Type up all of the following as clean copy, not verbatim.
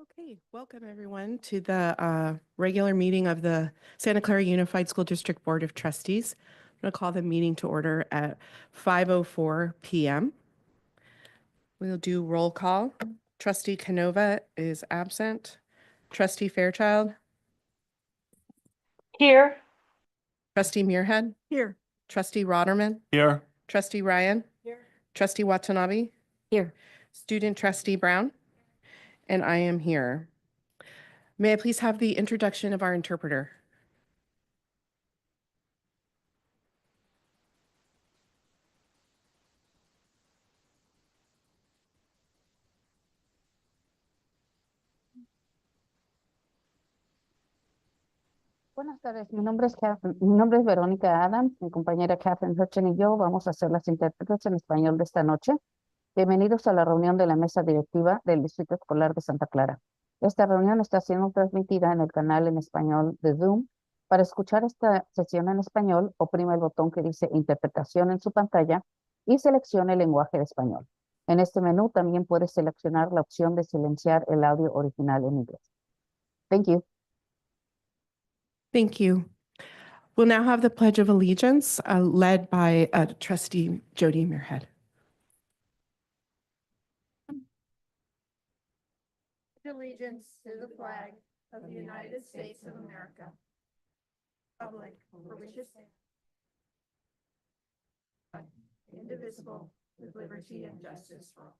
Okay, welcome everyone to the regular meeting of the Santa Clara Unified School District Board of Trustees. I'm going to call the meeting to order at 5:04 p.m. We'll do roll call. Trustee Canova is absent. Trustee Fairchild. Here. Trustee Muirhead. Here. Trustee Rotterman. Here. Trustee Ryan. Here. Trustee Watanabe. Here. Student Trustee Brown. And I am here. May I please have the introduction of our interpreter? Buenas tardes, mi nombre es Verónica Adams, mi compañera Catherine Hutchin y yo vamos a ser las intérpretes en español de esta noche. Bienvenidos a la reunión de la mesa directiva del Distrito Escolar de Santa Clara. Esta reunión está siendo transmitida en el canal en español de Zoom. Para escuchar esta sesión en español, oprima el botón que dice interpretación en su pantalla y seleccione el lenguaje de español. En este menú también puede seleccionar la opción de silenciar el audio original en inglés. Thank you. Thank you. We'll now have the Pledge of Allegiance led by Trustee Jody Muirhead. Allegiance to the flag of the United States of America. Republic for which it stands, indivisible, with liberty and justice for all.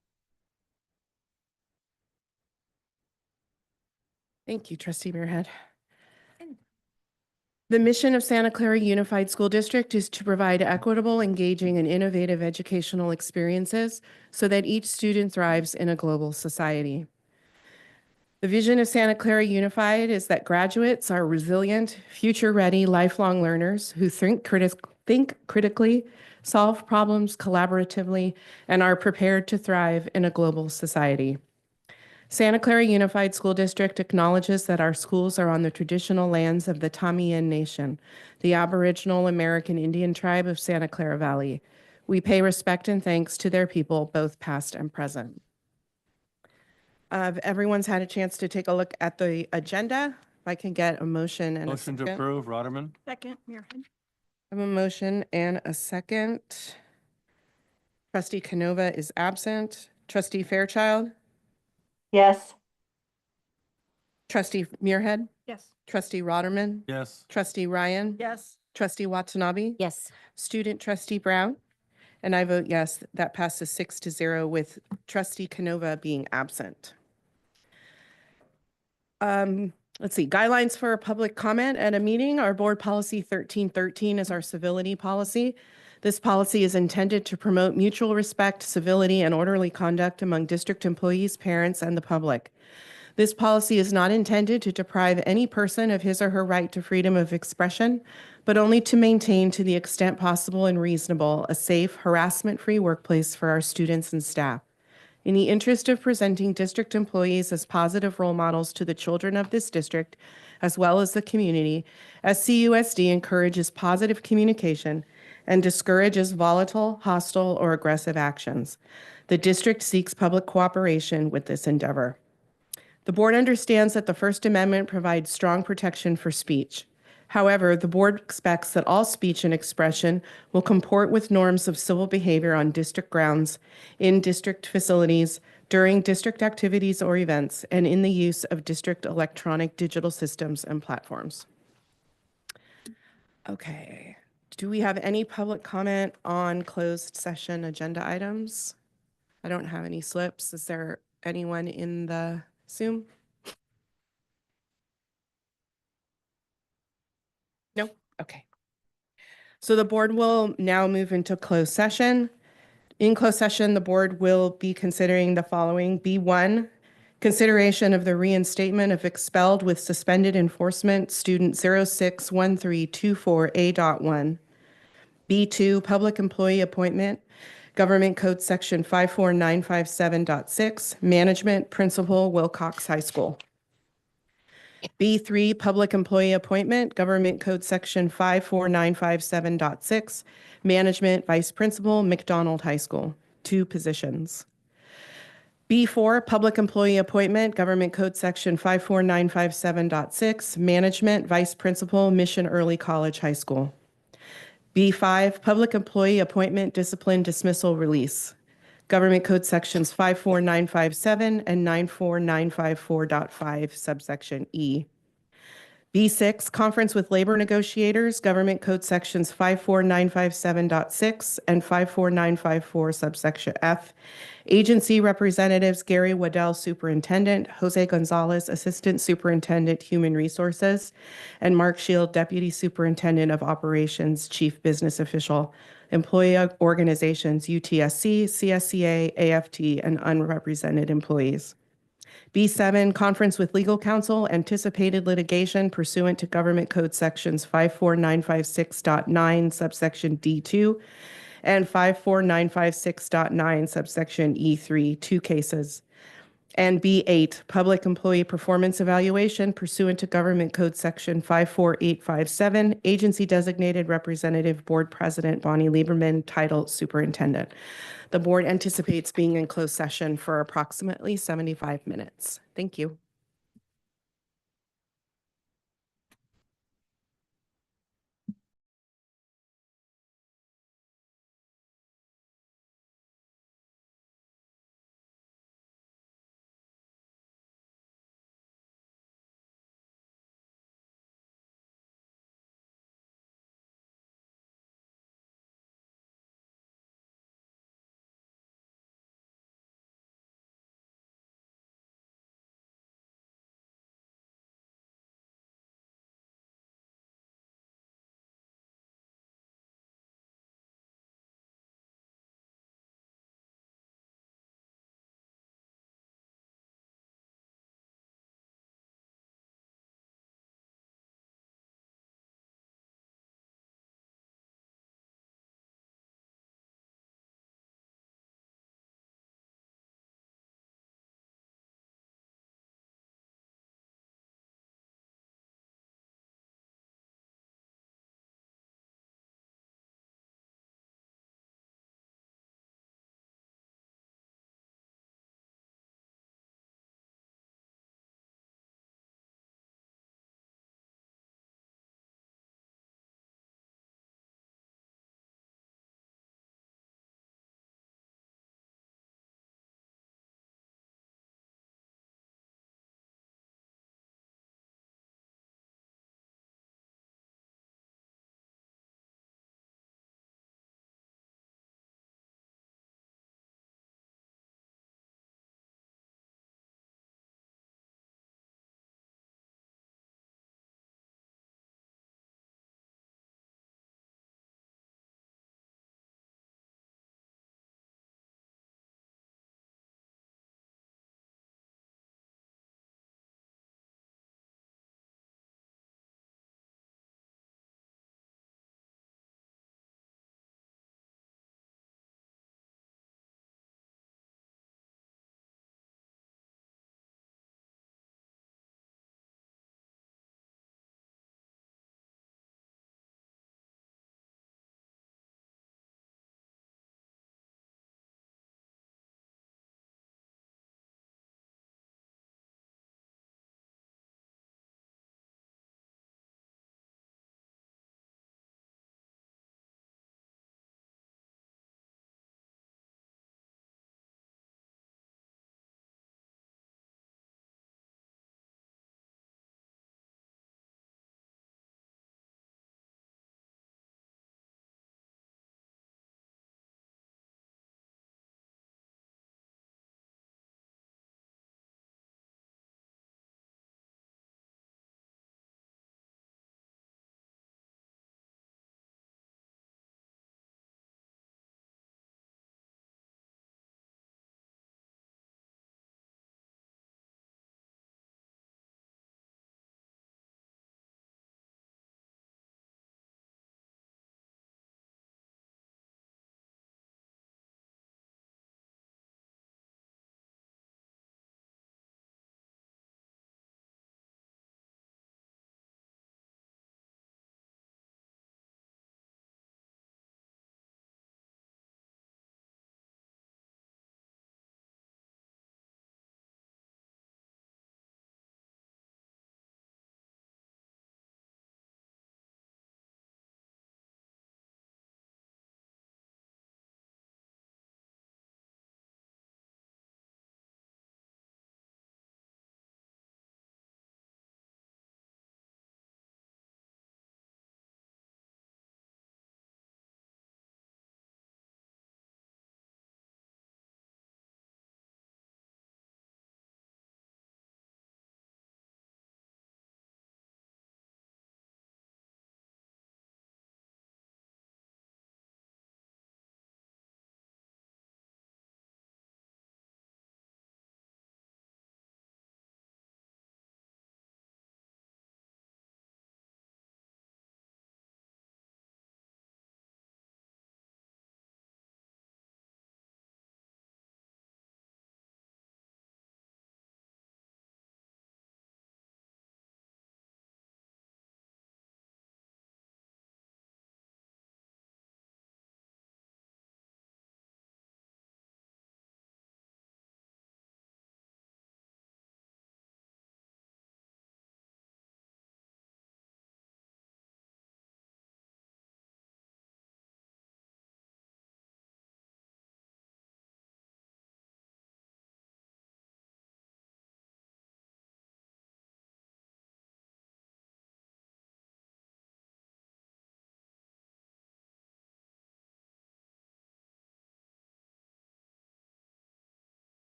Thank you, Trustee Muirhead. The mission of Santa Clara Unified School District is to provide equitable, engaging, and innovative educational experiences so that each student thrives in a global society. The vision of Santa Clara Unified is that graduates are resilient, future-ready, lifelong learners who think critically, solve problems collaboratively, and are prepared to thrive in a global society. Santa Clara Unified School District acknowledges that our schools are on the traditional lands of the Tamiyan Nation, the Aboriginal American Indian tribe of Santa Clara Valley. We pay respect and thanks to their people, both past and present. Everyone's had a chance to take a look at the agenda. If I can get a motion and Motion to approve, Rotterman. Second, Muirhead. I have a motion and a second. Trustee Canova is absent. Trustee Fairchild. Yes. Trustee Muirhead. Yes. Trustee Rotterman. Yes. Trustee Ryan. Yes. Trustee Watanabe. Yes. Student Trustee Brown. And I vote yes. That passes 6-0 with Trustee Canova being absent. Let's see, guidelines for public comment at a meeting. Our board policy 1313 is our civility policy. This policy is intended to promote mutual respect, civility, and orderly conduct among district employees, parents, and the public. This policy is not intended to deprive any person of his or her right to freedom of expression, but only to maintain, to the extent possible and reasonable, a safe, harassment-free workplace for our students and staff. In the interest of presenting district employees as positive role models to the children of this district, as well as the community, SCUSD encourages positive communication and discourages volatile, hostile, or aggressive actions. The district seeks public cooperation with this endeavor. The board understands that the First Amendment provides strong protection for speech. However, the board expects that all speech and expression will comport with norms of civil behavior on district grounds, in district facilities, during district activities or events, and in the use of district electronic digital systems and platforms. Okay. Do we have any public comment on closed session agenda items? I don't have any slips. Is there anyone in the Zoom? No? Okay. So the board will now move into closed session. In closed session, the board will be considering the following. B1, consideration of the reinstatement of expelled with suspended enforcement student 061324A.1. B2, public employee appointment, Government Code Section 54957.6, management, principal, Wilcox High School. B3, public employee appointment, Government Code Section 54957.6, management, vice principal, McDonald High School, 2 positions. B4, public employee appointment, Government Code Section 54957.6, management, vice principal, Mission Early College High School. B5, public employee appointment, discipline, dismissal, release, Government Code Sections 54957 and 94954.5, subsection E. B6, conference with labor negotiators, Government Code Sections 54957.6 and 54954, subsection F. Agency representatives Gary Waddell, Superintendent, Jose Gonzalez, Assistant Superintendent, Human Resources, and Mark Shield, Deputy Superintendent of Operations, Chief Business Official. Employee organizations UTSC, CSCA, AFT, and unrepresented employees. B7, conference with legal counsel, anticipated litigation pursuant to Government Code Sections 54956.9, subsection D2, and 54956.9, subsection E3, 2 cases. And B8, public employee performance evaluation pursuant to Government Code Section 54857, agency designated representative, board president Bonnie Lieberman, title superintendent. The board anticipates being in closed session for approximately 75 minutes. Thank you.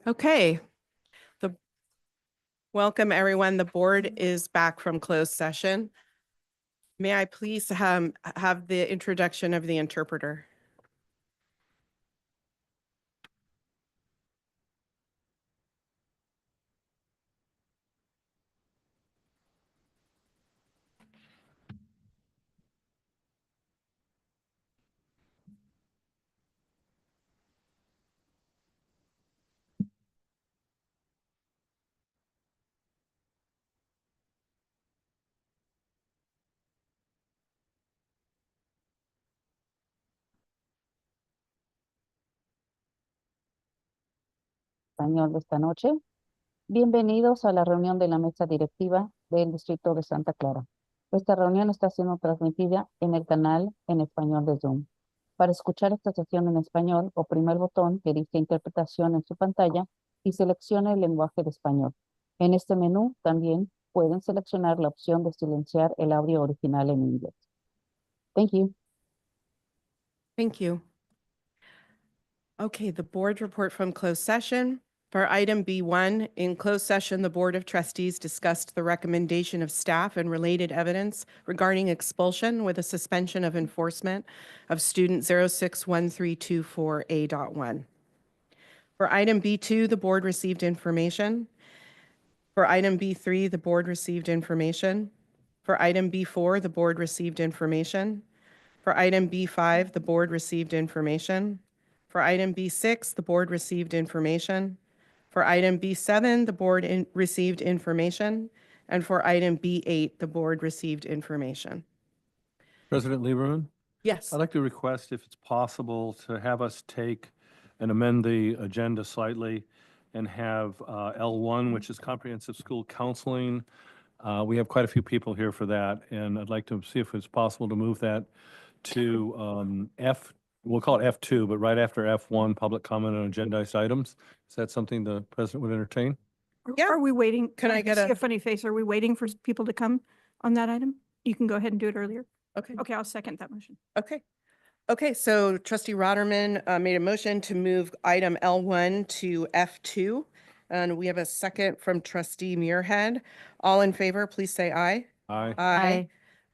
Okay. The Welcome, everyone. The board is back from closed session. May I please have the introduction of the interpreter? Español de esta noche. Bienvenidos a la reunión de la mesa directiva del Distrito de Santa Clara. Esta reunión está siendo transmitida en el canal en español de Zoom. Para escuchar esta sesión en español, oprime el botón que dice interpretación en su pantalla y seleccione el lenguaje de español. En este menú también pueden seleccionar la opción de silenciar el audio original en inglés. Thank you. Thank you. Okay, the board report from closed session. For item B1, in closed session, the Board of Trustees discussed the recommendation of staff and related evidence regarding expulsion with a suspension of enforcement of student 061324A.1. For item B2, the board received information. For item B3, the board received information. For item B4, the board received information. For item B5, the board received information. For item B6, the board received information. For item B7, the board received information. And for item B8, the board received information. President Lieberman, Yes. I'd like to request, if it's possible, to have us take and amend the agenda slightly and have L1, which is comprehensive school counseling. We have quite a few people here for that, and I'd like to see if it's possible to move that to we'll call it F2, but right after F1, public comment on agendized items. Is that something the president would entertain? Yeah. Are we waiting? Can I get see a- a funny face? Are we waiting for people to come on that item? You can go ahead and do it earlier. Okay. Okay, I'll second that motion. Okay. Okay, so trustee Rotterman made a motion to move item L1 to F2. And we have a second from trustee Muirhead. All in favor, please say aye. Aye.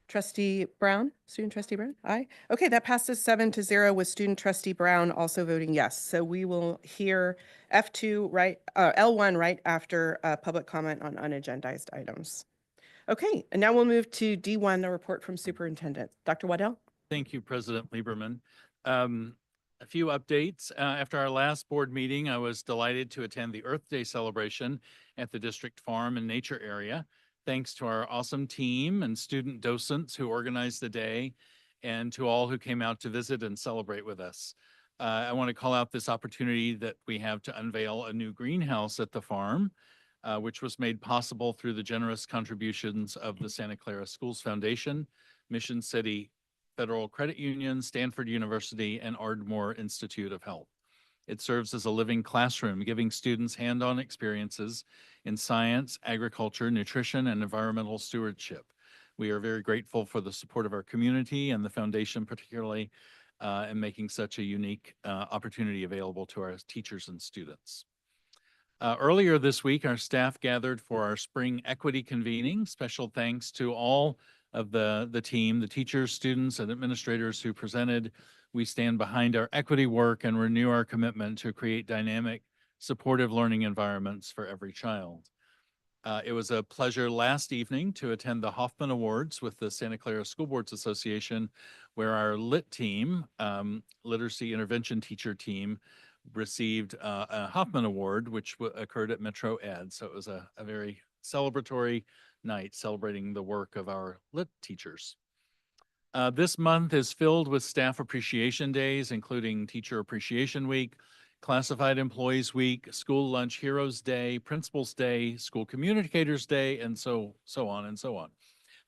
Trustee Brown, student trustee Brown, aye. Okay, that passes 7-0 with student trustee Brown also voting yes. So we will hear F2 L1 right after public comment on unagendized items. Okay, and now we'll move to D1, the report from superintendent. Dr. Waddell? Thank you, President Lieberman. A few updates. After our last board meeting, I was delighted to attend the Earth Day celebration at the district farm and nature area. Thanks to our awesome team and student docents who organized the day, and to all who came out to visit and celebrate with us. I want to call out this opportunity that we have to unveil a new greenhouse at the farm, which was made possible through the generous contributions of the Santa Clara Schools Foundation, Mission City Federal Credit Union, Stanford University, and Ardmore Institute of Health. It serves as a living classroom, giving students hands-on experiences in science, agriculture, nutrition, and environmental stewardship. We are very grateful for the support of our community and the foundation particularly in making such a unique opportunity available to our teachers and students. Earlier this week, our staff gathered for our spring equity convening. Special thanks to all of the team, the teachers, students, and administrators who presented. We stand behind our equity work and renew our commitment to create dynamic, supportive learning environments for every child. It was a pleasure last evening to attend the Hoffman Awards with the Santa Clara School Boards Association, where our LIT team, Literacy Intervention Teacher team, received a Hoffman Award, which occurred at Metro Ed. So it was a very celebratory night celebrating the work of our LIT teachers. This month is filled with staff appreciation days, including Teacher Appreciation Week, Classified Employees Week, School Lunch Heroes Day, Principals Day, School Communicators Day, and so on and so on.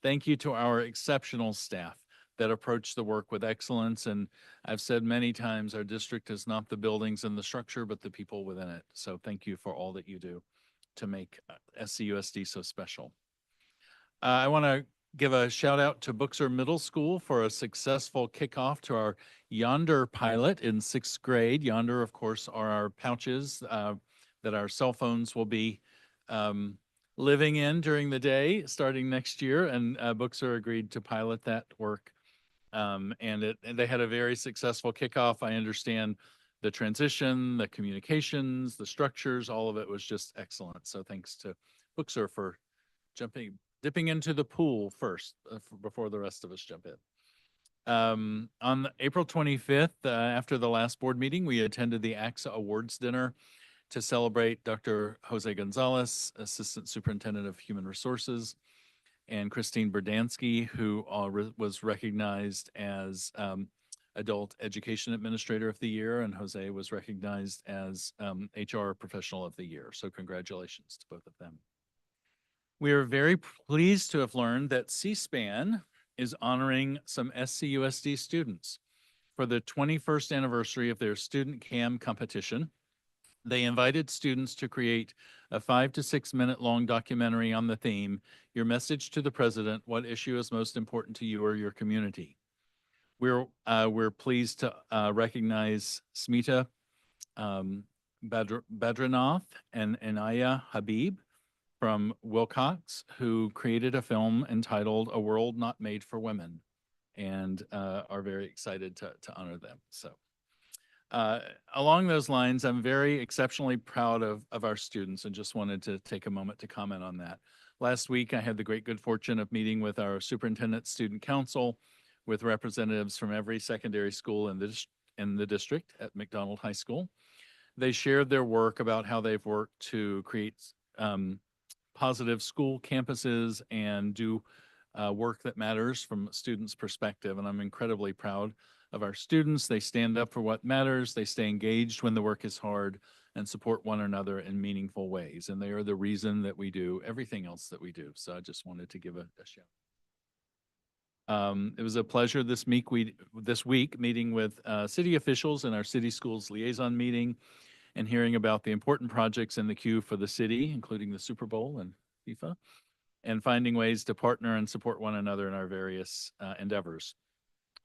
Thank you to our exceptional staff that approach the work with excellence. And I've said many times, our district is not the buildings and the structure, but the people within it. So thank you for all that you do to make SCUSD so special. I want to give a shout out to Buxer Middle School for a successful kickoff to our Yonder pilot in 6th grade. Yonder, of course, are our pouches that our cell phones will be living in during the day, starting next year, and Bookser agreed to pilot that work. And they had a very successful kickoff. I understand the transition, the communications, the structures, all of it was just excellent. So thanks to Bookser for dipping into the pool first before the rest of us jump in. On April 25th, after the last board meeting, we attended the AXA Awards Dinner to celebrate Dr. Jose Gonzalez, Assistant Superintendent of Human Resources, and Christine Berdansky, who was recognized as Adult Education Administrator of the Year, and Jose was recognized as HR Professional of the Year. So congratulations to both of them. We are very pleased to have learned that C-SPAN is honoring some SCUSD students for the 21st anniversary of their Student CAM competition. They invited students to create a 5 to 6 minute long documentary on the theme, Your Message to the President, What Issue is Most Important to You or Your Community. We're pleased to recognize Smita Badranath and Anaya Habib from Wilcox, who created a film entitled A World Not Made for Women, and are very excited to honor them. So along those lines, I'm very exceptionally proud of our students and just wanted to take a moment to comment on that. Last week, I had the great good fortune of meeting with our Superintendent Student Council with representatives from every secondary school in the district at McDonald High School. They shared their work about how they've worked to create positive school campuses and do work that matters from a student's perspective. And I'm incredibly proud of our students. They stand up for what matters. They stay engaged when the work is hard and support one another in meaningful ways. And they are the reason that we do everything else that we do. So I just wanted to give a shout. It was a pleasure this week meeting with city officials in our city schools liaison meeting and hearing about the important projects in the queue for the city, including the Super Bowl and FIFA, and finding ways to partner and support one another in our various endeavors.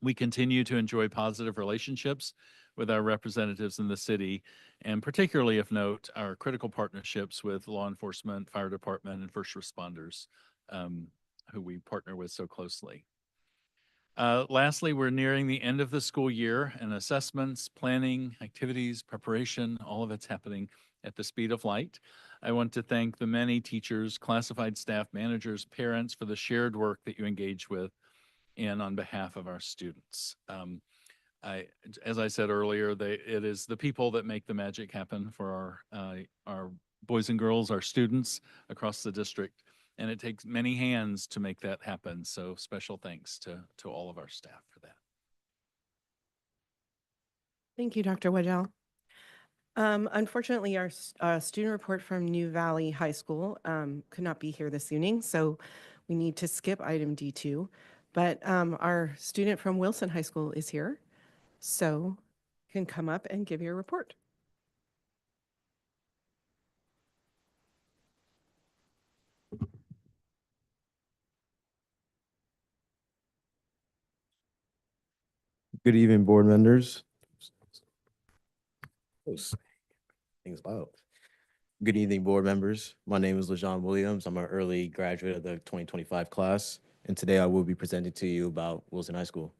We continue to enjoy positive relationships with our representatives in the city, and particularly of note, our critical partnerships with law enforcement, fire department, and first responders, who we partner with so closely. Lastly, we're nearing the end of the school year, and assessments, planning, activities, preparation, all of it's happening at the speed of light. I want to thank the many teachers, classified staff, managers, parents for the shared work that you engage with and on behalf of our students. As I said earlier, it is the people that make the magic happen for our boys and girls, our students across the district. And it takes many hands to make that happen. So special thanks to all of our staff for that. Thank you, Dr. Wedgell. Unfortunately, our student report from New Valley High School could not be here this evening, so we need to skip item D2. But our student from Wilson High School is here, so you can come up and give your report. Good evening, board members. Things loud. Good evening, board members. My name is LaJon Williams. I'm an early graduate of the 2025 class, and today I will be presenting to you about Wilson High School.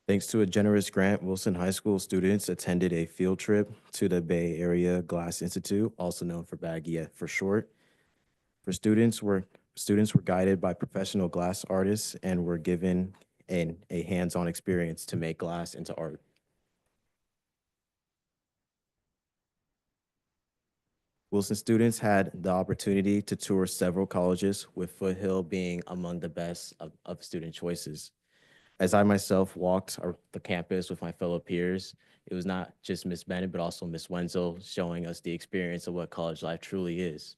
Thanks to a generous grant, Wilson High School students attended a field trip to the Bay Area Glass Institute, also known for BAGIA for short. Students were guided by professional glass artists and were given a hands-on experience to make glass into art. Wilson students had the opportunity to tour several colleges, with Foothill being among the best of student choices. As I myself walked the campus with my fellow peers, it was not just Ms. Bennett, but also Ms. Wenzel showing us the experience of what college life truly is,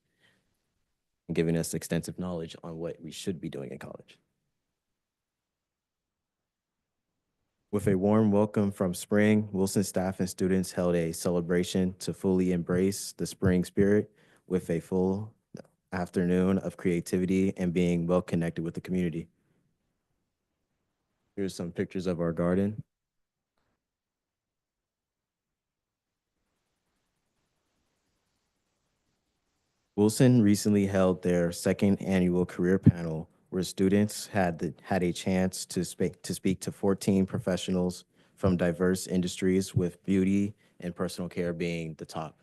and giving us extensive knowledge on what we should be doing in college. With a warm welcome from spring, Wilson staff and students held a celebration to fully embrace the spring spirit with a full afternoon of creativity and being well connected with the community. Here's some pictures of our garden. Wilson recently held their second annual career panel where students had a chance to speak to 14 professionals from diverse industries, with beauty and personal care being the top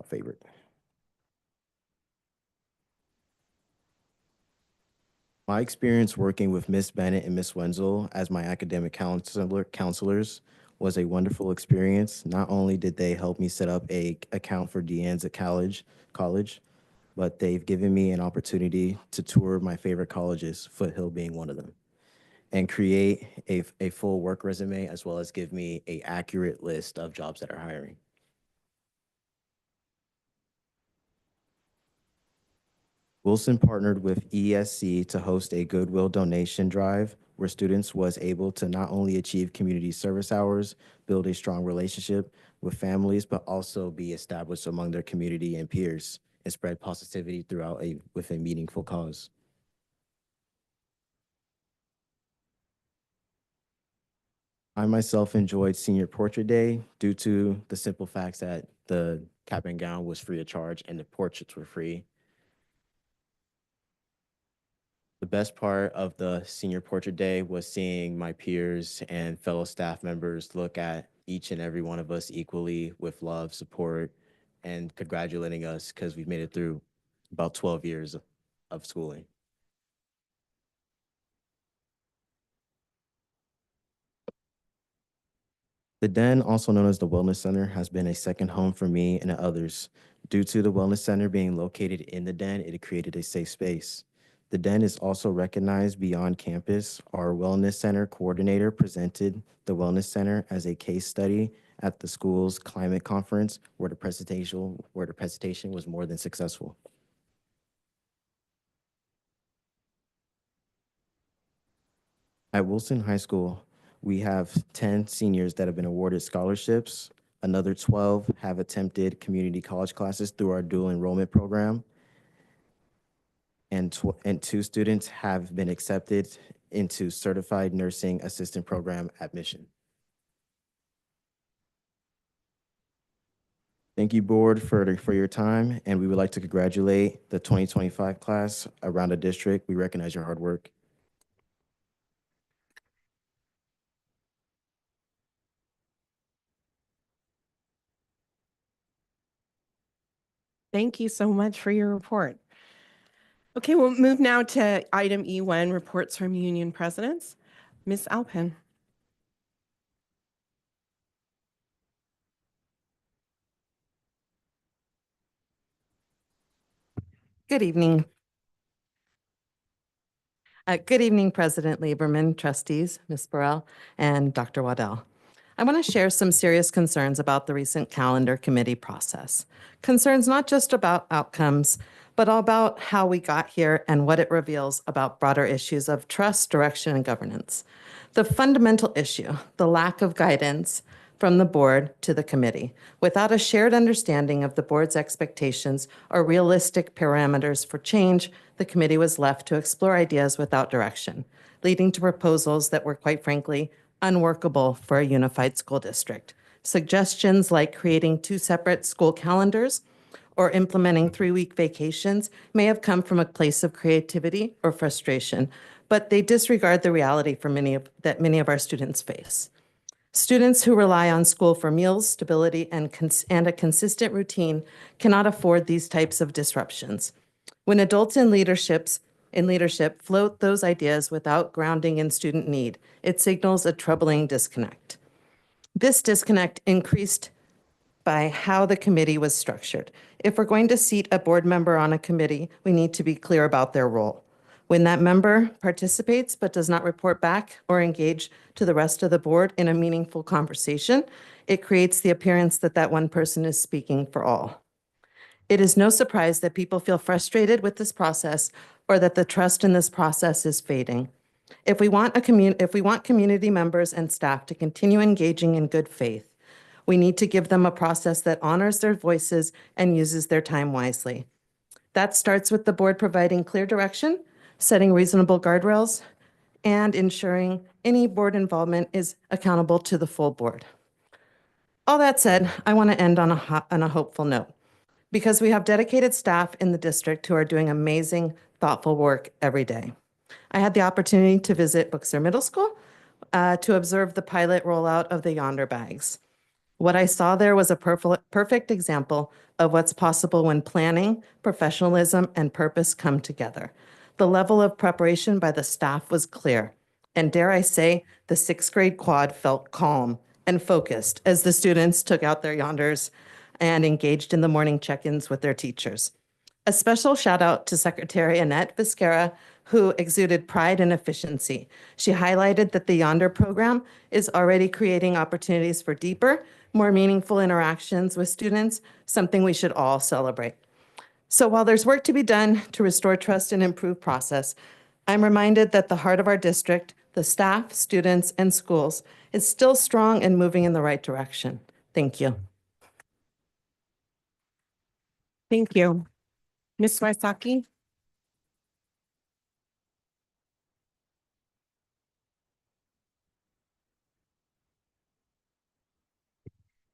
favorite. My experience working with Miss Bennett and Miss Wenzel as my academic counselors was a wonderful experience. Not only did they help me set up a account for Deanne's at college, but they've given me an opportunity to tour my favorite colleges, Foothill being one of them, and create a full work resume, as well as give me an accurate list of jobs that are hiring. Wilson partnered with ESC to host a Goodwill donation drive where students was able to not only achieve community service hours, build a strong relationship with families, but also be established among their community and peers and spread positivity throughout with a meaningful cause. I myself enjoyed Senior Portrait Day due to the simple facts that the cap and gown was free of charge and the portraits were free. The best part of the Senior Portrait Day was seeing my peers and fellow staff members look at each and every one of us equally with love, support, and congratulating us because we've made it through about 12 years of schooling. The Den, also known as the Wellness Center, has been a second home for me and others. Due to the Wellness Center being located in the Den, it created a safe space. The Den is also recognized beyond campus. Our Wellness Center coordinator presented the Wellness Center as a case study at the school's climate conference, where the presentation was more than successful. At Wilson High School, we have 10 seniors that have been awarded scholarships. Another 12 have attempted community college classes through our dual enrollment program. And 2 students have been accepted into certified nursing assistant program admission. Thank you, board, for your time, and we would like to congratulate the 2025 class around the district. We recognize your hard work. Thank you so much for your report. Okay, we'll move now to item E1, reports from union presidents. Ms. Alpin. Good evening. Good evening, President Lieberman, trustees, Ms. Burrell, and Dr. Waddell. I want to share some serious concerns about the recent calendar committee process. Concerns not just about outcomes, but about how we got here and what it reveals about broader issues of trust, direction, and governance. The fundamental issue, the lack of guidance from the board to the committee. Without a shared understanding of the board's expectations or realistic parameters for change, the committee was left to explore ideas without direction, leading to proposals that were, quite frankly, unworkable for a unified school district. Suggestions like creating 2 separate school calendars or implementing 3-week vacations may have come from a place of creativity or frustration, but they disregard the reality that many of our students face. Students who rely on school for meals, stability, and a consistent routine cannot afford these types of disruptions. When adults in leadership float those ideas without grounding in student need, it signals a troubling disconnect. This disconnect increased by how the committee was structured. If we're going to seat a board member on a committee, we need to be clear about their role. When that member participates but does not report back or engage to the rest of the board in a meaningful conversation, it creates the appearance that that one person is speaking for all. It is no surprise that people feel frustrated with this process or that the trust in this process is fading. If we want community members and staff to continue engaging in good faith, we need to give them a process that honors their voices and uses their time wisely. That starts with the board providing clear direction, setting reasonable guardrails, and ensuring any board involvement is accountable to the full board. All that said, I want to end on a hopeful note. because we have dedicated staff in the district who are doing amazing, thoughtful work every day. I had the opportunity to visit Booksir Middle School to observe the pilot rollout of the Yonder bags. What I saw there was a perfect example of what's possible when planning, professionalism, and purpose come together. The level of preparation by the staff was clear. And dare I say, the sixth grade quad felt calm and focused as the students took out their Yonders and engaged in the morning check-ins with their teachers. A special shout out to Secretary Annette Viscara, who exuded pride and efficiency. She highlighted that the Yonder program is already creating opportunities for deeper, more meaningful interactions with students, something we should all celebrate. So while there's work to be done to restore trust and improve process, I'm reminded that the heart of our district, the staff, students, and schools, is still strong and moving in the right direction. Thank you. Thank you. Ms. Wysocki?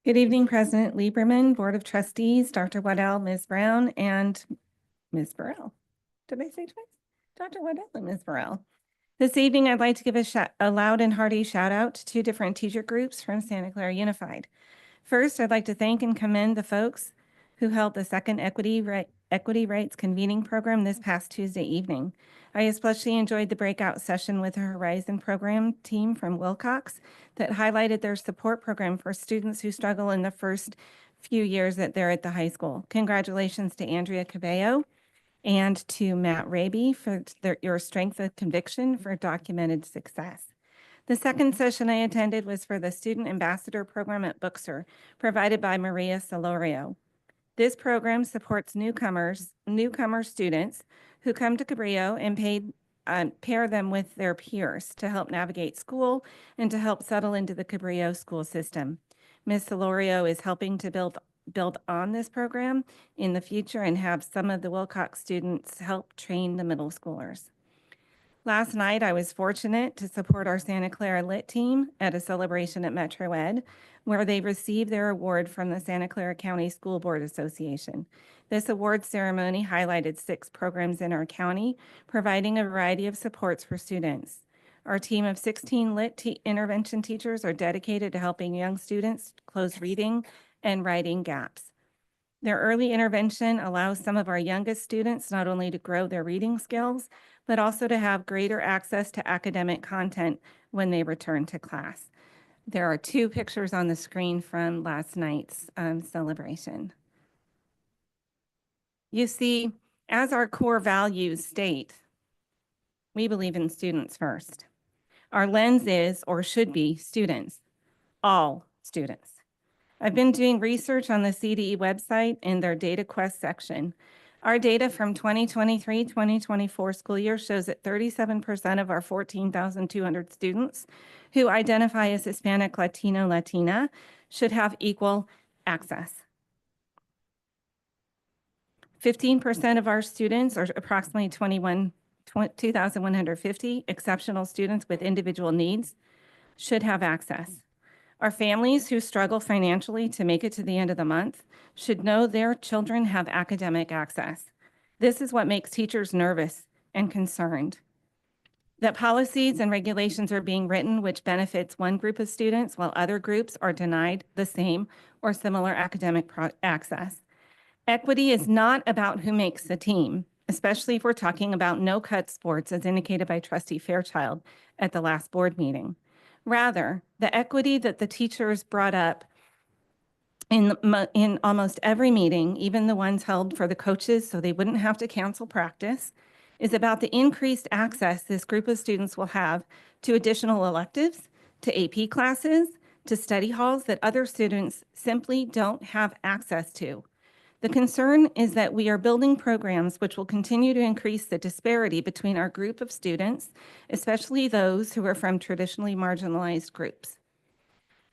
Good evening, President Lieberman, Board of Trustees, Dr. Waddell, Ms. Brown, and Ms. Burrell. Did I say twice? Dr. Waddell and Ms. Burrell. This evening, I'd like to give a loud and hearty shout out to 2 different teacher groups from Santa Clara Unified. First, I'd like to thank and commend the folks who held the second Equity Rights Convening Program this past Tuesday evening. I especially enjoyed the breakout session with the Horizon program team from Wilcox that highlighted their support program for students who struggle in the first few years that they're at the high school. Congratulations to Andrea Cabello and to Matt Raby for your strength of conviction for documented success. The second session I attended was for the Student Ambassador Program at Booksir, provided by Maria Solorio. This program supports newcomer students who come to Cabrillo and pair them with their peers to help navigate school and to help settle into the Cabrillo school system. Ms. Solorio is helping to build on this program in the future and have some of the Wilcox students help train the middle schoolers. Last night, I was fortunate to support our Santa Clara Lit team at a celebration at Metro Ed, where they received their award from the Santa Clara County School Board Association. This award ceremony highlighted 6 programs in our county, providing a variety of supports for students. Our team of 16 Lit intervention teachers are dedicated to helping young students close reading and writing gaps. Their early intervention allows some of our youngest students not only to grow their reading skills, but also to have greater access to academic content when they return to class. There are 2 pictures on the screen from last night's celebration. You see, as our core values state, we believe in students first. Our lens is, or should be, students, all students. I've been doing research on the CDE website in their data quest section. Our data from 2023-2024 school year shows that 37% of our 14,200 students who identify as Hispanic, Latino, Latina should have equal access. 15% of our students, or approximately 2,150 exceptional students with individual needs, should have access. Our families who struggle financially to make it to the end of the month should know their children have academic access. This is what makes teachers nervous and concerned. That policies and regulations are being written which benefits one group of students while other groups are denied the same or similar academic access. Equity is not about who makes the team, especially if we're talking about no-cut sports as indicated by Trustee Fairchild at the last board meeting. Rather, the equity that the teachers brought up in almost every meeting, even the ones held for the coaches so they wouldn't have to cancel practice, is about the increased access this group of students will have to additional electives, to AP classes, to study halls that other students simply don't have access to. The concern is that we are building programs which will continue to increase the disparity between our group of students, especially those who are from traditionally marginalized groups.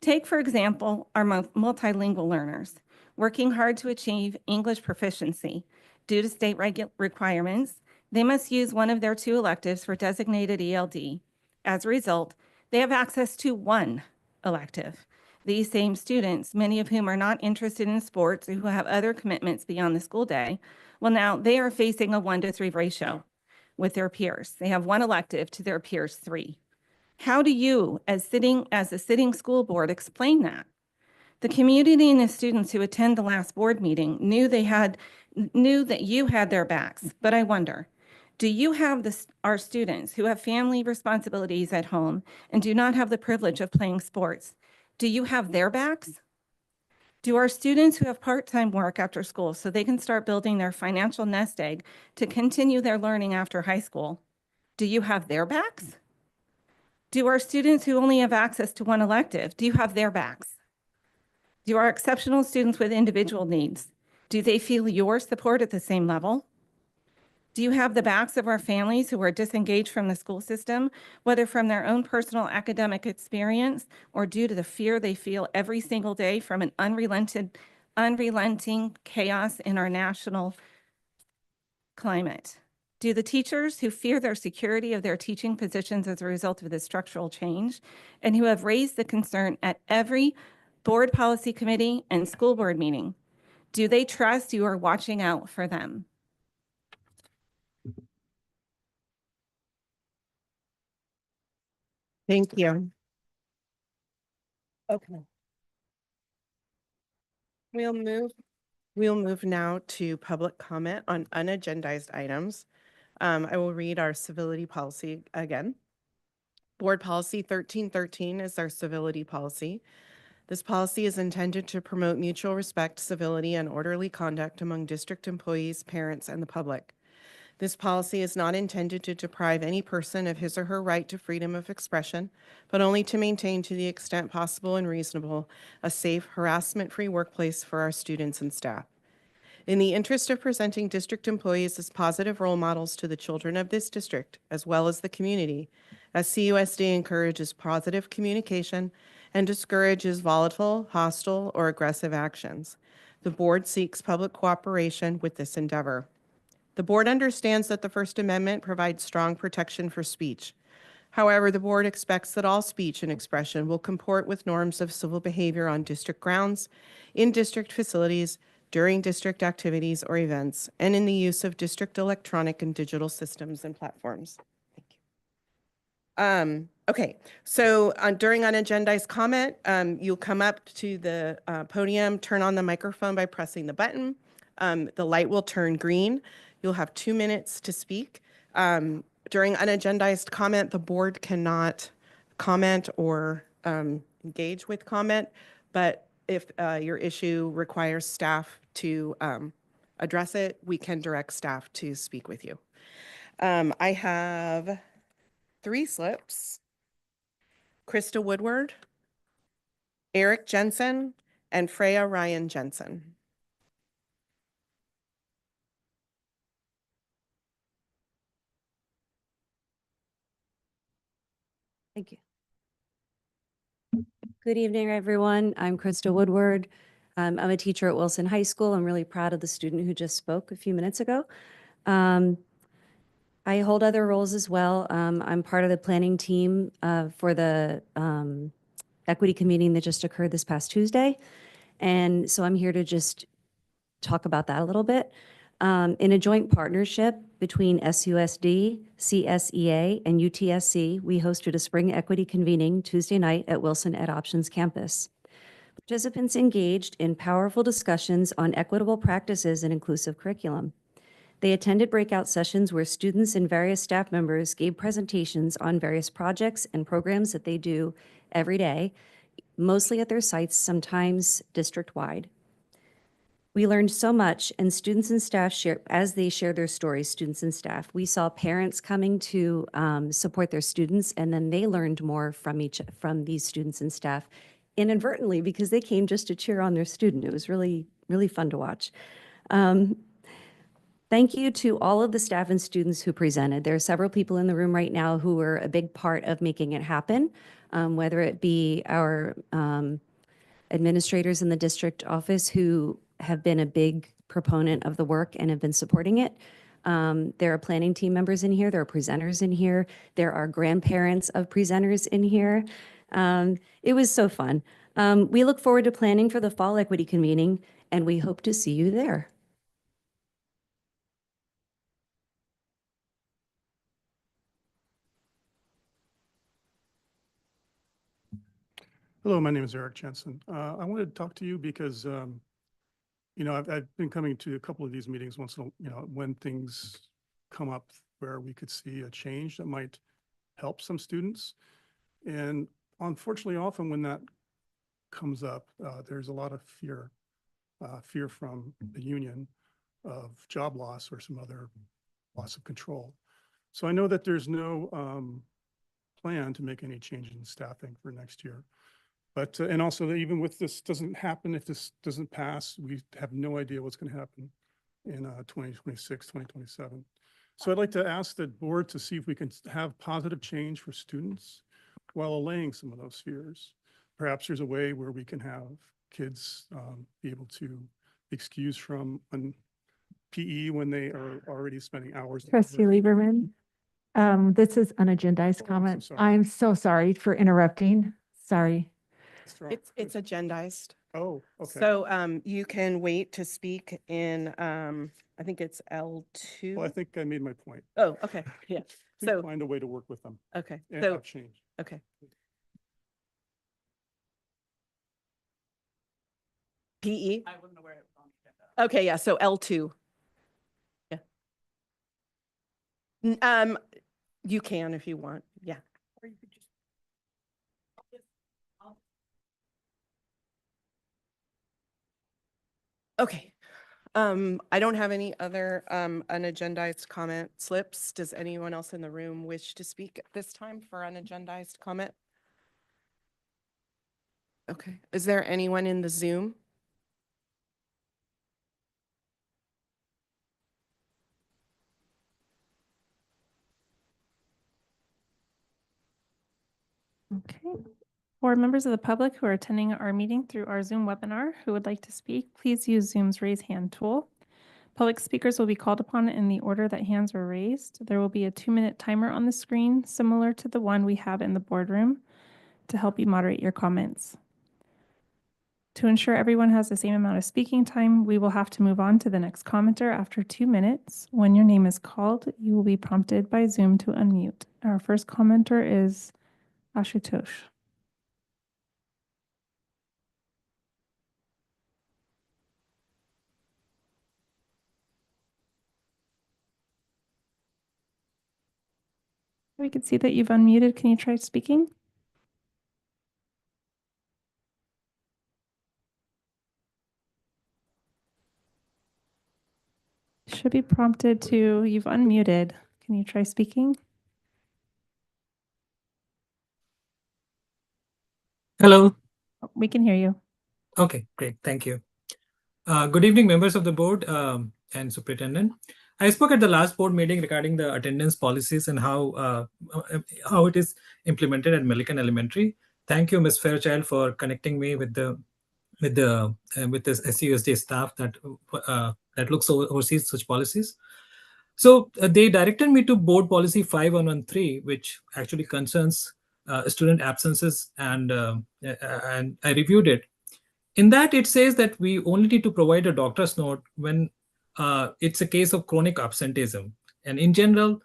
Take, for example, our multilingual learners, working hard to achieve English proficiency. Due to state requirements, they must use one of their 2 electives for designated ELD. As a result, they have access to 1 elective. these same students, many of whom are not interested in sports or who have other commitments beyond the school day, well, now they are facing a 1-to-3 ratio with their peers. They have one elective to their peers 3. How do you, as a sitting school board, explain that? The community and the students who attend the last board meeting knew that you had their backs, but I wonder, do you have our students who have family responsibilities at home and do not have the privilege of playing sports? Do you have their backs? Do our students who have part-time work after school so they can start building their financial nest egg to continue their learning after high school, do you have their backs? Do our students who only have access to one elective, do you have their backs? Do our exceptional students with individual needs, do they feel your support at the same level? Do you have the backs of our families who are disengaged from the school system, whether from their own personal academic experience or due to the fear they feel every single day from an unrelenting chaos in our national climate? Do the teachers who fear their security of their teaching positions as a result of this structural change and who have raised the concern at every board policy committee and school board meeting, do they trust you are watching out for them? Thank you. Okay. We'll move now to public comment on unagendized items. I will read our civility policy again. Board Policy 1313 is our civility policy. This policy is intended to promote mutual respect, civility, and orderly conduct among district employees, parents, and the public. This policy is not intended to deprive any person of his or her right to freedom of expression, but only to maintain, to the extent possible and reasonable, a safe, harassment-free workplace for our students and staff. In the interest of presenting district employees as positive role models to the children of this district, as well as the community, SCUSD encourages positive communication and discourages volatile, hostile, or aggressive actions. The board seeks public cooperation with this endeavor. The board understands that the First Amendment provides strong protection for speech. However, the board expects that all speech and expression will comport with norms of civil behavior on district grounds, in district facilities, during district activities or events, and in the use of district electronic and digital systems and platforms. Thank you. Okay, so during unagendized comment, you'll come up to the podium, turn on the microphone by pressing the button. The light will turn green. You'll have 2 minutes to speak. During unagendized comment, the board cannot comment or engage with comment, but if your issue requires staff to address it, we can direct staff to speak with you. I have 3 slips. Krista Woodward, Eric Jensen, and Freya Ryan Jensen. Thank you. Good evening, everyone. I'm Krista Woodward. I'm a teacher at Wilson High School. I'm really proud of the student who just spoke a few minutes ago. I hold other roles as well. I'm part of the planning team for the equity meeting that just occurred this past Tuesday. And so I'm here to just talk about that a little bit. In a joint partnership between SUSD, CSEA, and UTSC, we hosted a spring equity convening Tuesday night at Wilson Ed Options campus. Participants engaged in powerful discussions on equitable practices and inclusive curriculum. They attended breakout sessions where students and various staff members gave presentations on various projects and programs that they do every day, mostly at their sites, sometimes district-wide. We learned so much, and students and staff as they shared their stories, students and staff. We saw parents coming to support their students, and then they learned more from these students and staff inadvertently because they came just to cheer on their student. It was really, really fun to watch. Thank you to all of the staff and students who presented. There are several people in the room right now who were a big part of making it happen, whether it be our administrators in the district office who have been a big proponent of the work and have been supporting it. There are planning team members in here. There are presenters in here. There are grandparents of presenters in here. It was so fun. We look forward to planning for the fall equity convening, and we hope to see you there. Hello, my name is Eric Jensen. I wanted to talk to you because, I've been coming to a couple of these meetings once in a, when things come up where we could see a change that might help some students. And unfortunately, often when that comes up, there's a lot of fear from the union of job loss or some other loss of control. So I know that there's no plan to make any changes in staffing for next year. But, and also that even with this doesn't happen, if this doesn't pass, we have no idea what's going to happen in 2026, 2027. So I'd like to ask the board to see if we can have positive change for students while allaying some of those fears. Perhaps there's a way where we can have kids be able to be excused from PE when they are already spending hours. Trustee Lieberman, this is an agendized Oh, comment. sorry. I'm so sorry for interrupting. Sorry. It's agendized. Oh, okay. So you can wait to speak in, I think it's L2. Well, I think I made my point. Oh, okay, yeah. Please So, find a way to work with them okay, and so, have change. okay. PE? I wasn't aware it was on. Okay, yeah, so L2. Yeah. You can if you want, yeah. Or you could just. Okay. I don't have any other unagendized comment slips. Does anyone else in the room wish to speak at this time for unagendized comment? Okay. Is there anyone in the Zoom? Okay. For members of the public who are attending our meeting through our Zoom webinar who would like to speak, please use Zoom's raise hand tool. Public speakers will be called upon in the order that hands were raised. There will be a 2-minute timer on the screen, similar to the one we have in the boardroom, to help you moderate your comments. To ensure everyone has the same amount of speaking time, we will have to move on to the next commenter after 2 minutes. When your name is called, you will be prompted by Zoom to unmute. Our first commenter is Ashutosh. We can see that you've unmuted. Can you try speaking? Should be prompted to, you've unmuted. Can you try speaking? Hello. We can hear you. Okay, great. Thank you. Good evening, members of the board and superintendent. I spoke at the last board meeting regarding the attendance policies and how it is implemented at Millikan Elementary. Thank you, Ms. Fairchild, for connecting me with the SUSD staff that oversees such policies. So they directed me to board policy 5113, which actually concerns student absences, and I reviewed it. In that, it says that we only need to provide a doctor's note when it's a case of chronic absenteeism. And in general,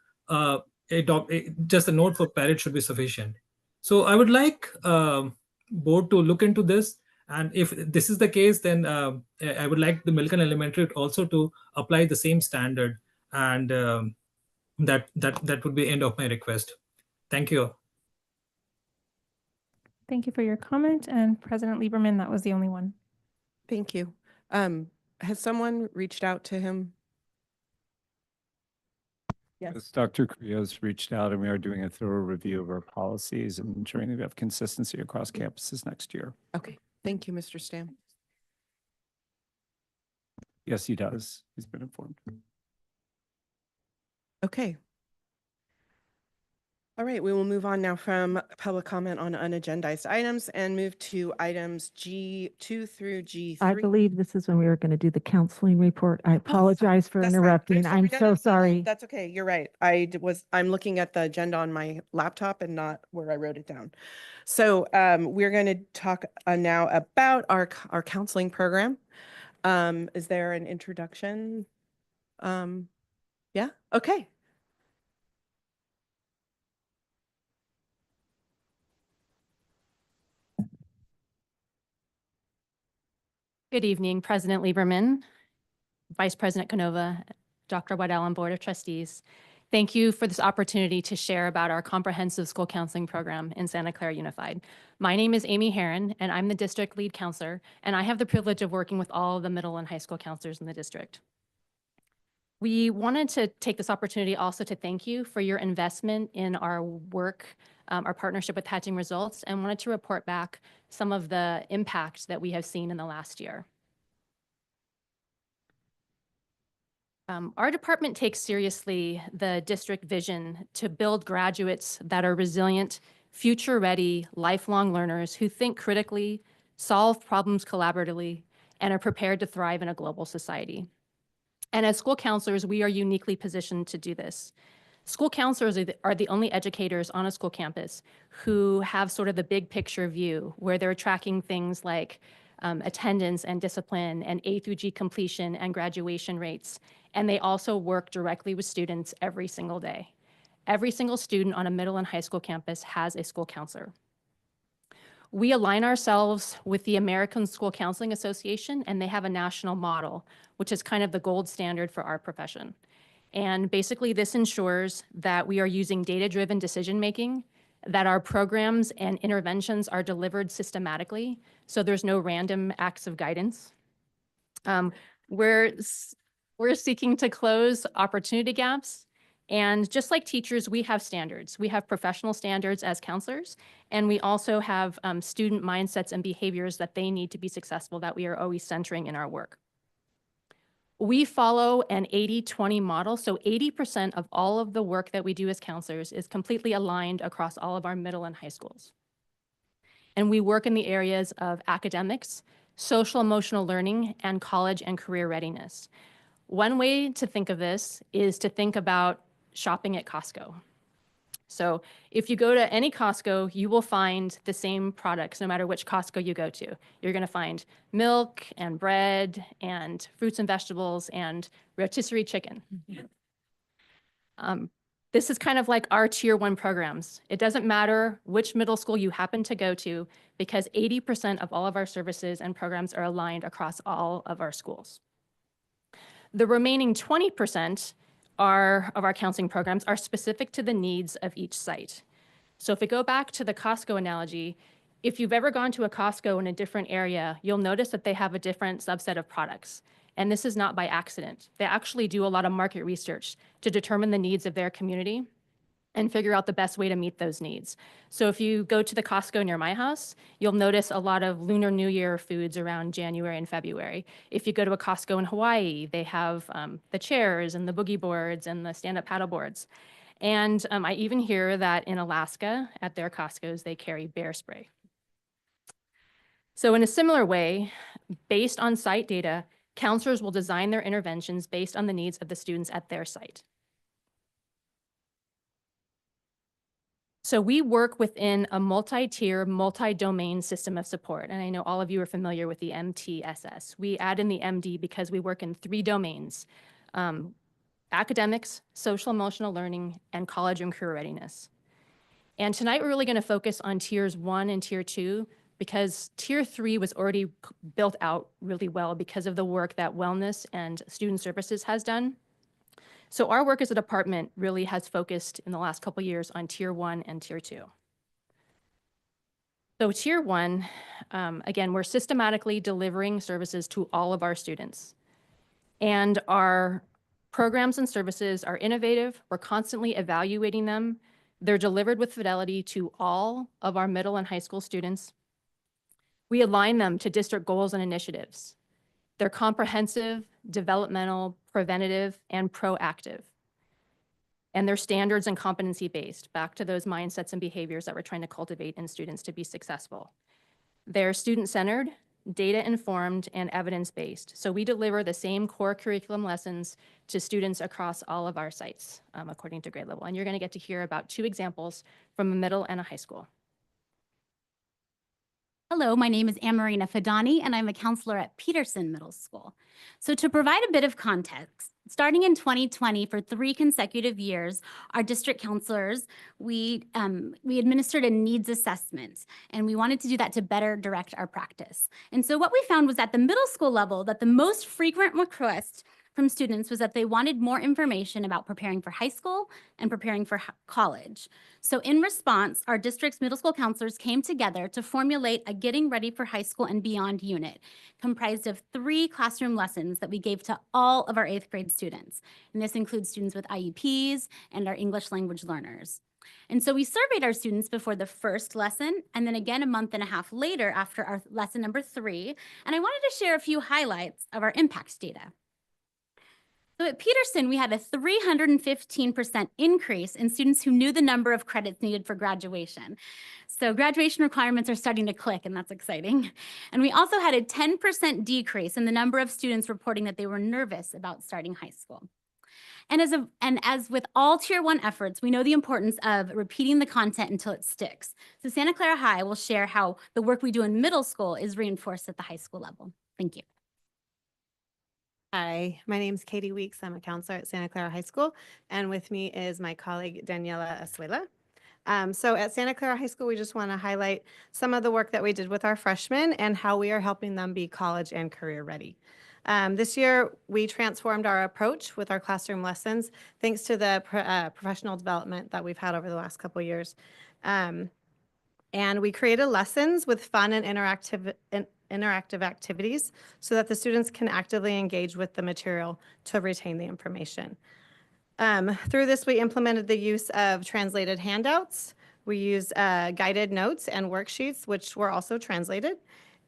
just a note for parents should be sufficient. So I would like board to look into this. And if this is the case, then I would like the Millikan Elementary also to apply the same standard. And that would be the end of my request. Thank you. Thank you for your comment. And President Lieberman, that was the only one. Thank you. Has someone reached out to him? Yes. Dr. Krios reached out, and we are doing a thorough review of our policies and ensuring that we have consistency across campuses next year. Okay. Thank you, Mr. Stam. Yes, he does. He's been informed. Okay. All right, we will move on now from public comment on unagendized items and move to items G2 through G3. I believe this is when we were going to do the counseling report. I apologize for That's fine. interrupting. There's no I'm so redundancy. sorry. That's okay. You're right. I'm looking at the agenda on my laptop and not where I wrote it down. So we're going to talk now about our counseling program. Is there an introduction? Yeah, okay. Good evening, President Lieberman, Vice President Canova, Dr. Waddell, and Board of Trustees. Thank you for this opportunity to share about our comprehensive school counseling program in Santa Clara Unified. My name is Amy Herron, and I'm the district lead counselor, and I have the privilege of working with all of the middle and high school counselors in the district. We wanted to take this opportunity also to thank you for your investment in our work, our partnership with Hatching Results, and wanted to report back some of the impact that we have seen in the last year. Our department takes seriously the district vision to build graduates that are resilient, future-ready, lifelong learners who think critically, solve problems collaboratively, and are prepared to thrive in a global society. And as school counselors, we are uniquely positioned to do this. School counselors are the only educators on a school campus who have sort of the big picture view, where they're tracking things like attendance and discipline and A through G completion and graduation rates. And they also work directly with students every single day. Every single student on a middle and high school campus has a school counselor. We align ourselves with the American School Counseling Association, and they have a national model, which is kind of the gold standard for our profession. And basically this ensures that we are using data-driven decision-making, that our programs and interventions are delivered systematically, so there's no random acts of guidance. We're seeking to close opportunity gaps. And just like teachers, we have standards. We have professional standards as counselors, and we also have student mindsets and behaviors that they need to be successful that we are always centering in our work. We follow an 80-20 model, so 80% of all of the work that we do as counselors is completely aligned across all of our middle and high schools. And we work in the areas of academics, social emotional learning, and college and career readiness. One way to think of this is to think about shopping at Costco. So if you go to any Costco, you will find the same products no matter which Costco you go to. You're going to find milk and bread and fruits and vegetables and rotisserie chicken. This is kind of like our tier 1 programs. It doesn't matter which middle school you happen to go to because 80% of all of our services and programs are aligned across all of our schools. The remaining 20% of our counseling programs are specific to the needs of each site. So if we go back to the Costco analogy, if you've ever gone to a Costco in a different area, you'll notice that they have a different subset of products. And this is not by accident. They actually do a lot of market research to determine the needs of their community and figure out the best way to meet those needs. So if you go to the Costco near my house, you'll notice a lot of Lunar New Year foods around January and February. If you go to a Costco in Hawaii, they have the chairs and the boogie boards and the stand-up paddle boards. And I even hear that in Alaska, at their Costcos, they carry bear spray. So in a similar way, based on site data, counselors will design their interventions based on the needs of the students at their site. So we work within a multi-tier, multi-domain system of support. And I know all of you are familiar with the MTSS. We add in the MD because we work in 3 domains: academics, social emotional learning, and college and career readiness. And tonight we're really going to focus on tiers 1 and tier 2 because tier 3 was already built out really well because of the work that wellness and student services has done. So our work as a department really has focused in the last couple of years on tier 1 and tier 2. So tier 1, again, we're systematically delivering services to all of our students. And our programs and services are innovative. We're constantly evaluating them. They're delivered with fidelity to all of our middle and high school students. We align them to district goals and initiatives. They're comprehensive, developmental, preventative, and proactive. And they're standards and competency-based, back to those mindsets and behaviors that we're trying to cultivate in students to be successful. They're student-centered, data-informed, and evidence-based. So we deliver the same core curriculum lessons to students across all of our sites, according to grade level. And you're going to get to hear about 2 examples from a middle and a high school. Hello, my name is Amarina Fadani, and I'm a counselor at Peterson Middle School. So to provide a bit of context, starting in 2020 for 3 consecutive years, our district counselors, we administered a needs assessment, and we wanted to do that to better direct our practice. And so what we found was at the middle school level that the most frequent request from students was that they wanted more information about preparing for high school and preparing for college. So in response, our district's middle school counselors came together to formulate a Getting Ready for High School and Beyond unit comprised of 3 classroom lessons that we gave to all of our 8th grade students. And this includes students with IEPs and our English language learners. And so we surveyed our students before the first lesson and then again a month and a half later after our lesson number 3. And I wanted to share a few highlights of our impact data. So at Peterson, we had a 315% increase in students who knew the number of credits needed for graduation. So graduation requirements are starting to click, and that's exciting. And we also had a 10% decrease in the number of students reporting that they were nervous about starting high school. And as with all Tier 1 efforts, we know the importance of repeating the content until it sticks. So Santa Clara High will share how the work we do in middle school is reinforced at the high school level. Thank you. Hi, my name is Katie Weeks. I'm a counselor at Santa Clara High School, and with me is my colleague Daniela Azuela. So at Santa Clara High School, we just want to highlight some of the work that we did with our freshmen and how we are helping them be college and career ready. This year, we transformed our approach with our classroom lessons, thanks to the professional development that we've had over the last couple of years. And we created lessons with fun and interactive activities so that the students can actively engage with the material to retain the information. Through this, we implemented the use of translated handouts. We used guided notes and worksheets, which were also translated.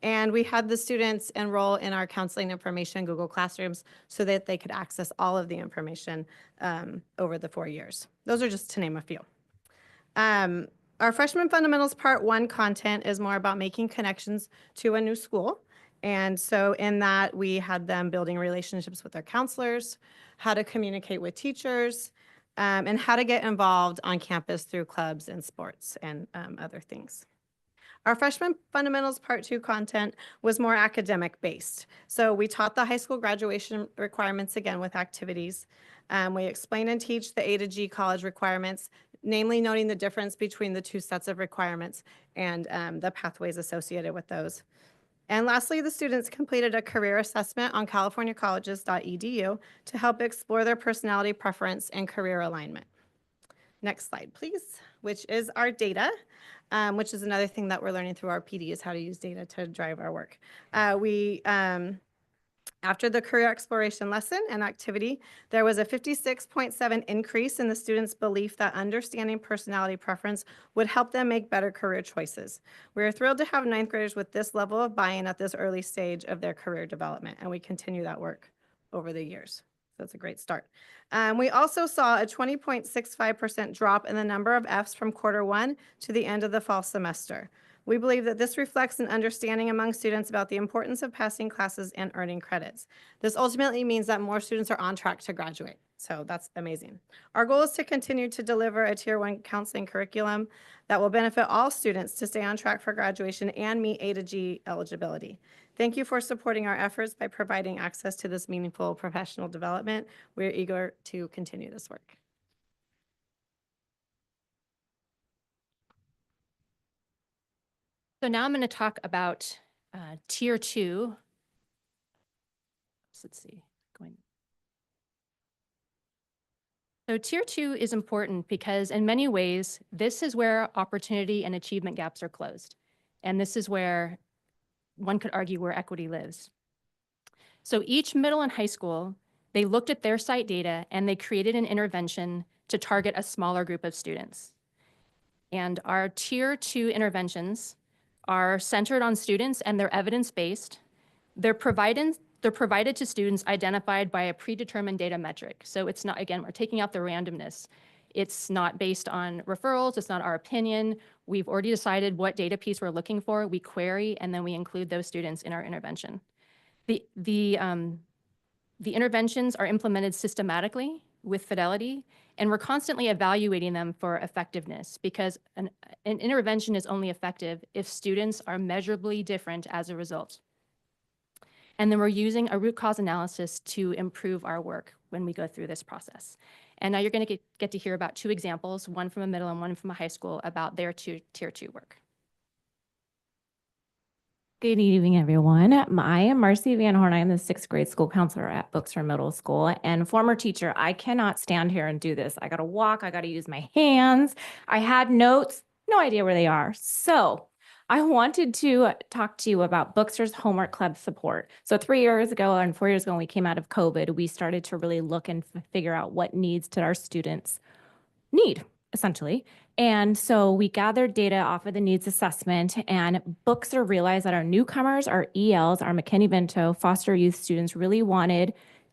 And we had the students enroll in our counseling information Google Classrooms so that they could access all of the information over the 4 years. Those are just to name a few. Our Freshman Fundamentals Part 1 content is more about making connections to a new school. And so in that, we had them building relationships with their counselors, how to communicate with teachers, and how to get involved on campus through clubs and sports and other things. Our Freshman Fundamentals Part 2 content was more academic based. So we taught the high school graduation requirements again with activities. We explain and teach the A to G college requirements, namely noting the difference between the 2 sets of requirements and the pathways associated with those. And lastly, the students completed a career assessment on californiacolleges.edu to help explore their personality preference and career alignment. Next slide, please, which is our data, which is another thing that we're learning through our PD is how to use data to drive our work. After the career exploration lesson and activity, there was a 56.7 increase in the students' belief that understanding personality preference would help them make better career choices. We are thrilled to have 9th graders with this level of buy-in at this early stage of their career development, and we continue that work over the years. So it's a great start. We also saw a 20.65% drop in the number of Fs from Q1 to the end of the fall semester. We believe that this reflects an understanding among students about the importance of passing classes and earning credits. This ultimately means that more students are on track to graduate. So that's amazing. Our goal is to continue to deliver a Tier 1 counseling curriculum that will benefit all students to stay on track for graduation and meet A to G eligibility. Thank you for supporting our efforts by providing access to this meaningful professional development. We're eager to continue this work. So now I'm going to talk about Tier 2. Let's see. So Tier 2 is important because in many ways, this is where opportunity and achievement gaps are closed. And this is where one could argue where equity lives. So each middle and high school, they looked at their site data and they created an intervention to target a smaller group of students. And our Tier 2 interventions are centered on students and they're evidence-based. They're providing They're provided to students identified by a predetermined data metric. So it's not, again, we're taking out the randomness. It's not based on referrals. It's not our opinion. We've already decided what data piece we're looking for. We query, and then we include those students in our intervention. The interventions are implemented systematically with fidelity, and we're constantly evaluating them for effectiveness, because an intervention is only effective if students are measurably different as a result. And then we're using a root cause analysis to improve our work when we go through this process. And now you're going to get to hear about 2 examples, one from a middle and one from a high school, about their tier 2 work. Good evening, everyone. I am Marcy Van Horn. I am the 6th grade school counselor at Bookster Middle School and former teacher. I cannot stand here and do this. I got to walk. I got to use my hands. I had notes, no idea where they are. So I wanted to talk to you about Bookster's homework club support. So 3 years ago and 4 years ago, when we came out of COVID, we started to really look and figure out what needs did our students need, essentially. And so we gathered data off of the needs assessment, and Bookster realized that our newcomers, our ELs, our McKinney-Vento foster youth students really wanted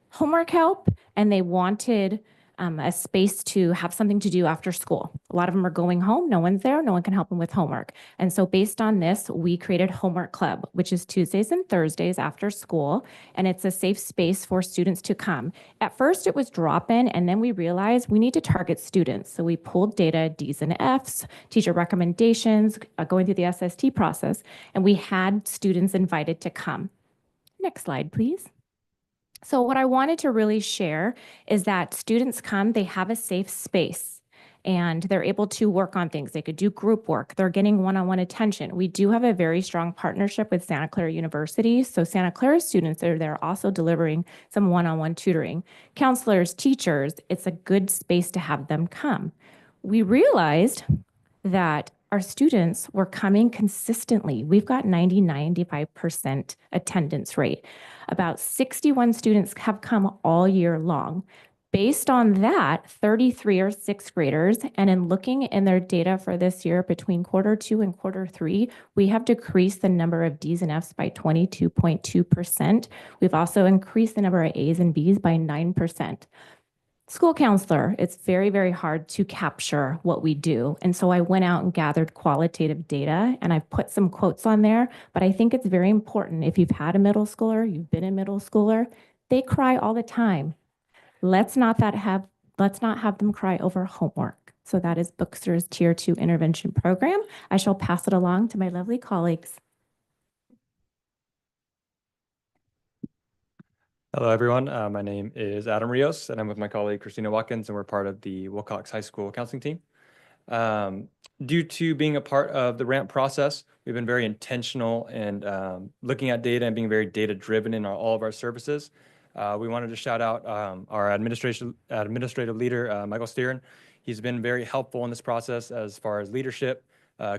homework help, and they wanted a space to have something to do after school. A lot of them are going home, no one's there, no one can help them with homework. And so based on this, we created Homework Club, which is Tuesdays and Thursdays after school, and it's a safe space for students to come. At first it was drop-in, and then we realized we need to target students. So we pulled data, Ds and Fs, teacher recommendations, going through the SST process, and we had students invited to come. Next slide, please. So what I wanted to really share is that students come, they have a safe space, and they're able to work on things. They could do group work. They're getting one-on-one attention. We do have a very strong partnership with Santa Clara University. So Santa Clara students are there also delivering some one-on-one tutoring. Counselors, teachers, it's a good space to have them come. We realized that our students were coming consistently. We've got 95% attendance rate. About 61 students have come all year long. Based on that, 33 are 6th graders, and in looking in their data for this year between Q2 and Q3, we have decreased the number of Ds and Fs by 22.2%. We've also increased the number of As and Bs by 9%. School counselor, it's very, very hard to capture what we do. And so I went out and gathered qualitative data, and I've put some quotes on there, but I think it's very important. If you've had a middle schooler, you've been a middle schooler, they cry all the time. Let's not have them cry over homework. So that is Bookster's Tier 2 intervention program. I shall pass it along to my lovely colleagues. Hello, everyone. My name is Adam Rios, and I'm with my colleague Christina Watkins, and we're part of the Wilcox High School counseling team. Due to being a part of the RAMP process, we've been very intentional and looking at data and being very data-driven in all of our services. We wanted to shout out our administrative leader, Michael Steeren. He's been very helpful in this process as far as leadership,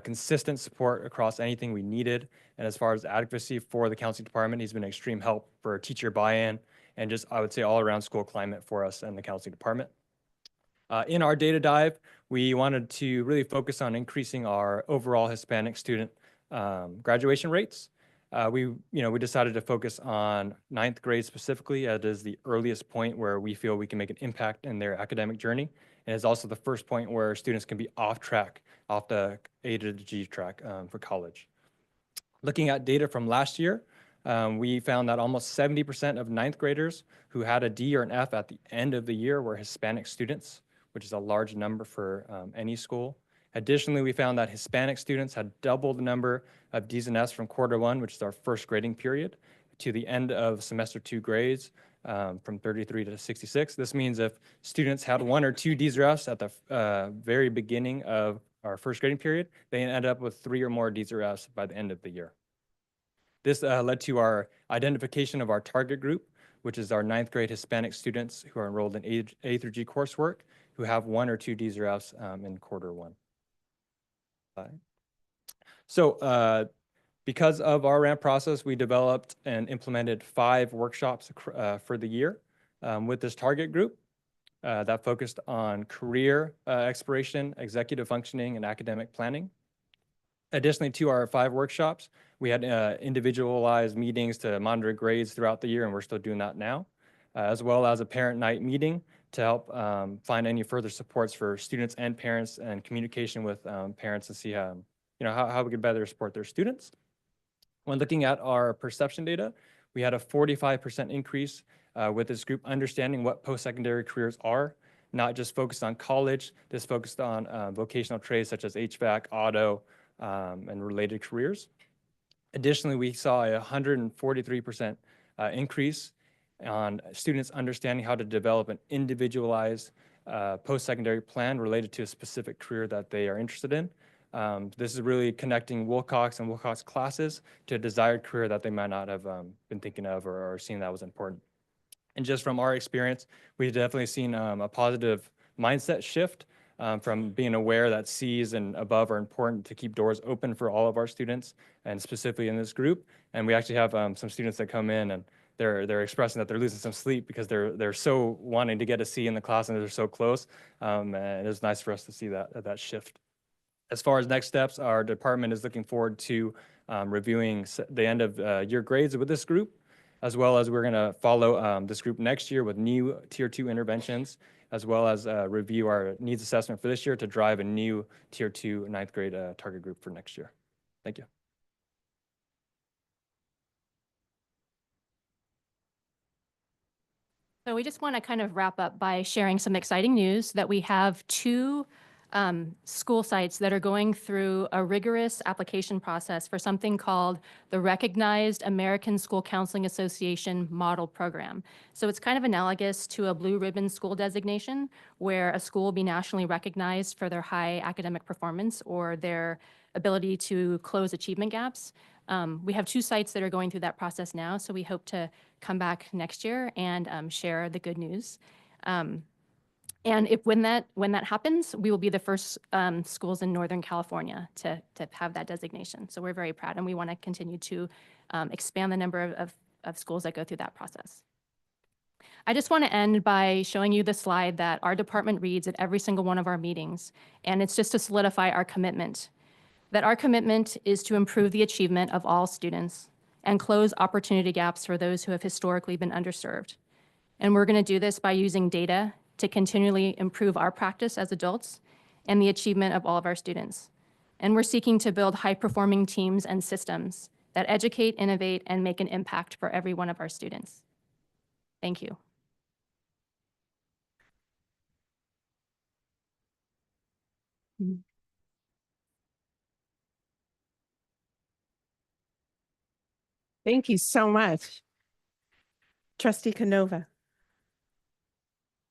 consistent support across anything we needed. And as far as advocacy for the counseling department, he's been an extreme help for teacher buy-in and just, I would say, all around school climate for us and the counseling department. In our data dive, we wanted to really focus on increasing our overall Hispanic student graduation rates. We decided to focus on 9th grade specifically, as it is the earliest point where we feel we can make an impact in their academic journey. And it's also the first point where students can be off track, off the A to the G track for college. Looking at data from last year, we found that almost 70% of 9th graders who had a D or an F at the end of the year were Hispanic students, which is a large number for any school. Additionally, we found that Hispanic students had double the number of Ds and Fs from Q1, which is our first grading period, to the end of semester 2 grades from 33 to 66. This means if students had 1 or 2 Ds or Fs at the very beginning of our first grading period, they end up with 3 or more Ds or Fs by the end of the year. This led to our identification of our target group, which is our 9th grade Hispanic students who are enrolled in A through G coursework, who have 1 or 2 Ds or Fs in Q1. So because of our RAMP process, we developed and implemented 5 workshops for the year with this target group that focused on career exploration, executive functioning, and academic planning. Additionally, to our 5 workshops, we had individualized meetings to monitor grades throughout the year, and we're still doing that now, as well as a parent night meeting to help find any further supports for students and parents and communication with parents to see how we could better support their students. When looking at our perception data, we had a 45% increase with this group understanding what post-secondary careers are, not just focused on college, this focused on vocational trades such as HVAC, auto, and related careers. Additionally, we saw a 143% increase on students understanding how to develop an individualized post-secondary plan related to a specific career that they are interested in. This is really connecting Wilcox and Wilcox classes to a desired career that they might not have been thinking of or seen that was important. And just from our experience, we've definitely seen a positive mindset shift from being aware that C's and above are important to keep doors open for all of our students, and specifically in this group. And we actually have some students that come in and they're expressing that they're losing some sleep because they're so wanting to get a C in the class and they're so close. And it's nice for us to see that shift. As far as next steps, our department is looking forward to reviewing the end of year grades with this group, as well as we're going to follow this group next year with new Tier 2 interventions, as well as review our needs assessment for this year to drive a new Tier 2 ninth grade target group for next year. Thank you. So we just want to kind of wrap up by sharing some exciting news that we have 2 school sites that are going through a rigorous application process for something called the Recognized American School Counseling Association Model Program. So it's kind of analogous to a blue ribbon school designation, where a school will be nationally recognized for their high academic performance or their ability to close achievement gaps. We have 2 sites that are going through that process now, so we hope to come back next year and share the good news. And when that happens, we will be the first schools in Northern California to have that designation. So we're very proud, and we want to continue to expand the number of schools that go through that process. I just want to end by showing you the slide that our department reads at every single one of our meetings, and it's just to solidify our commitment. That our commitment is to improve the achievement of all students and close opportunity gaps for those who have historically been underserved. And we're going to do this by using data to continually improve our practice as adults and the achievement of all of our students. And we're seeking to build high-performing teams and systems that educate, innovate, and make an impact for every one of our students. Thank you. Thank you so much. Trustee Canova.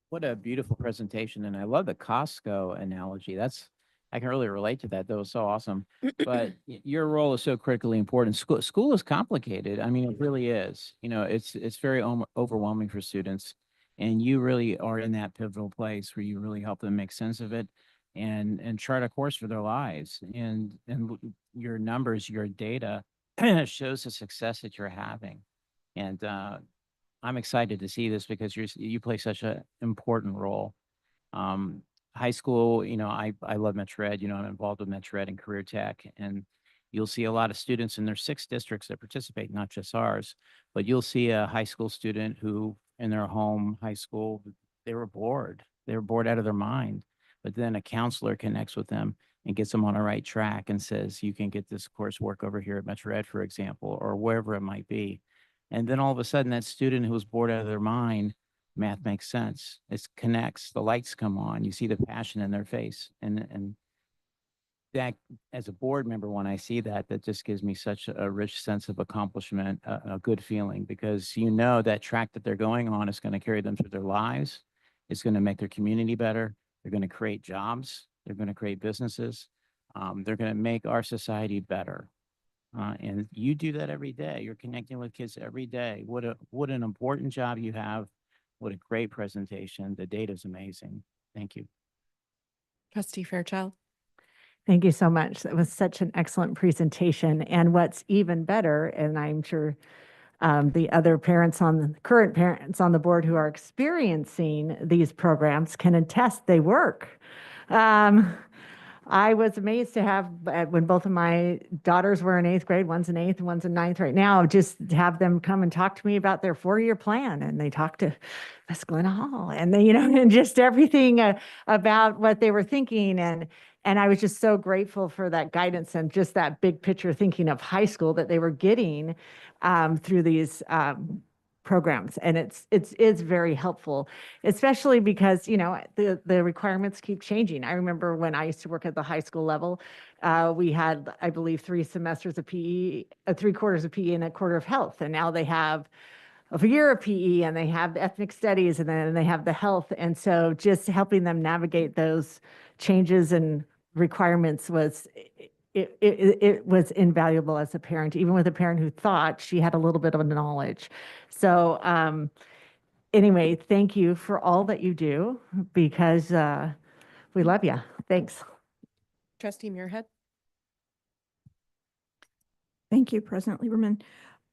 What a beautiful presentation. And I love the Costco analogy. I can really relate to that. That was so awesome. But your role is so critically important. School is complicated. I mean, it really is. You know, it's very overwhelming for students. And you really are in that pivotal place where you really help them make sense of it and chart a course for their lives. And your numbers, your data shows the success that you're having. And I'm excited to see this because you play such an important role. High school, you know, I love Metro Ed. You know, I'm involved with Metro Ed and career tech, and you'll see a lot of students, and there's 6 districts that participate, not just ours, but you'll see a high school student who in their home high school, they were bored out of their mind, but then a counselor connects with them and gets them on the right track and says, you can get this coursework over here at Metro Ed, for example, or wherever it might be. And then all of a sudden that student who was bored out of their mind, math makes sense. It connects, the lights come on, you see the passion in their face. And that, as a board member, when I see that, that just gives me such a rich sense of accomplishment, a good feeling, because you know that track that they're going on is going to carry them through their lives. It's going to make their community better. They're going to create jobs. They're going to create businesses. They're going to make our society better. And you do that every day. You're connecting with kids every day. What an important job you have. What a great presentation. The data is amazing. Thank you. Trustee Fairchild. Thank you so much. That was such an excellent presentation. And what's even better, and I'm sure the other current parents on the board who are experiencing these programs can attest they work. I was amazed to have, when both of my daughters were in 8th grade, one's in 8th and one's in 9th right now, just have them come and talk to me about their 4-year plan. And they talked to Miss Glenna Hall and they, and just everything about what they were thinking. And I was just so grateful for that guidance and just that big picture thinking of high school that they were getting through these programs. And it's very helpful, especially because, the requirements keep changing. I remember when I used to work at the high school level, we had, I believe, 3 semesters of PE, 3 quarters of PE and a quarter of health. And now they have a year of PE and they have ethnic studies and then they have the health. And so just helping them navigate those changes and requirements was it was invaluable as a parent, even with a parent who thought she had a little bit of knowledge. So anyway, thank you for all that you do because we love you. Thanks. Trustee Muirhead? Thank you, President Lieberman.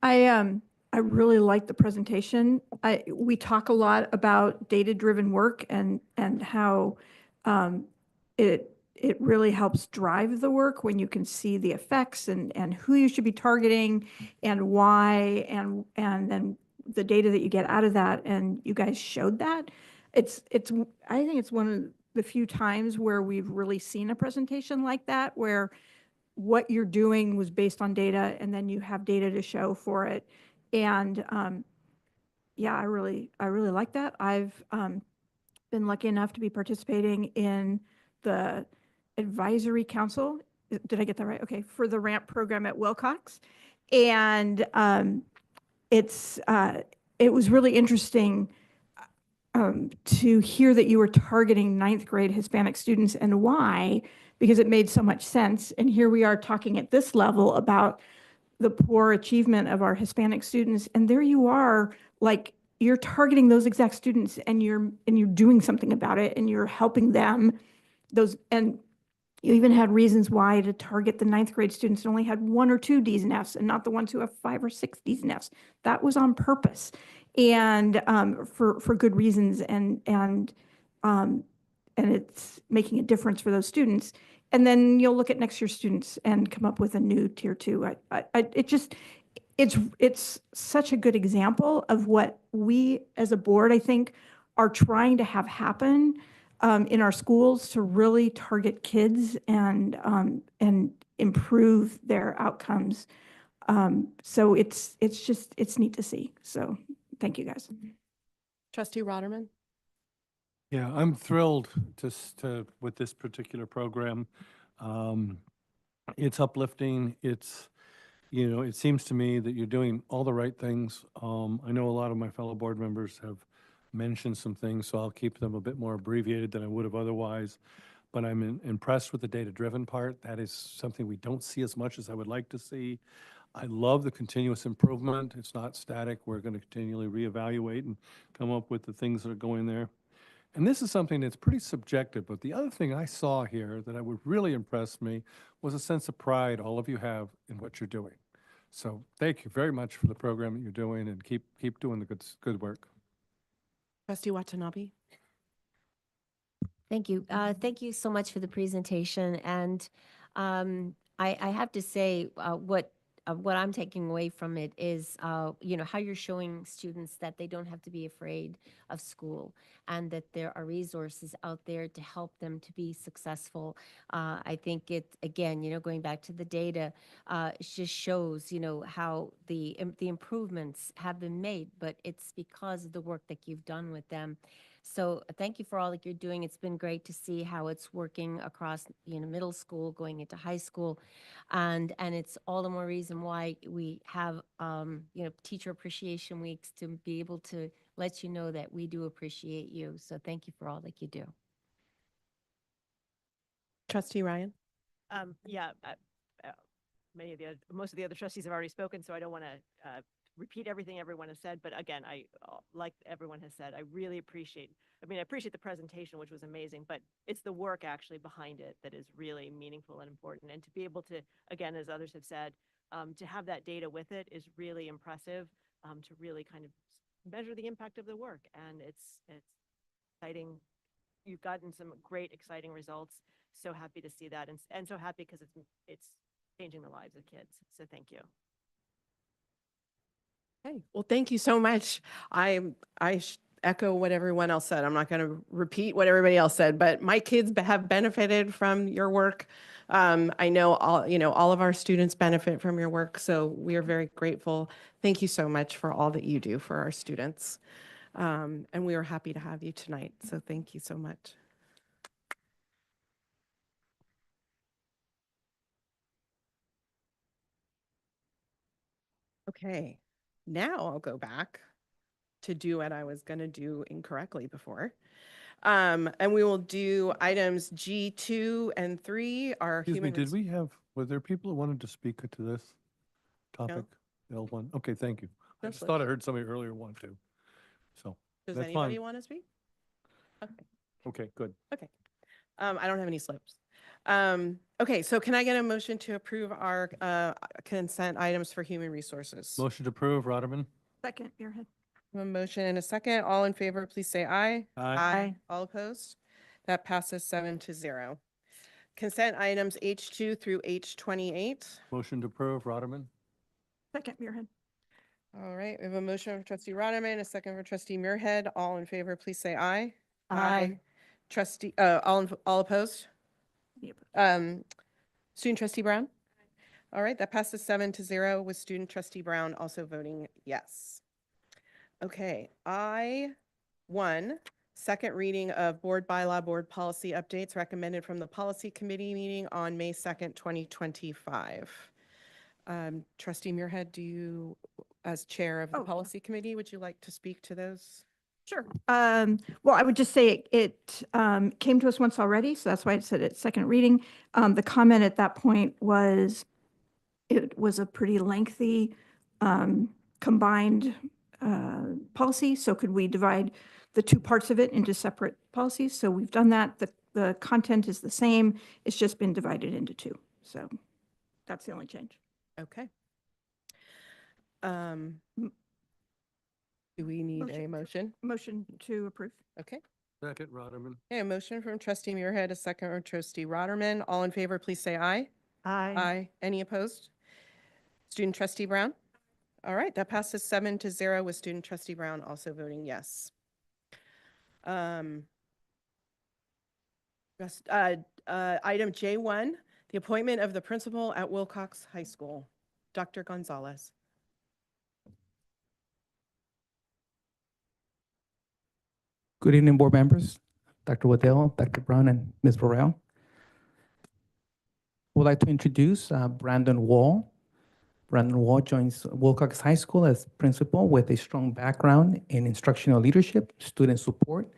I really like the presentation. We talk a lot about data-driven work and how it really helps drive the work when you can see the effects and who you should be targeting and why and then the data that you get out of that. And you guys showed that. I think it's one of the few times where we've really seen a presentation like that, where what you're doing was based on data and then you have data to show for it. And yeah, I really like that. I've been lucky enough to be participating in the advisory council. Did I get that right? Okay, for the RAMP program at Wilcox. And it was really interesting to hear that you were targeting 9th grade Hispanic students and why, because it made so much sense. And here we are talking at this level about the poor achievement of our Hispanic students. And there you are, like you're targeting those exact students and you're doing something about it and you're helping them. And you even had reasons why to target the 9th grade students and only had 1 or 2 D's and F's and not the ones who have 5 or 6 D's and F's. That was on purpose and for good reasons. And it's making a difference for those students. And then you'll look at next year's students and come up with a new tier 2. It's such a good example of what we as a board, I think, are trying to have happen in our schools to really target kids and improve their outcomes. So it's neat to see. So thank you guys. Trustee Rotterman? Yeah, I'm thrilled with this particular program. It's uplifting. It's, it seems to me that you're doing all the right things. I know a lot of my fellow board members have mentioned some things, so I'll keep them a bit more abbreviated than I would have otherwise. But I'm impressed with the data-driven part. That is something we don't see as much as I would like to see. I love the continuous improvement. It's not static. We're going to continually reevaluate and come up with the things that are going there. And this is something that's pretty subjective, but the other thing I saw here that would really impress me was a sense of pride all of you have in what you're doing. So thank you very much for the program that you're doing and keep doing the good work. Trustee Watanabe? Thank you. Thank you so much for the presentation. And I have to say what I'm taking away from it is, how you're showing students that they don't have to be afraid of school and that there are resources out there to help them to be successful. I think it, again, going back to the data, it just shows, how the improvements have been made, but it's because of the work that you've done with them. So thank you for all that you're doing. It's been great to see how it's working across, middle school, going into high school. And it's all the more reason why we have, teacher appreciation weeks to be able to let you know that we do appreciate you. So thank you for all that you do. Trustee Ryan? Yeah, most of the other trustees have already spoken, so I don't want to repeat everything everyone has said. But again, like everyone has said, I really appreciate the presentation, which was amazing, but it's the work actually behind it that is really meaningful and important. And to be able to, again, as others have said, to have that data with it is really impressive, to really kind of measure the impact of the work. And it's exciting you've gotten some great, exciting results. So happy to see that, and so happy because it's changing the lives of kids. So thank you. Okay, well, thank you so much. I echo what everyone else said. I'm not going to repeat what everybody else said, but my kids have benefited from your work. I know all of our students benefit from your work, so we are very grateful. Thank you so much for all that you do for our students. And we are happy to have you tonight. So thank you so much. Okay, now I'll go back to do what I was going to do incorrectly before. And we will do items G2 and 3 are Excuse me, human. were there people who wanted to speak to this topic? L1? Okay, thank you. I just thought I heard somebody earlier want to. So Does that's anybody fine. want to speak? Okay. Okay, good. Okay. I don't have any slips. Okay, so can I get a motion to approve our consent items for human resources? Motion to approve, Rotterman? Second, Muirhead. A motion and a second. All in favor, please say aye. Aye. All opposed? That passes 7-0. Consent items H2 through H28. Motion to approve, Rotterman? Second, Muirhead. All right, we have a motion for trustee Rotterman, a second for trustee Muirhead. All in favor, please say aye. Aye. Trustee, all opposed? Student trustee Brown? All right, that passes 7-0 with student trustee Brown also voting yes. Okay, I1, second reading of board bylaw, board policy updates recommended from the policy committee meeting on May 2nd, 2025. Trustee Muirhead, do you, as chair of the policy committee, would you like to speak to those? Sure. Well, I would just say it came to us once already, so that's why I said it's second reading. The comment at that point was it was a pretty lengthy combined policy. So could we divide the two parts of it into separate policies? So we've done that. The content is the same. It's just been divided into two. So that's the only change. Okay. Do we need a motion? Motion to approve. Okay. Second, Rotterman? Okay, a motion from trustee Muirhead, a second from trustee Rotterman. All in favor, please say aye. Aye. Aye. Any opposed? Student trustee Brown? All right, that passes 7-0 with student trustee Brown also voting yes. Item J1, the appointment of the principal at Wilcox High School. Dr. Gonzalez. Good evening, board members, Dr. Waddell, Dr. Brown, and Ms. Burrell. I would like to introduce Brandon Wall. Brandon Wall joins Wilcox High School as principal with a strong background in instructional leadership, student support,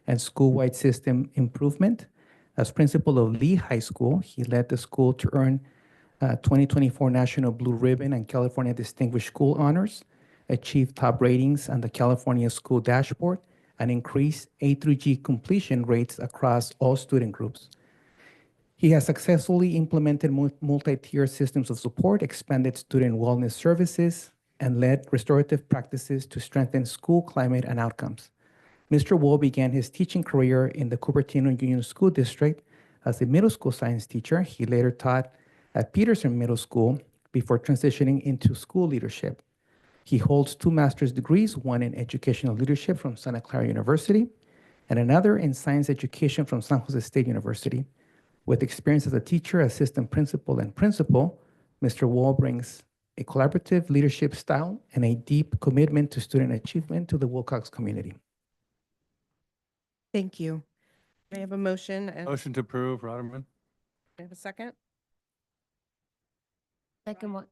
and school-wide system improvement. As principal of Lee High School, he led the school to earn 2024 National Blue Ribbon and California Distinguished School Honors, achieved top ratings on the California School Dashboard, and increased A through G completion rates across all student groups. He has successfully implemented multi-tier systems of support, expanded student wellness services, and led restorative practices to strengthen school climate and outcomes. Mr. Wall began his teaching career in the Cupertino Union School District as a middle school science teacher. He later taught at Peterson Middle School before transitioning into school leadership. He holds 2 master's degrees, one in educational leadership from Santa Clara University, and another in science education from San Jose State University. With experience as a teacher, assistant principal, and principal, Mr. Wall brings a collaborative leadership style and a deep commitment to student achievement to the Wilcox community. Thank you. May I have a motion? And Motion to approve, Rotterman? I have a second? Second one.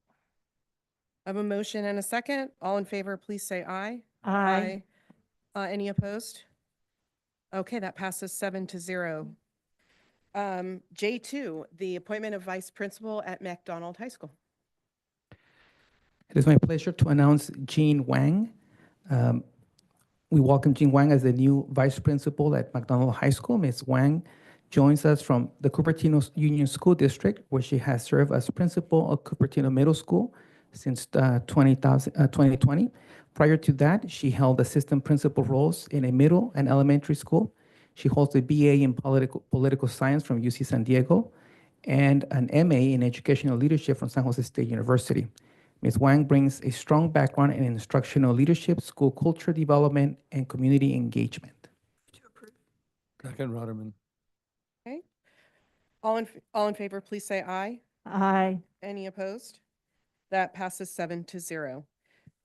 I have a motion and a second. All in favor, please say aye. Aye. Any opposed? Okay, that passes 7-0. J2, the appointment of vice principal at McDonald High School. It is my pleasure to announce Jean Wang. We welcome Jean Wang as the new vice principal at McDonald High School. Ms. Wang joins us from the Cupertino Union School District, where she has served as principal of Cupertino Middle School since 2020. Prior to that, she held assistant principal roles in a middle and elementary school. She holds a BA in political science from UC San Diego and an MA in educational leadership from San Jose State University. Ms. Wang brings a strong background in instructional leadership, school culture development, and community engagement. Second, Rotterman. Okay. All in favor, please say aye. Aye. Any opposed? That passes 7-0.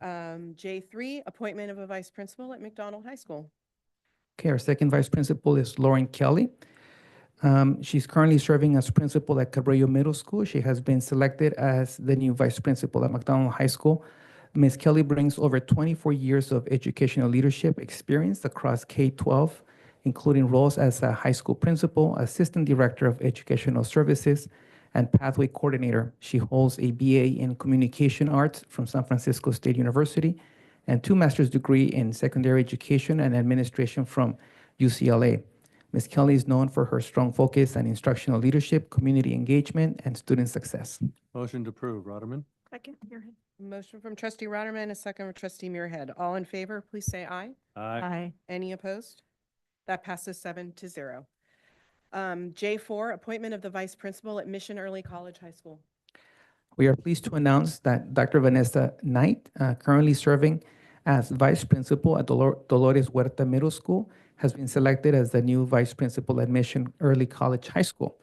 J3, appointment of a vice principal at McDonald High School. Okay, our second vice principal is Lauren Kelly. She's currently serving as principal at Cabrillo Middle School. She has been selected as the new vice principal at McDonald High School. Ms. Kelly brings over 24 years of educational leadership experience across K-12, including roles as a high school principal, assistant director of educational services, and pathway coordinator. She holds a BA in communication arts from San Francisco State University and 2 master's degree in secondary education and administration from UCLA. Ms. Kelly is known for her strong focus on instructional leadership, community engagement, and student success. Motion to approve, Rotterman. Second, Muirhead. Motion from trustee Rotterman, a second from trustee Muirhead. All in favor, please say aye. Aye. Any opposed? That passes 7-0. J4, appointment of the vice principal at Mission Early College High School. We are pleased to announce that Dr. Vanessa Knight, currently serving as vice principal at Dolores Huerta Middle School, has been selected as the new vice principal at Mission Early College High School.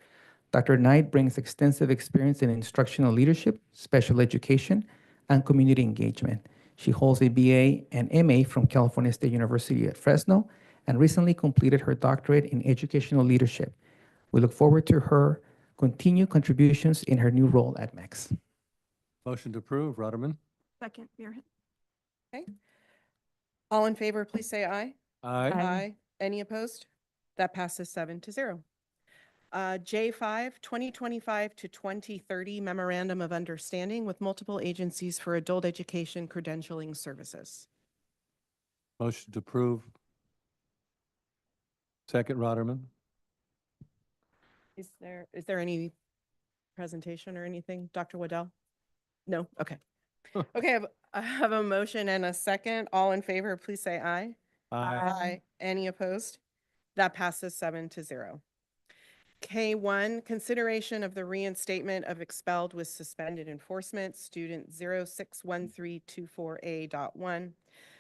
Dr. Knight brings extensive experience in instructional leadership, special education, and community engagement. She holds a BA and MA from California State University at Fresno and recently completed her doctorate in educational leadership. We look forward to her continued contributions in her new role at MEX. Motion to approve, Rotterman. Second, Muirhead. Okay. All in favor, please say aye. Aye. Aye. Any opposed? That passes 7-0. J5, 2025 to 2030 Memorandum of Understanding with multiple agencies for adult education credentialing services. Motion to approve. Second, Rotterman. Is there any presentation or anything, Dr. Waddell? No? Okay. Okay, I have a motion and a second. All in favor, please say aye. Aye. Any opposed? That passes 7-0. K1, consideration of the reinstatement of expelled with suspended enforcement, student 061324A.1.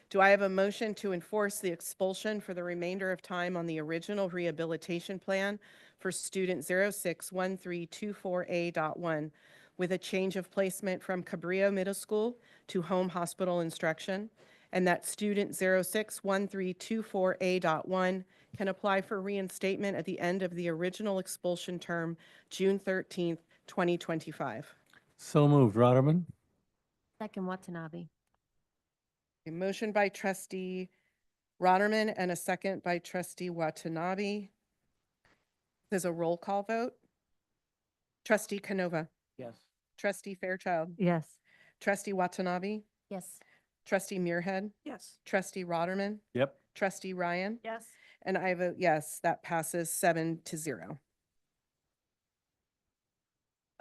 Do I have a motion to enforce the expulsion for the remainder of time on the original rehabilitation plan for student 061324A.1 with a change of placement from Cabrillo Middle School to home hospital instruction, and that student 061324A.1 can apply for reinstatement at the end of the original expulsion term, June 13th, 2025. So moved, Rotterman. Second, Watanabe. A motion by trustee Rotterman and a second by trustee Watanabe. There's a roll call vote. Trustee Canova. Yes. Trustee Fairchild. Yes. Trustee Watanabe. Yes. Trustee Muirhead. Yes. Trustee Rotterman. Yep. Trustee Ryan. Yes. And I vote yes. That passes 7-0.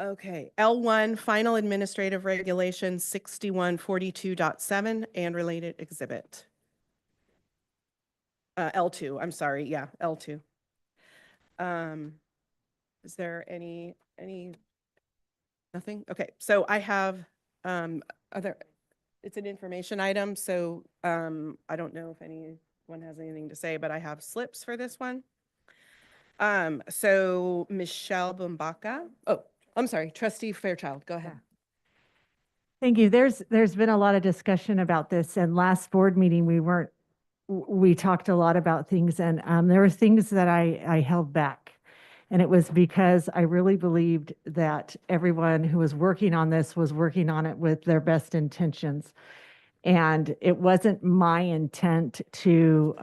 Okay, L1, Final Administrative Regulations 6142.7 and related exhibit. L2, I'm sorry, yeah, L2. Is there any, nothing? Okay, so I have, it's an information item, so I don't know if anyone has anything to say, but I have slips for this one. So Michelle Bumbaka, oh, I'm sorry, trustee Fairchild, go ahead. Thank you. There's been a lot of discussion about this, and last board meeting we talked a lot about things, and there were things that I held back, and it was because I really believed that everyone who was working on this was working on it with their best intentions, and it wasn't my intent to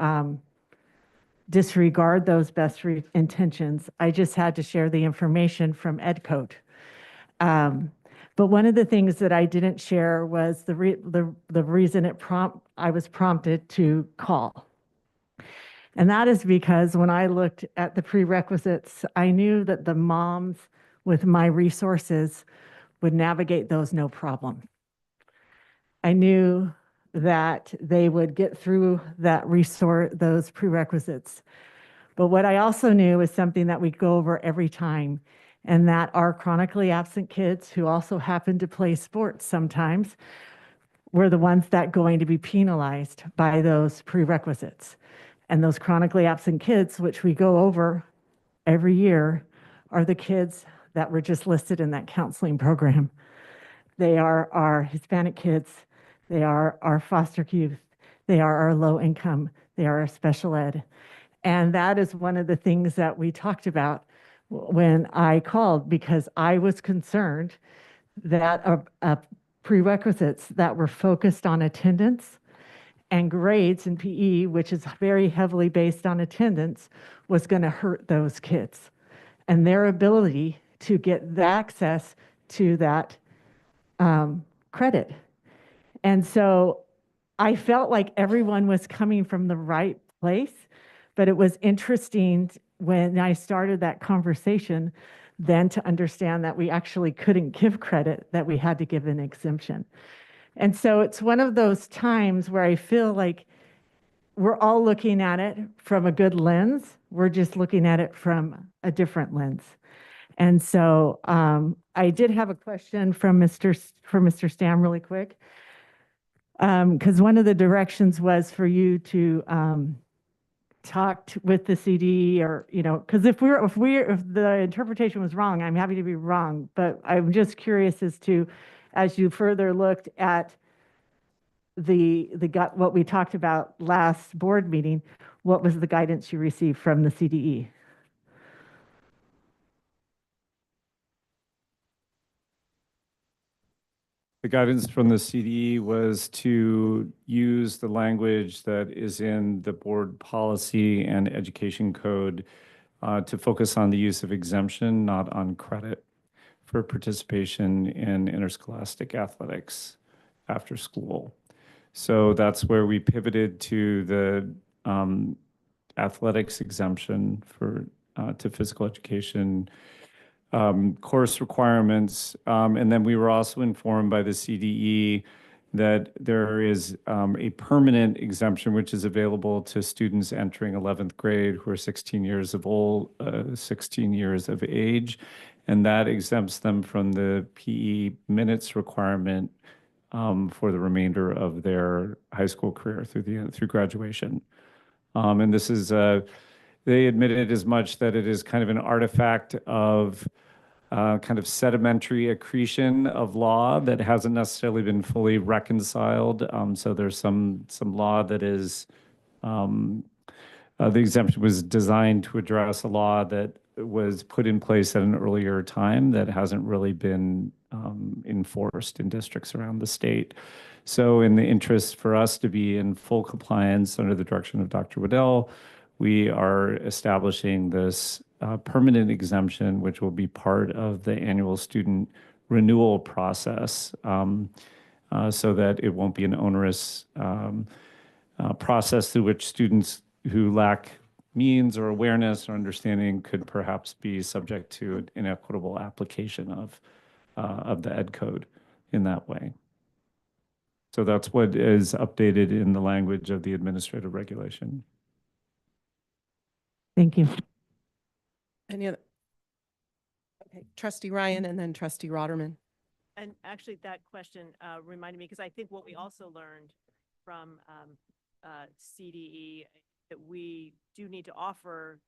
disregard those best intentions. I just had to share the information from EdCode. But one of the things that I didn't share was the reason I was prompted to call. And that is because when I looked at the prerequisites, I knew that the moms with my resources would navigate those no problem. I knew that they would get through those prerequisites. But what I also knew is something that we go over every time, and that our chronically absent kids who also happen to play sports sometimes were the ones that going to be penalized by those prerequisites. And those chronically absent kids, which we go over every year, are the kids that were just listed in that counseling program. They are our Hispanic kids. They are our foster youth. They are our low income. They are our special ed. And that is one of the things that we talked about when I called, because I was concerned that prerequisites that were focused on attendance and grades in PE, which is very heavily based on attendance, was going to hurt those kids and their ability to get the access to that credit. And so I felt like everyone was coming from the right place, but it was interesting when I started that conversation then to understand that we actually couldn't give credit, that we had to give an exemption. And so it's one of those times where I feel like we're all looking at it from a good lens. We're just looking at it from a different lens. And so I did have a question from Mr. Stam really quick. Because one of the directions was for you to talk with the CD, or, you know, because if the interpretation was wrong, I'm happy to be wrong. But I'm just curious as to, as you further looked at what we talked about last board meeting, what was the guidance you received from the CDE? The guidance from the CDE was to use the language that is in the board policy and education code to focus on the use of exemption, not on credit, for participation in interscholastic athletics after school. So that's where we pivoted to the athletics exemption to physical education course requirements. And then we were also informed by the CDE that there is a permanent exemption, which is available to students entering 11th grade who are 16 years of age. And that exempts them from the PE minutes requirement for the remainder of their high school career through graduation. And this is, they admitted as much that it is kind of an artifact of kind of sedimentary accretion of law that hasn't necessarily been fully reconciled. So there's some law that is, the exemption was designed to address a law that was put in place at an earlier time that hasn't really been enforced in districts around the state. So in the interest for us to be in full compliance under the direction of Dr. Waddell, we are establishing this permanent exemption, which will be part of the annual student renewal process, so that it won't be an onerous process through which students who lack means or awareness or understanding could perhaps be subject to an inequitable application of the ed code in that way. So that's what is updated in the language of the administrative regulation. Thank you. Any other? Okay, Trustee Ryan and then Trustee Rotterman. And actually, that question reminded me, because I think what we also learned from CDE, that we do need to offer,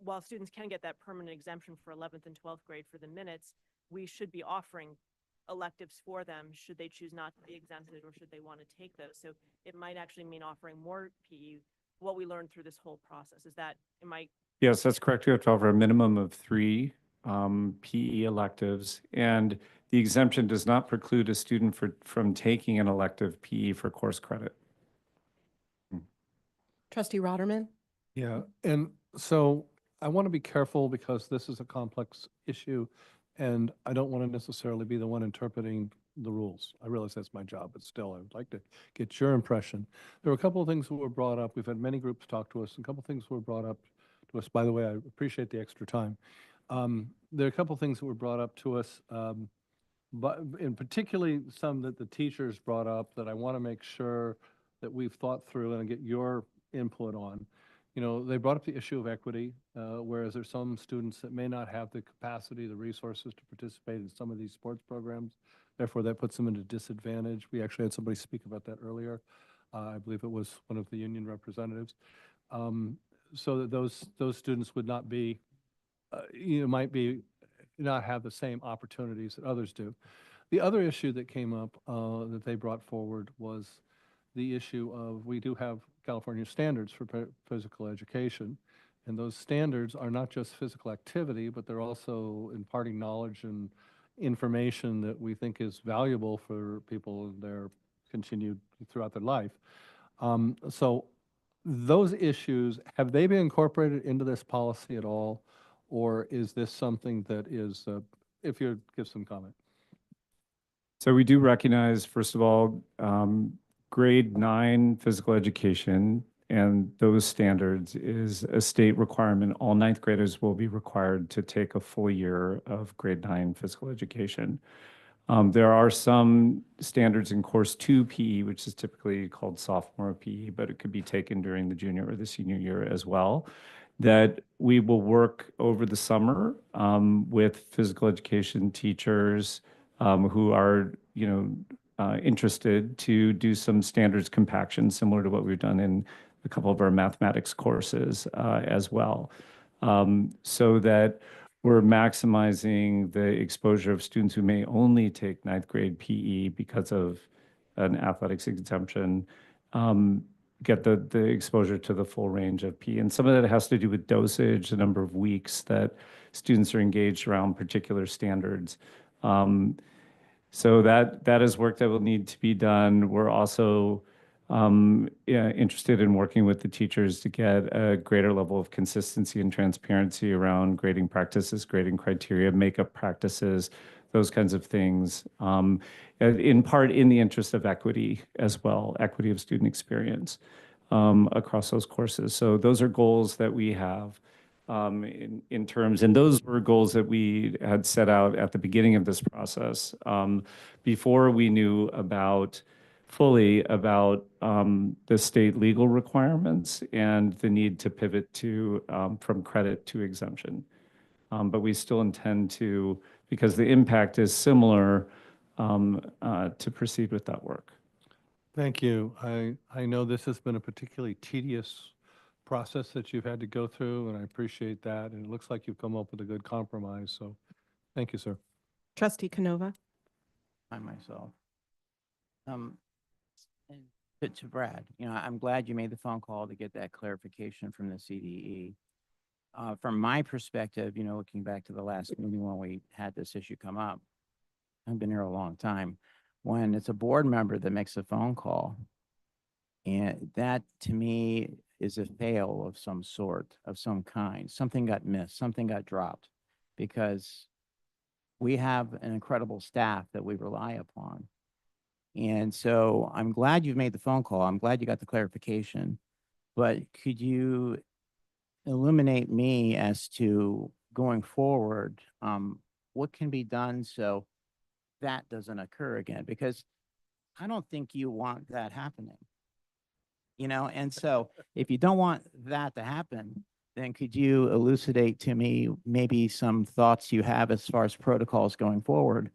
while students can get that permanent exemption for 11th and 12th grade for the minutes, we should be offering electives for them should they choose not to be exempted or should they want to take those. So it might actually mean offering more PE, what we learned through this whole process. Is that, am I? Yes, that's correct. We have to offer a minimum of 3 PE electives, and the exemption does not preclude a student from taking an elective PE for course credit. Trustee Rotterman. Yeah, and so I want to be careful because this is a complex issue, and I don't want to necessarily be the one interpreting the rules. I realize that's my job, but still, I would like to get your impression. There were a couple of things that were brought up. We've had many groups talk to us, and a couple of things were brought up to us. By the way, I appreciate the extra time. There are a couple of things that were brought up to us, but in particularly some that the teachers brought up that I want to make sure that we've thought through and get your input on. you know, they brought up the issue of equity, whereas there's some students that may not have the capacity, the resources to participate in some of these sports programs. Therefore, that puts them at a disadvantage. We actually had somebody speak about that earlier. I believe it was one of the union representatives. So that those students would not be, might be not have the same opportunities that others do. The other issue that came up that they brought forward was the issue of, we do have California standards for physical education, and those standards are not just physical activity, but they're also imparting knowledge and information that we think is valuable for people in their continued throughout their life. So those issues, have they been incorporated into this policy at all? Or is this something that is, if you give some comment? So we do recognize, first of all, grade 9 physical education and those standards is a state requirement. All ninth graders will be required to take a full year of grade 9 physical education. There are some standards in course 2 PE, which is typically called sophomore PE, but it could be taken during the junior or the senior year as well, that we will work over the summer with physical education teachers who are, interested to do some standards compaction, similar to what we've done in a couple of our mathematics courses as well, so that we're maximizing the exposure of students who may only take ninth grade PE because of an athletics exemption, get the exposure to the full range of PE. And some of that has to do with dosage, the number of weeks that students are engaged around particular standards. So that is work that will need to be done. We're also interested in working with the teachers to get a greater level of consistency and transparency around grading practices, grading criteria, makeup practices, those kinds of things, in part in the interest of equity as well, equity of student experience across those courses. So those are goals that we have in terms, and those were goals that we had set out at the beginning of this process before we knew fully about the state legal requirements and the need to pivot to from credit to exemption. But we still intend to, because the impact is similar, to proceed with that work. Thank you. I know this has been a particularly tedious process that you've had to go through, and I appreciate that. And it looks like you've come up with a good compromise. So thank you, sir. Trustee Canova. I myself. And to Brad, I'm glad you made the phone call to get that clarification from the CDE. From my perspective, looking back to the last meeting when we had this issue come up, I've been here a long time, when it's a board member that makes a phone call, and that to me is a fail of some sort, of some kind. Something got missed, something got dropped, because we have an incredible staff that we rely upon. And so I'm glad you've made the phone call. I'm glad you got the clarification. But could you illuminate me as to going forward, what can be done so that doesn't occur again? Because I don't think you want that happening. And so if you don't want that to happen, then could you elucidate to me maybe some thoughts you have as far as protocols going forward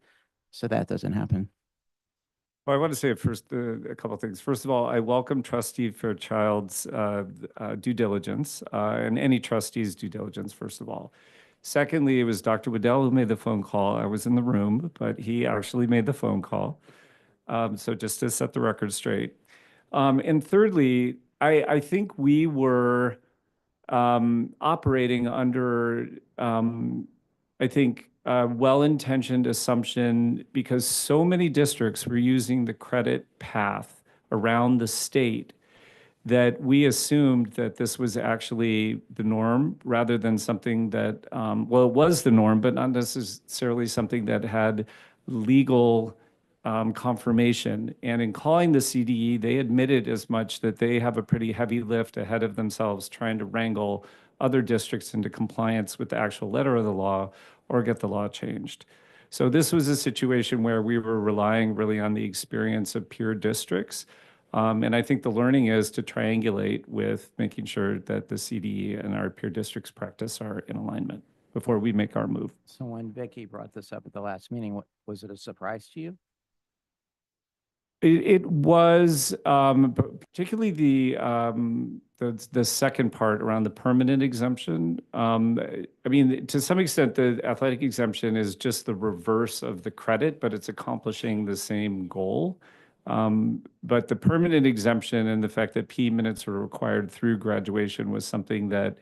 so that doesn't happen? Well, I want to say first a couple of things. First of all, I welcome Trustee Fairchild's due diligence and any trustee's due diligence, first of all. Secondly, it was Dr. Waddell who made the phone call. I was in the room, but he actually made the phone call. So just to set the record straight. And thirdly, I think we were operating under, I think, a well-intentioned assumption, because so many districts were using the credit path around the state, that we assumed that this was actually the norm rather than something that, well, it was the norm, but not necessarily something that had legal confirmation. And in calling the CDE, they admitted as much, that they have a pretty heavy lift ahead of themselves trying to wrangle other districts into compliance with the actual letter of the law or get the law changed. So this was a situation where we were relying really on the experience of peer districts And I think the learning is to triangulate with making sure that the CDE and our peer districts practice are in alignment before we make our move. So when Vicky brought this up at the last meeting, was it a surprise to you? It was particularly the second part around the permanent exemption. I mean, to some extent, the athletic exemption is just the reverse of the credit, but it's accomplishing the same goal. But the permanent exemption and the fact that PE minutes are required through graduation was something that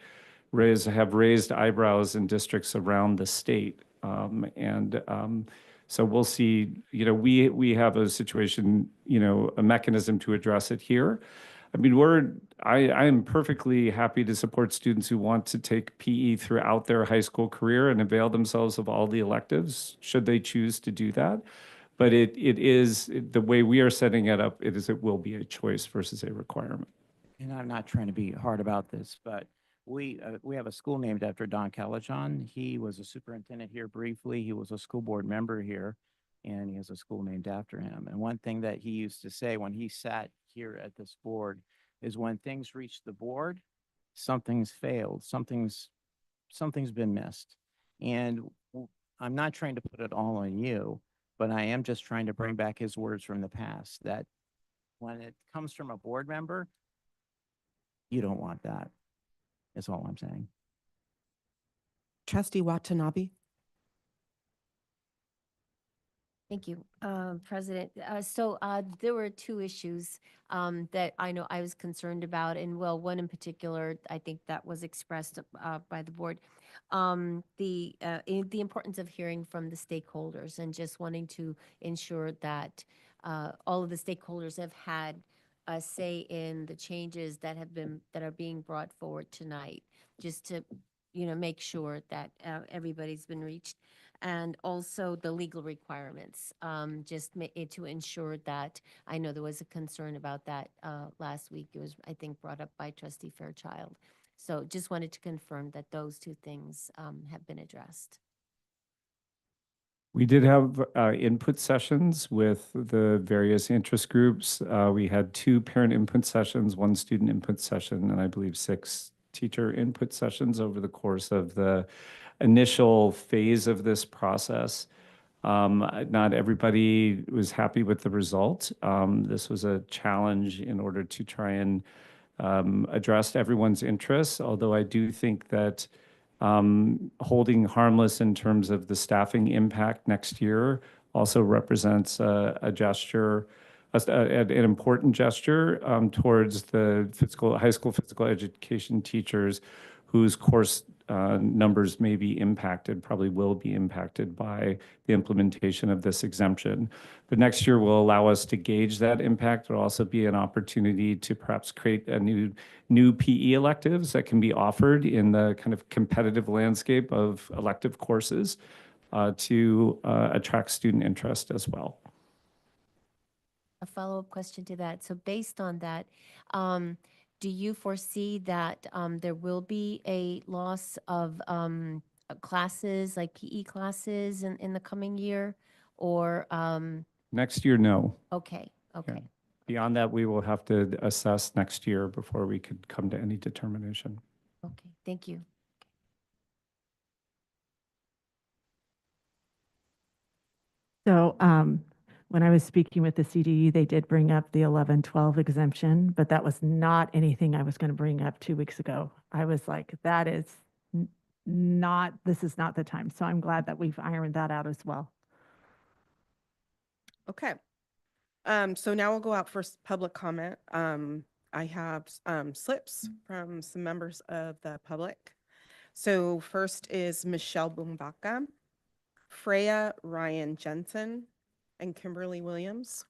have raised eyebrows in districts around the state. So we'll see, we have a situation, a mechanism to address it here. I mean, I am perfectly happy to support students who want to take PE throughout their high school career and avail themselves of all the electives, should they choose to do that. But it is, the way we are setting it up, it will be a choice versus a requirement. And I'm not trying to be hard about this, but we have a school named after Don Calajon. He was a superintendent here briefly. He was a school board member here, and he has a school named after him. And one thing that he used to say when he sat here at this board is when things reach the board, something's failed, something's been missed. And I'm not trying to put it all on you, but I am just trying to bring back his words from the past that when it comes from a board member, you don't want that. That's all I'm saying. Trustee Watanabe. Thank you, President. So there were two issues that I know I was concerned about, and well, one in particular, I think that was expressed by the board. The importance of hearing from the stakeholders and just wanting to ensure that all of the stakeholders have had a say in the changes that are being brought forward tonight, just to make sure that everybody's been reached. And also the legal requirements, to ensure that, I know there was a concern about that last week. It was, I think, brought up by Trustee Fairchild. So just wanted to confirm that those two things have been addressed. We did have input sessions with the various interest groups. We had 2 parent input sessions, 1 student input session, and I believe 6 teacher input sessions over the course of the initial phase of this process. Not everybody was happy with the result. This was a challenge in order to try and address everyone's interests, although I do think that holding harmless in terms of the staffing impact next year also represents a gesture, an important gesture towards the high school physical education teachers whose course numbers may be impacted, probably will be impacted by the implementation of this exemption. But next year will allow us to gauge that impact. It'll also be an opportunity to perhaps create a new PE electives that can be offered in the kind of competitive landscape of elective courses to attract student interest as well. A follow-up question to that. So based on that, do you foresee that there will be a loss of classes, like PE classes in the coming year, or? Next year, no. Okay, okay. Yeah. Beyond that, we will have to assess next year before we could come to any determination. Okay, thank you. So when I was speaking with the CDE, they did bring up the 11-12 exemption, but that was not anything I was going to bring up 2 weeks ago. I was like, that is this is not the time. So I'm glad that we've ironed that out as well. Okay. So now we'll go out for public comment. I have slips from some members of the public. So first is Michelle Bumbaka, Freya Ryan Jensen, and Kimberly Williams.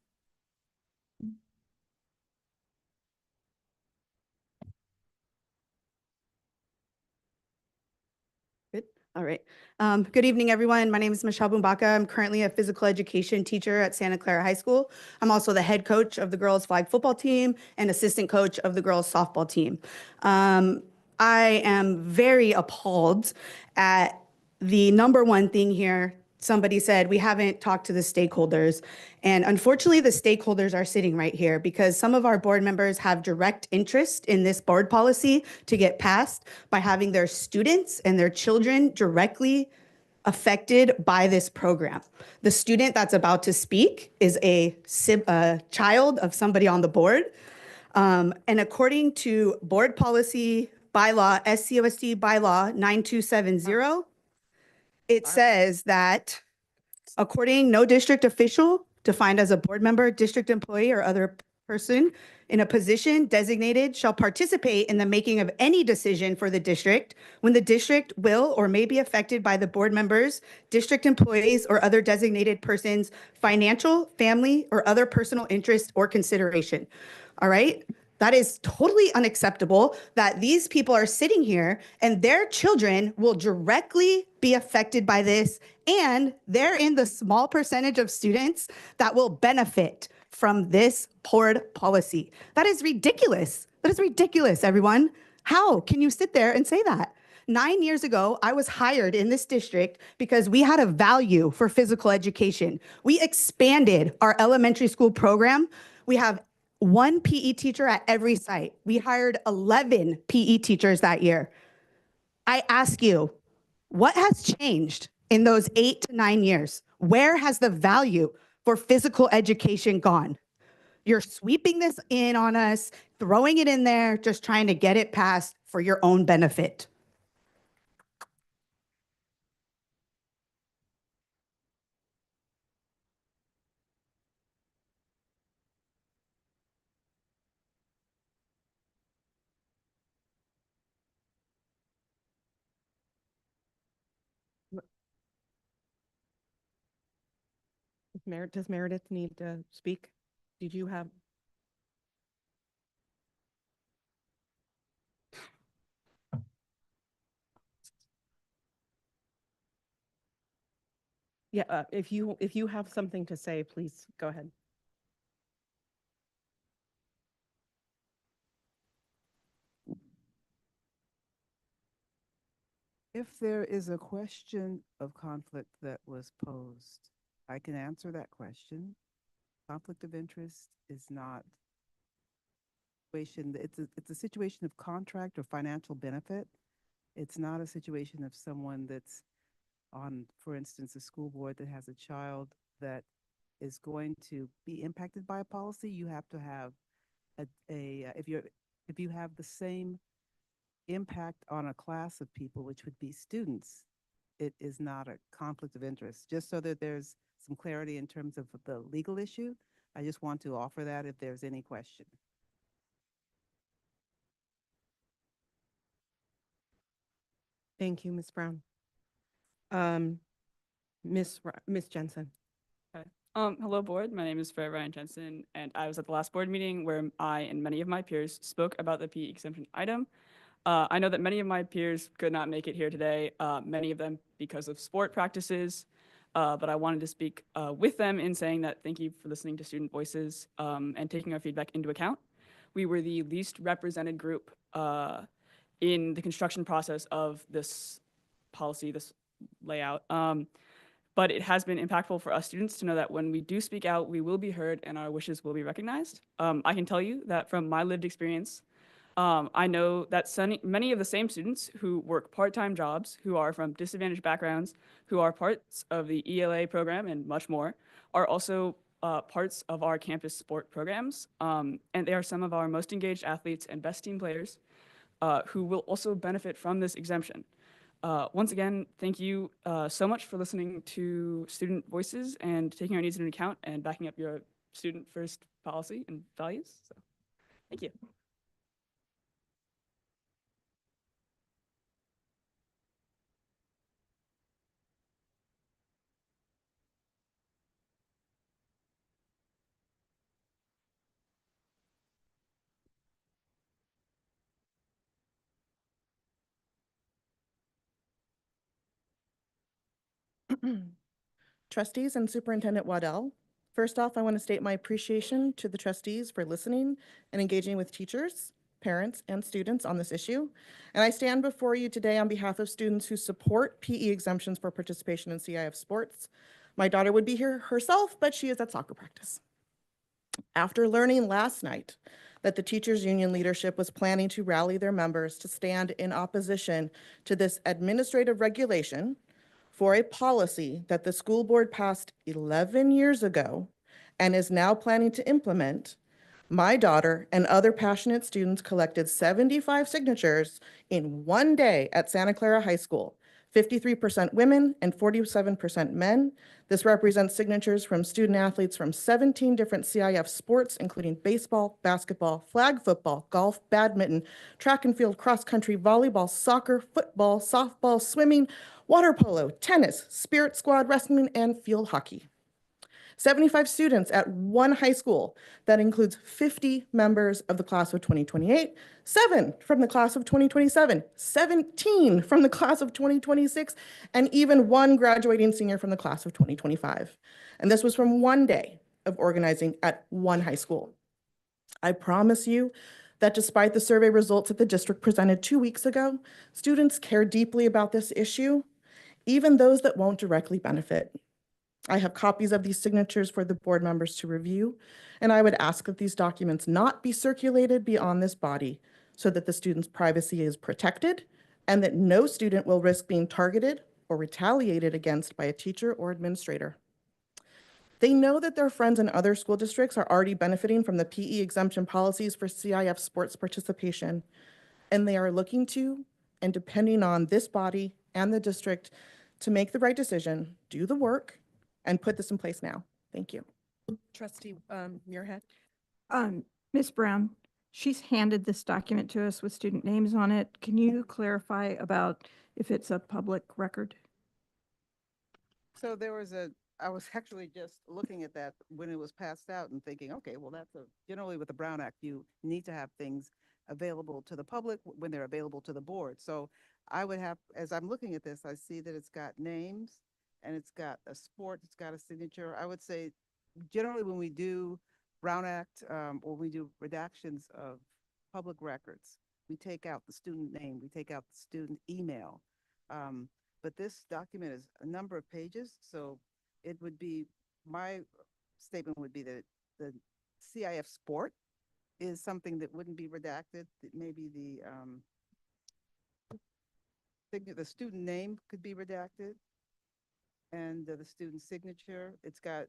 Good. All right. Good evening, everyone. My name is Michelle Bumbaka. I'm currently a physical education teacher at Santa Clara High School. I'm also the head coach of the girls flag football team and assistant coach of the girls softball team. I am very appalled at the number one thing here somebody said, we haven't talked to the stakeholders. And unfortunately, the stakeholders are sitting right here because some of our board members have direct interest in this board policy to get passed by having their students and their children directly affected by this program. The student that's about to speak is a child of somebody on the board. And according to board policy bylaw, SCOSD bylaw 9270, it says that according no district official defined as a board member, district employee, or other person in a position designated shall participate in the making of any decision for the district when the district will or may be affected by the board members, district employees, or other designated persons' financial, family, or other personal interest or consideration. All right? That is totally unacceptable that these people are sitting here and their children will directly be affected by this, and they're in the small percentage of students that will benefit from this board policy. That is ridiculous. That is ridiculous, everyone. How can you sit there and say that? 9 years ago, I was hired in this district because we had a value for physical education. We expanded our elementary school program. We have one PE teacher at every site. We hired 11 PE teachers that year. I ask you, what has changed in those 8 to 9 years? Where has the value for physical education gone? You're sweeping this in on us, throwing it in there, just trying to get it passed for your own benefit. Does Meredith need to speak? Did you have? Yeah, if you have something to say, please go ahead. If there is a question of conflict that was posed, I can answer that question. Conflict of interest is not it's a situation of contract or financial benefit. It's not a situation of someone that's on, for instance, a school board that has a child that is going to be impacted by a policy. You have to have if you have the same impact on a class of people, which would be students, it is not a conflict of interest. Just so that there's some clarity in terms of the legal issue, I just want to offer that if there's any question. Thank you, Ms. Brown. Ms. Jensen. Okay. Hello, board. My name is Fred Ryan Jensen, and I was at the last board meeting where I and many of my peers spoke about the PE exemption item. I know that many of my peers could not make it here today, many of them because of sport practices, but I wanted to speak with them in saying that thank you for listening to student voices and taking our feedback into account. We were the least represented group in the construction process of this policy, this layout. But it has been impactful for us students to know that when we do speak out, we will be heard and our wishes will be recognized. I can tell you that from my lived experience, I know that many of the same students who work part-time jobs, who are from disadvantaged backgrounds, who are parts of the ELA program and much more, are also parts of our campus sport programs. And they are some of our most engaged athletes and best team players who will also benefit from this exemption. Once again, thank you so much for listening to student voices and taking our needs into account and backing up your student-first policy and values. So, thank you. Trustees and Superintendent Waddell. First off, I want to state my appreciation to the trustees for listening and engaging with teachers. parents, and students on this issue, and I stand before you today on behalf of students who support PE exemptions for participation in CIF sports. My daughter would be here herself, but she is at soccer practice. After learning last night that the teachers' union leadership was planning to rally their members to stand in opposition to this administrative regulation for a policy that the school board passed 11 years ago and is now planning to implement, my daughter and other passionate students collected 75 signatures in one day at Santa Clara High School, 53% women and 47% men. This represents signatures from student athletes from 17 different CIF sports, including baseball, basketball, flag football, golf, badminton, track and field, cross country, volleyball, soccer, football, softball, swimming, water polo, tennis, spirit squad, wrestling, and field hockey. 75 students at one high school. That includes 50 members of the class of 2028, 7 from the class of 2027, 17 from the class of 2026, and even 1 graduating senior from the class of 2025. And this was from one day of organizing at one high school. I promise you that despite the survey results that the district presented 2 weeks ago, students care deeply about this issue, even those that won't directly benefit. I have copies of these signatures for the board members to review, and I would ask that these documents not be circulated beyond this body so that the student's privacy is protected and that no student will risk being targeted or retaliated against by a teacher or administrator. They know that their friends in other school districts are already benefiting from the PE exemption policies for CIF sports participation, and they are looking to and depending on this body and the district to make the right decision, do the work, and put this in place now. Thank you. Trustee Muirhead. Ms. Brown, she's handed this document to us with student names on it. Can you clarify about if it's a public record? So I was actually just looking at that when it was passed out and thinking, okay, well, generally with the Brown Act, you need to have things available to the public when they're available to the board. So I would have, as I'm looking at this, I see that it's got names and it's got a sport, it's got a signature. I would say generally when we do Brown Act or we do redactions of public records, we take out the student name, we take out the student email. But this document is a number of pages, so it would be, my statement would be that the CIF sport is something that wouldn't be redacted. That maybe the student name could be redacted, and the student signature. It's got.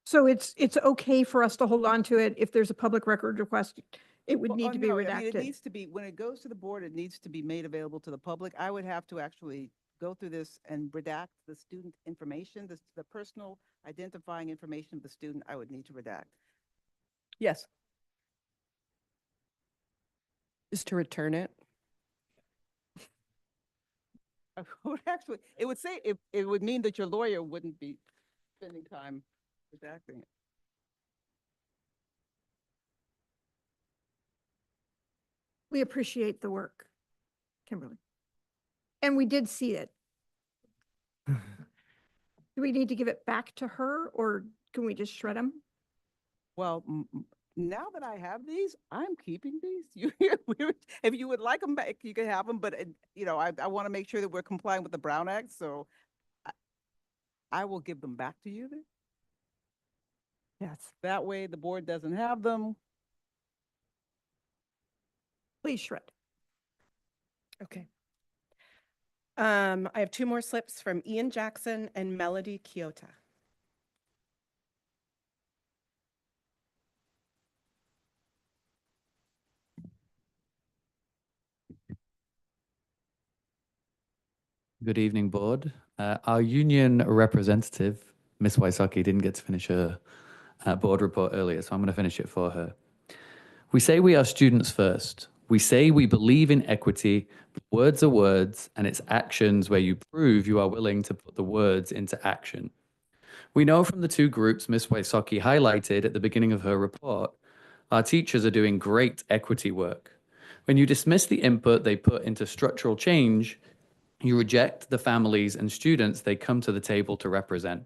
So it's okay for us to hold on to it if there's a public record request. It would need to be no, redacted. I mean, it needs to be, when it goes to the board, it needs to be made available to the public. I would have to actually go through this and redact the student information, the personal identifying information of the student. I would need to redact. Yes. Is to return it. I would actually, it would say, it would mean that your lawyer wouldn't be spending time redacting it. We appreciate the work, Kimberly. And we did see it. Do we need to give it back to her or can we just shred them? Well, now that I have these, I'm keeping these. If you would like them back, you can have them, but I want to make sure that we're complying with the Brown Act, so I will give them back to you then. Yes. That way the board doesn't have them. Please shred. Okay. I have 2 more slips from Ian Jackson and Melody Kyoto. Good evening, board. Our union representative, Ms. Wysocki, didn't get to finish her board report earlier, so I'm going to finish it for her. We say we are students first. We say we believe in equity, but words are words, and it's actions where you prove you are willing to put the words into action. We know from the 2 groups Ms. Wysocki highlighted at the beginning of her report, our teachers are doing great equity work. When you dismiss the input they put into structural change, you reject the families and students they come to the table to represent.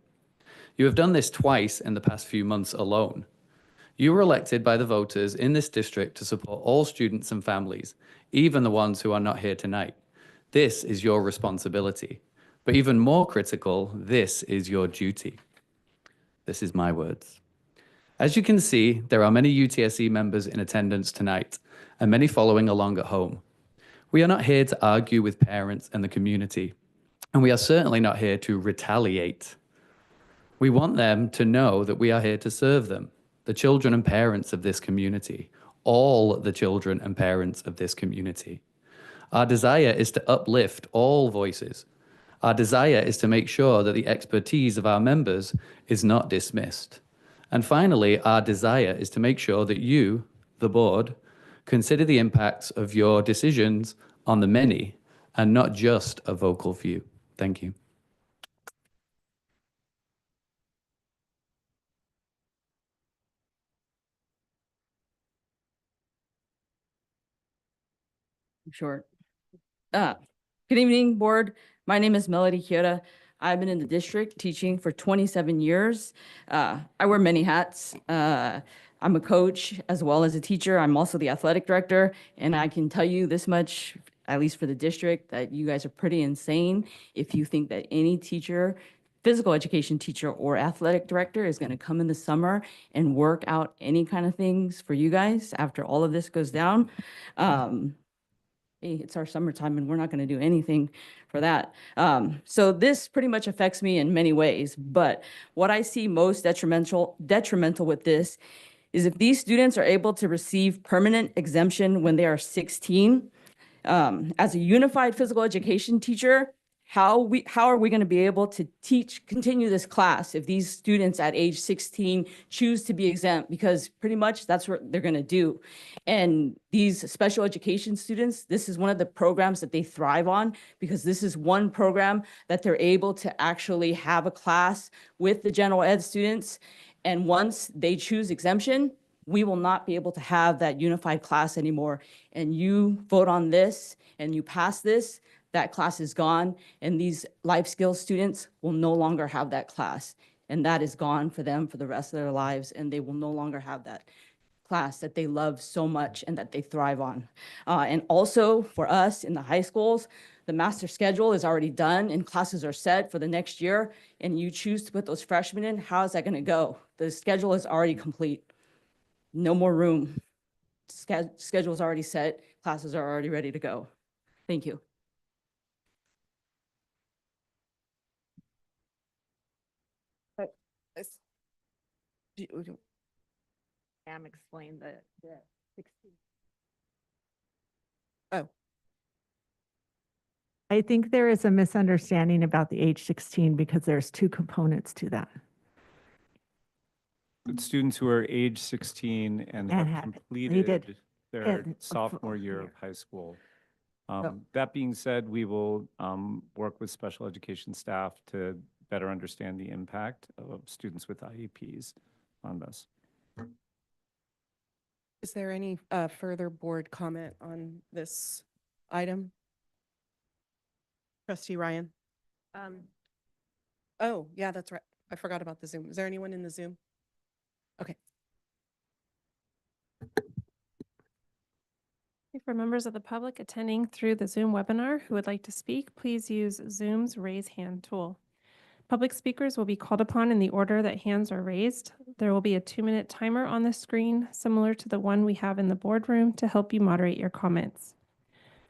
You have done this twice in the past few months alone. You were elected by the voters in this district to support all students and families, even the ones who are not here tonight. This is your responsibility. But even more critical, this is your duty. This is my words. As you can see, there are many UTSE members in attendance tonight, and many following along at home. We are not here to argue with parents and the community, and we are certainly not here to retaliate. We want them to know that we are here to serve them, the children and parents of this community, all the children and parents of this community. Our desire is to uplift all voices. Our desire is to make sure that the expertise of our members is not dismissed. And finally, our desire is to make sure that you, the board, consider the impacts of your decisions on the many and not just a vocal few. Thank you. Short. Good evening, board. My name is Melody Kyoda. I've been in the district teaching for 27 years. I wear many hats. I'm a coach as well as a teacher. I'm also the athletic director, and I can tell you this much, at least for the district, that you guys are pretty insane if you think that any teacher, physical education teacher or athletic director is going to come in the summer and work out any kind of things for you guys after all of this goes down. Hey, it's our summertime and we're not going to do anything for that. So this pretty much affects me in many ways, but what I see most detrimental with this is if these students are able to receive permanent exemption when they are 16, as a unified physical education teacher, how are we going to be able to continue this class if these students at age 16 choose to be exempt? Because pretty much that's what they're going to do. And these special education students, this is one of the programs that they thrive on, because this is one program that they're able to actually have a class with the general ed students. And once they choose exemption, we will not be able to have that unified class anymore. And you vote on this and you pass this, that class is gone, and these life skills students will no longer have that class. And that is gone for them for the rest of their lives, and they will no longer have that class that they love so much and that they thrive on. And also for us in the high schools, the master schedule is already done and classes are set for the next year, and you choose to put those freshmen in, how is that gonna go? The schedule is already complete. No more room. Schedule is already set, classes are already ready to go. Thank you. Sam explained the 16. Oh. I think there is a misunderstanding about the age 16 because there's two components to that. Students who are age 16 and have completed their sophomore year of high school. That being said, we will work with special education staff to better understand the impact of students with IEPs on this. Is there any further board comment on this item? Trustee Ryan? Oh, yeah, that's right. I forgot about the Zoom. Is there anyone in the Zoom? Okay. For members of the public attending through the Zoom webinar who would like to speak, please use Zoom's raise hand tool. Public speakers will be called upon in the order that hands are raised. There will be a 2-minute timer on the screen, similar to the one we have in the boardroom, to help you moderate your comments.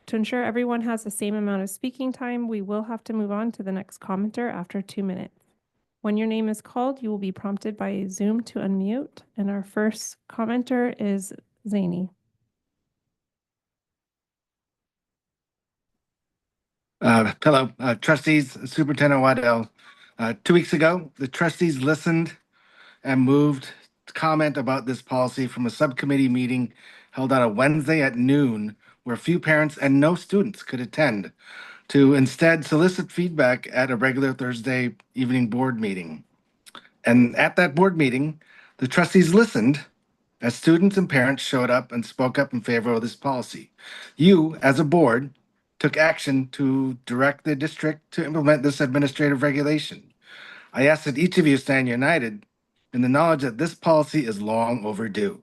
To ensure everyone has the same amount of speaking time, we will have to move on to the next commenter after 2 minutes. When your name is called, you will be prompted by Zoom to unmute, and our first commenter is Zany. Hello, trustees, Superintendent Waddell. 2 weeks ago, the trustees listened and moved to comment about this policy from a subcommittee meeting held on a Wednesday at noon, where few parents and no students could attend, to instead solicit feedback at a regular Thursday evening board meeting. And at that board meeting, the trustees listened as students and parents showed up and spoke up in favor of this policy. You, as a board, took action to direct the district to implement this administrative regulation. I ask that each of you stand united in the knowledge that this policy is long overdue.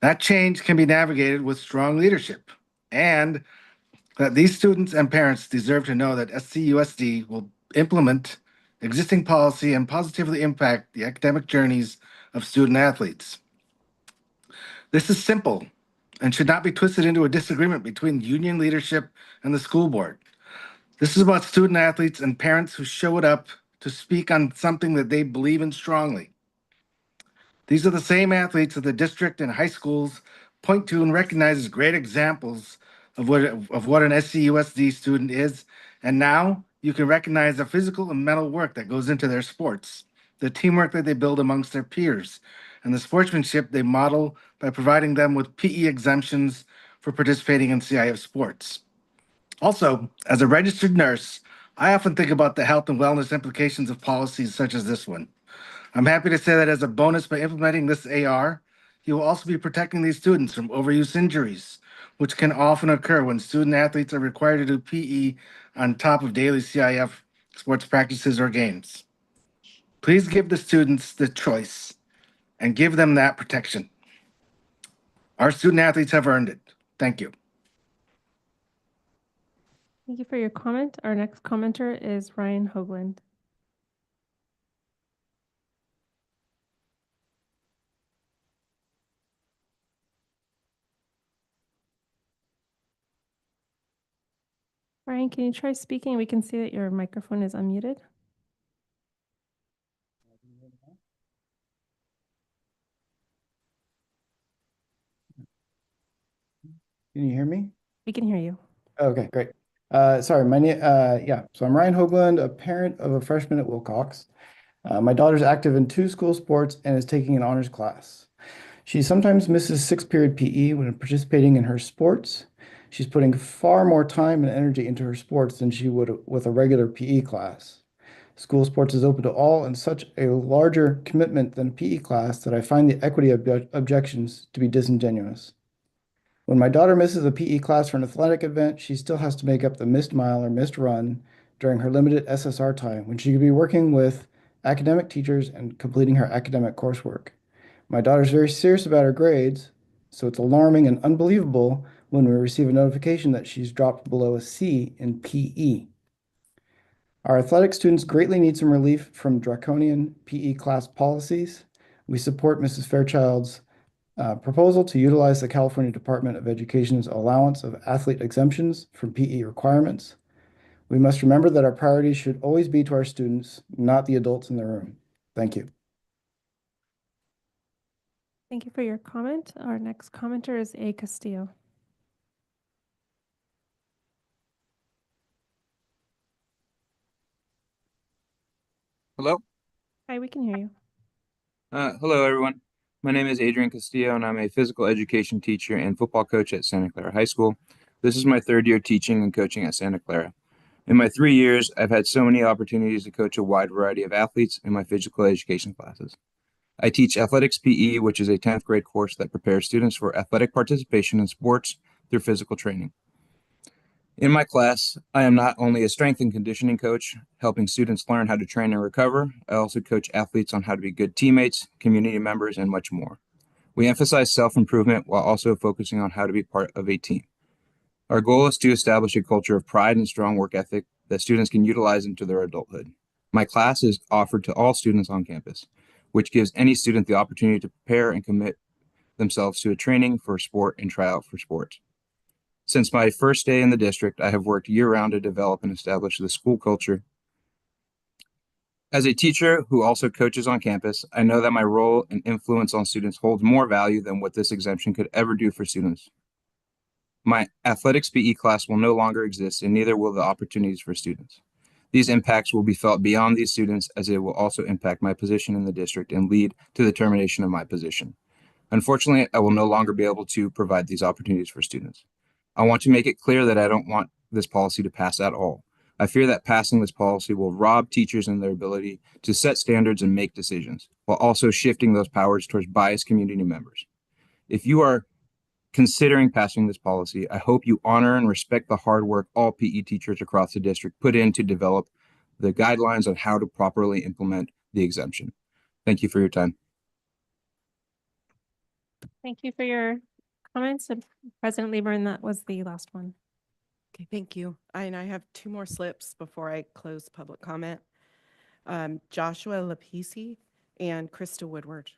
That change can be navigated with strong leadership, and that these students and parents deserve to know that SCUSD will implement existing policy and positively impact the academic journeys of student athletes. This is simple and should not be twisted into a disagreement between union leadership and the school board. This is about student athletes and parents who showed up to speak on something that they believe in strongly. These are the same athletes that the district and high schools point to and recognize as great examples of what an SCUSD student is. And now you can recognize the physical and mental work that goes into their sports, the teamwork that they build amongst their peers, and the sportsmanship they model by providing them with PE exemptions for participating in CIF sports. Also, as a registered nurse, I often think about the health and wellness implications of policies such as this one. I'm happy to say that as a bonus, by implementing this AR, you will also be protecting these students from overuse injuries, which can often occur when student athletes are required to do PE on top of daily CIF sports practices or games. Please give the students the choice and give them that protection. Our student athletes have earned it. Thank you. Thank you for your comment. Our next commenter is Ryan Hoagland. Ryan, can you try speaking? We can see that your microphone is unmuted. Can you hear me? We can hear you. Okay, great. Sorry, my name, so I'm Ryan Hoagland, a parent of a freshman at Wilcox. My daughter's active in 2 school sports and is taking an honors class. She sometimes misses 6-period PE when participating in her sports. She's putting far more time and energy into her sports than she would with a regular PE class. School sports is open to all and such a larger commitment than PE class that I find the equity objections to be disingenuous. When my daughter misses a PE class for an athletic event, she still has to make up the missed mile or missed run during her limited SSR time when she could be working with academic teachers and completing her academic coursework. My daughter's very serious about her grades, so it's alarming and unbelievable when we receive a notification that she's dropped below a C in PE. Our athletic students greatly need some relief from draconian PE class policies. We support Mrs. Fairchild's proposal to utilize the California Department of Education's allowance of athlete exemptions from PE requirements. We must remember that our priorities should always be to our students, not the adults in the room. Thank you. Thank you for your comment. Our next commenter is A. Castillo. Hello? Hi, we can hear you. Hello, everyone. My name is Adrian Castillo, and I'm a physical education teacher and football coach at Santa Clara High School. This is my 3rd year teaching and coaching at Santa Clara. In my 3 years, I've had so many opportunities to coach a wide variety of athletes in my physical education classes. I teach athletics PE, which is a 10th grade course that prepares students for athletic participation in sports through physical training. In my class, I am not only a strength and conditioning coach, helping students learn how to train and recover, I also coach athletes on how to be good teammates, community members, and much more. We emphasize self-improvement while also focusing on how to be part of a team. Our goal is to establish a culture of pride and strong work ethic that students can utilize into their adulthood. My class is offered to all students on campus, which gives any student the opportunity to prepare and commit themselves to a training for sport and try out for sports. Since my first day in the district, I have worked year-round to develop and establish the school culture. As a teacher who also coaches on campus, I know that my role and influence on students holds more value than what this exemption could ever do for students. My athletics PE class will no longer exist, and neither will the opportunities for students. These impacts will be felt beyond these students, as it will also impact my position in the district and lead to the termination of my position. Unfortunately, I will no longer be able to provide these opportunities for students. I want to make it clear that I don't want this policy to pass at all. I fear that passing this policy will rob teachers in their ability to set standards and make decisions, while also shifting those powers towards biased community members. If you are considering passing this policy, I hope you honor and respect the hard work all PE teachers across the district put in to develop the guidelines on how to properly implement the exemption. Thank you for your time. Thank you for your comments. And President Lieberman, that was the last one. Okay, thank you. And I have two more slips before I close public comment. Joshua Lapisi and Krista Woodward.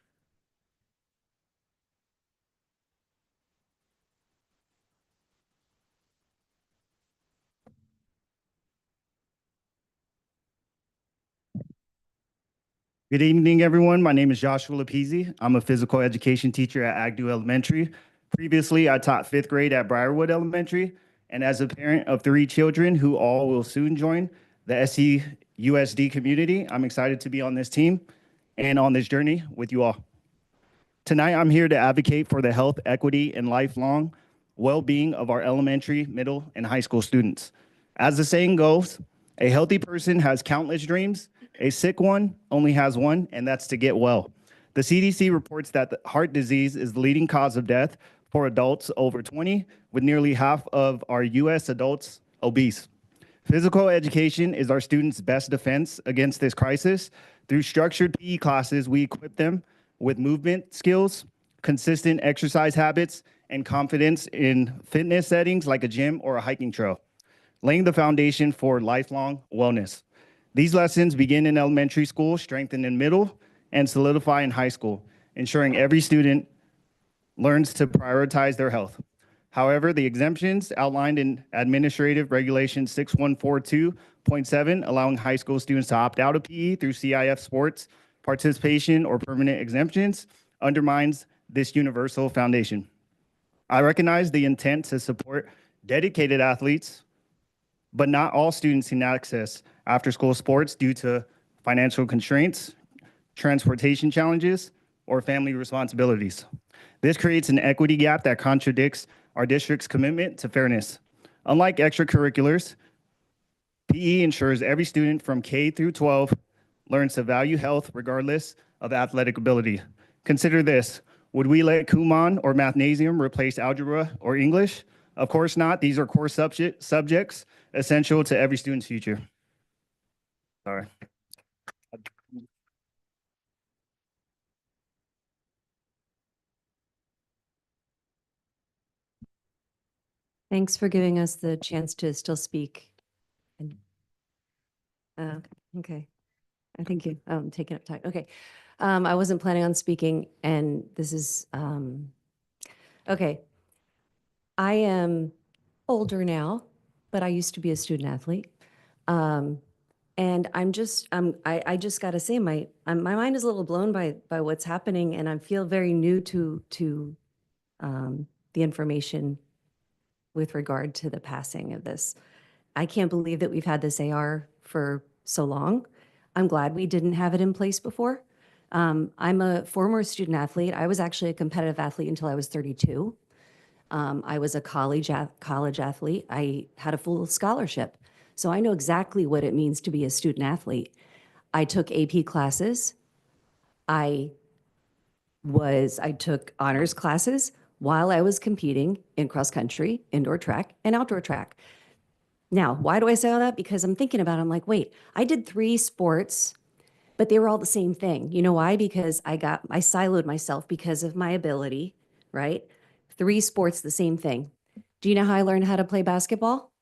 Good evening, everyone. My name is Joshua Lapisi. I'm a physical education teacher at Agnew Elementary. Previously, I taught 5th grade at Briarwood Elementary. And as a parent of 3 children who all will soon join the SEUSD community, I'm excited to be on this team and on this journey with you all. Tonight, I'm here to advocate for the health, equity, and lifelong well-being of our elementary, middle, and high school students. As the saying goes, a healthy person has countless dreams. A sick one only has one, and that's to get well. The CDC reports that heart disease is the leading cause of death for adults over 20, with nearly half of our U.S. adults obese. Physical education is our students' best defense against this crisis. Through structured PE classes, we equip them with movement skills, consistent exercise habits, and confidence in fitness settings like a gym or a hiking trail, laying the foundation for lifelong wellness. These lessons begin in elementary school, strengthen in middle, and solidify in high school, ensuring every student learns to prioritize their health. However, the exemptions outlined in Administrative Regulation 6142.7, allowing high school students to opt out of PE through CIF sports participation or permanent exemptions, undermines this universal foundation. I recognize the intent to support dedicated athletes, but not all students can access after-school sports due to financial constraints, transportation challenges, or family responsibilities. This creates an equity gap that contradicts our district's commitment to fairness. Unlike extracurriculars, PE ensures every student from K through 12 learns to value health regardless of athletic ability. Consider this: would we let Kumon or Mathnasium replace algebra or English? Of course not. These are core subjects essential to every student's future. Sorry. Thanks for giving us the chance to still speak. Okay. I think you, I'm taking up time. Okay. I wasn't planning on speaking, and this is, okay. I am older now, but I used to be a student athlete. And I'm just, I just got to say, my mind is a little blown by what's happening, and I feel very new to the information with regard to the passing of this. I can't believe that we've had this AR for so long. I'm glad we didn't have it in place before. I'm a former student athlete. I was actually a competitive athlete until I was 32. I was a college athlete. I had a full scholarship. So I know exactly what it means to be a student athlete. I took AP classes. I took honors classes while I was competing in cross country, indoor track, and outdoor track. Now, why do I say all that? Because I'm thinking about it, I'm like, wait, I did 3 sports, but they were all the same thing. You know why? Because I siloed myself because of my ability, right? 3 sports, the same thing. Do you know how I learned how to play basketball?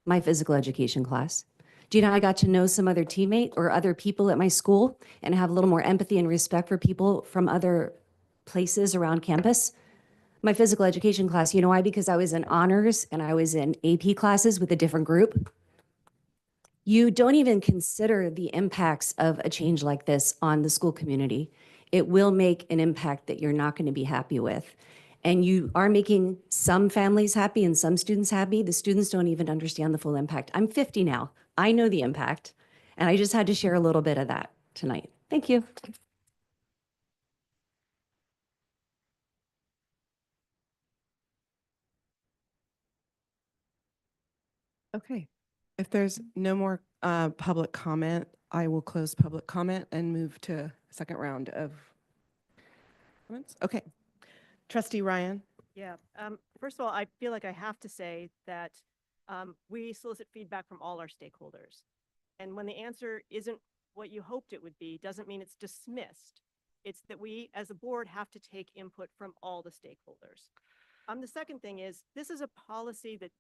My physical education class. Do you know how I got to know some other teammate or other people at my school and have a little more empathy and respect for people from other places around campus? My physical education class. You know why? Because I was in honors and I was in AP classes with a different group. You don't even consider the impacts of a change like this on the school community. It will make an impact that you're not going to be happy with. And you are making some families happy and some students happy. The students don't even understand the full impact. I'm 50 now. I know the impact. And I just had to share a little bit of that tonight. Thank you. Okay. If there's no more public comment, I will close public comment and move to second round of comments. Okay. Trustee Ryan. Yeah. First of all, I feel like I have to say that we solicit feedback from all our stakeholders. And when the answer isn't what you hoped it would be doesn't mean it's dismissed. It's that we, as a board, have to take input from all the stakeholders. The second thing is, this is a policy that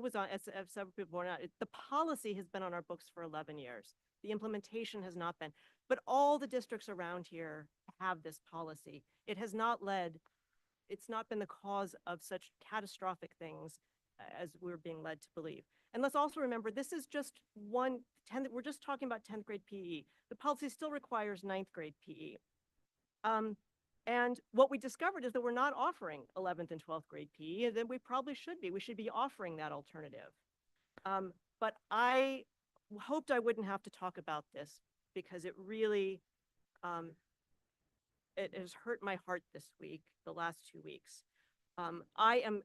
was on, as several people pointed out, the policy has been on our books for 11 years. The implementation has not been, but all the districts around here have this policy. It has not led, it's not been the cause of such catastrophic things as we're being led to believe. And let's also remember, this is just we're just talking about 10th grade PE. The policy still requires 9th grade PE. And what we discovered is that we're not offering 11th and 12th grade PE, and then we probably should be. We should be offering that alternative. But I hoped I wouldn't have to talk about this because it really, it has hurt my heart this week, the last 2 weeks. I am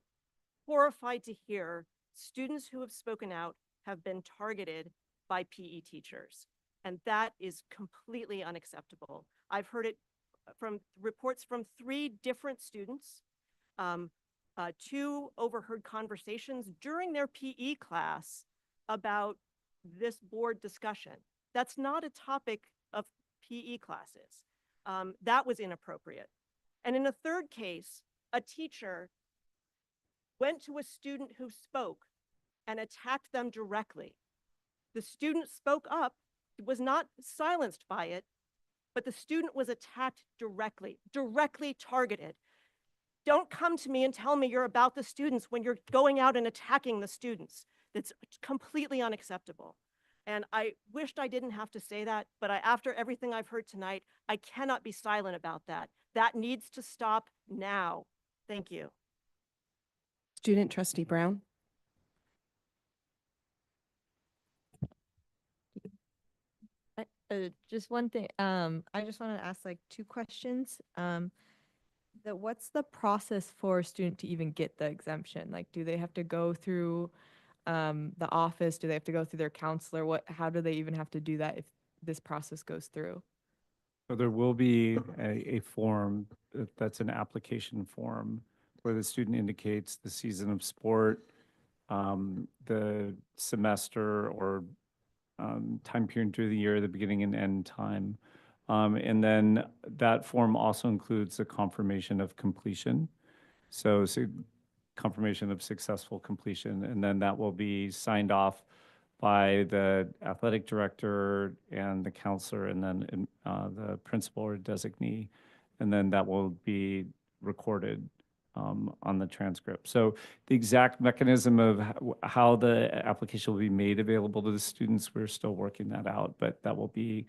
horrified to hear students who have spoken out have been targeted by PE teachers, and that is completely unacceptable. I've heard it from reports from 3 different students. 2 overheard conversations during their PE class about this board discussion. That's not a topic of PE classes. That was inappropriate. And in a 3rd case, a teacher went to a student who spoke and attacked them directly. The student spoke up, was not silenced by it, but the student was attacked directly targeted. Don't come to me and tell me you're about the students when you're going out and attacking the students. That's completely unacceptable. And I wished I didn't have to say that, but after everything I've heard tonight, I cannot be silent about that. That needs to stop now. Thank you. Student Trustee Brown. Just one thing. I just want to ask like 2 questions. What's the process for a student to even get the exemption? Like, do they have to go through the office? Do they have to go through their counselor? How do they even have to do that if this process goes through? So there will be a form that's an application form where the student indicates the season of sport, the semester or time period through the year, the beginning and end time. And then that form also includes a confirmation of completion. So confirmation of successful completion, and then that will be signed off by the athletic director and the counselor, and then the principal or designee, and then that will be recorded on the transcript. So the exact mechanism of how the application will be made available to the students, we're still working that out, but that will be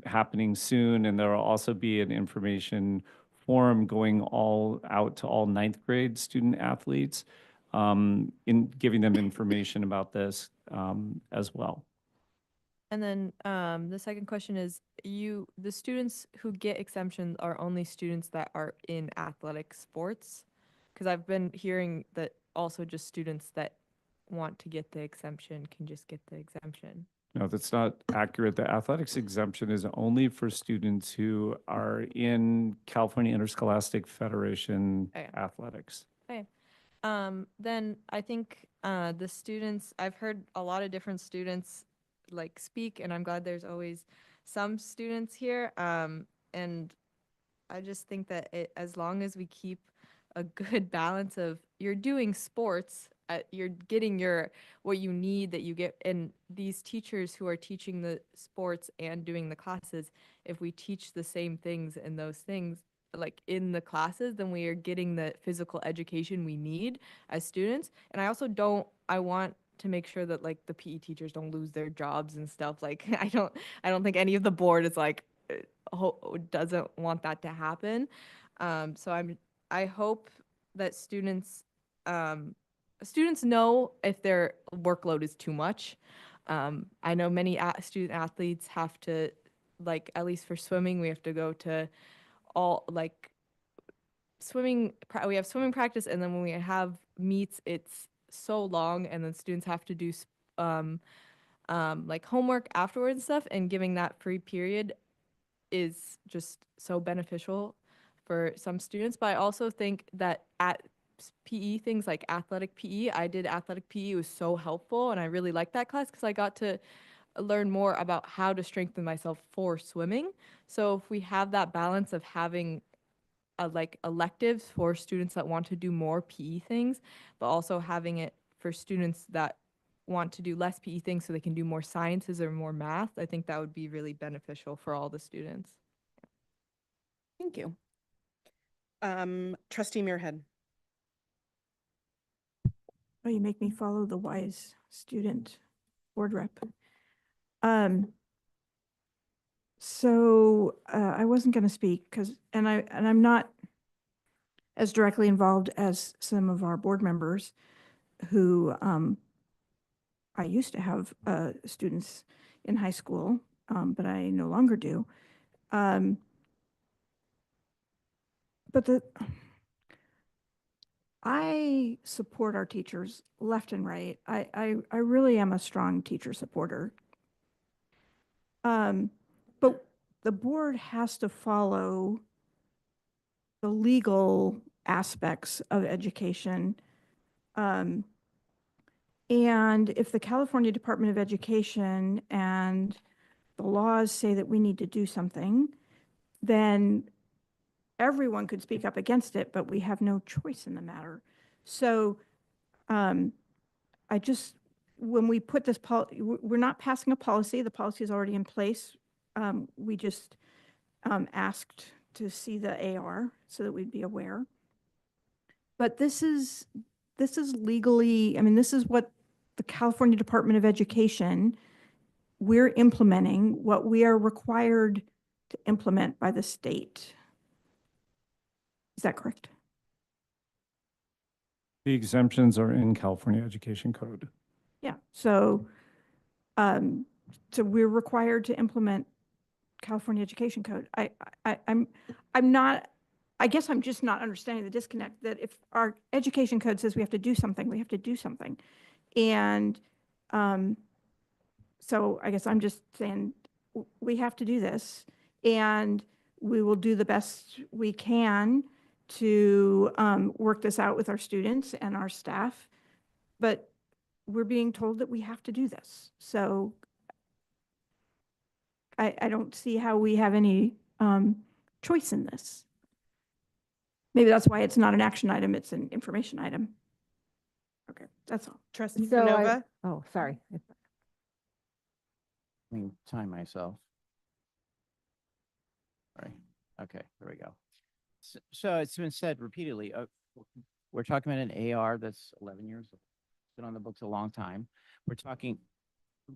happening soon. And there will also be an information form going out to all 9th grade student athletes, in giving them information about this as well. And then the second question is, the students who get exemptions are only students that are in athletic sports? Because I've been hearing that also just students that want to get the exemption can just get the exemption. No, that's not accurate. The athletics exemption is only for students who are in California Interscholastic Federation athletics. Okay. Then I think the students, I've heard a lot of different students like speak, and I'm glad there's always some students here. And I just think that as long as we keep a good balance of you're doing sports, you're getting what you need that you get, and these teachers who are teaching the sports and doing the classes, if we teach the same things and those things like in the classes, then we are getting the physical education we need as students. And I want to make sure that like the PE teachers don't lose their jobs and stuff. Like I don't think any of the board is like doesn't want that to happen. So I hope that students know if their workload is too much. I know many student athletes have to, like, at least for swimming, we have to go to all like swimming. We have swimming practice, and then when we have meets, it's so long, and then students have to do like homework afterwards and stuff. And giving that free period is just so beneficial for some students. But I also think that at PE things like athletic PE, I did athletic PE. It was so helpful, and I really liked that class because I got to learn more about how to strengthen myself for swimming. So if we have that balance of having like electives for students that want to do more PE things, but also having it for students that want to do less PE things so they can do more sciences or more math, I think that would be really beneficial for all the students. Thank you. Trustee Muirhead. Oh, you make me follow the wise student board rep. So I wasn't going to speak because, and I'm not as directly involved as some of our board members who I used to have students in high school, but I no longer do. But I support our teachers left and right. I really am a strong teacher supporter. But the board has to follow the legal aspects of education. And if the California Department of Education and the laws say that we need to do something, then everyone could speak up against it, but we have no choice in the matter. So when we put this policy, we're not passing a policy. The policy is already in place. We just asked to see the AR so that we'd be aware. But this is legally, I mean, this is what the California Department of Education, we're implementing what we are required to implement by the state. Is that correct? The exemptions are in California Education Code. Yeah, so we're required to implement California Education Code. I'm not, I guess I'm just not understanding the disconnect that if our education code says we have to do something, we have to do something. And so I guess I'm just saying we have to do this, and we will do the best we can to work this out with our students and our staff. But we're being told that we have to do this. So I don't see how we have any choice in this. Maybe that's why it's not an action item, it's an information item. Okay, that's all. Trustee So Canova. oh, sorry. Let me time myself. Sorry. Okay, there we go. So it's been said repeatedly, we're talking about an AR that's 11 years old. It's been on the books a long time. We're talking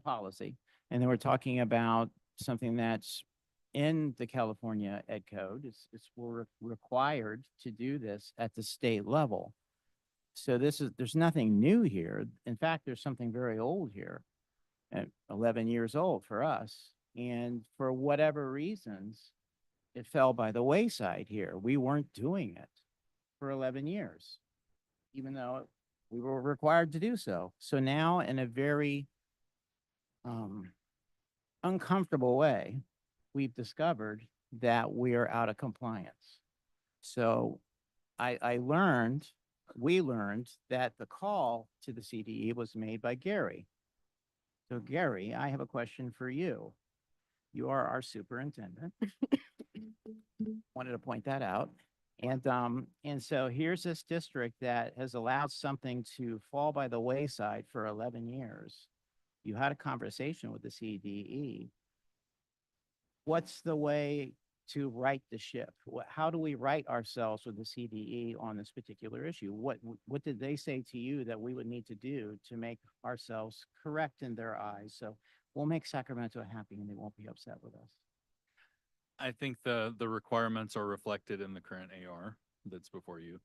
policy, and then we're talking about something that's in the California Ed Code. We're required to do this at the state level. So there's nothing new here. In fact, there's something very old here, at 11 years old for us. And for whatever reasons, it fell by the wayside here. We weren't doing it for 11 years, even though we were required to do so. So now, in a very uncomfortable way, we've discovered that we are out of compliance. So we learned that the call to the CDE was made by Gary. So Gary, I have a question for you. You are our superintendent. Wanted to point that out. And so here's this district that has allowed something to fall by the wayside for 11 years. You had a conversation with the CDE. What's the way to right the ship? How do we right ourselves with the CDE on this particular issue? What did they say to you that we would need to do to make ourselves correct in their eyes? So we'll make Sacramento happy and they won't be upset with us. I think the requirements are reflected in the current AR that's before you.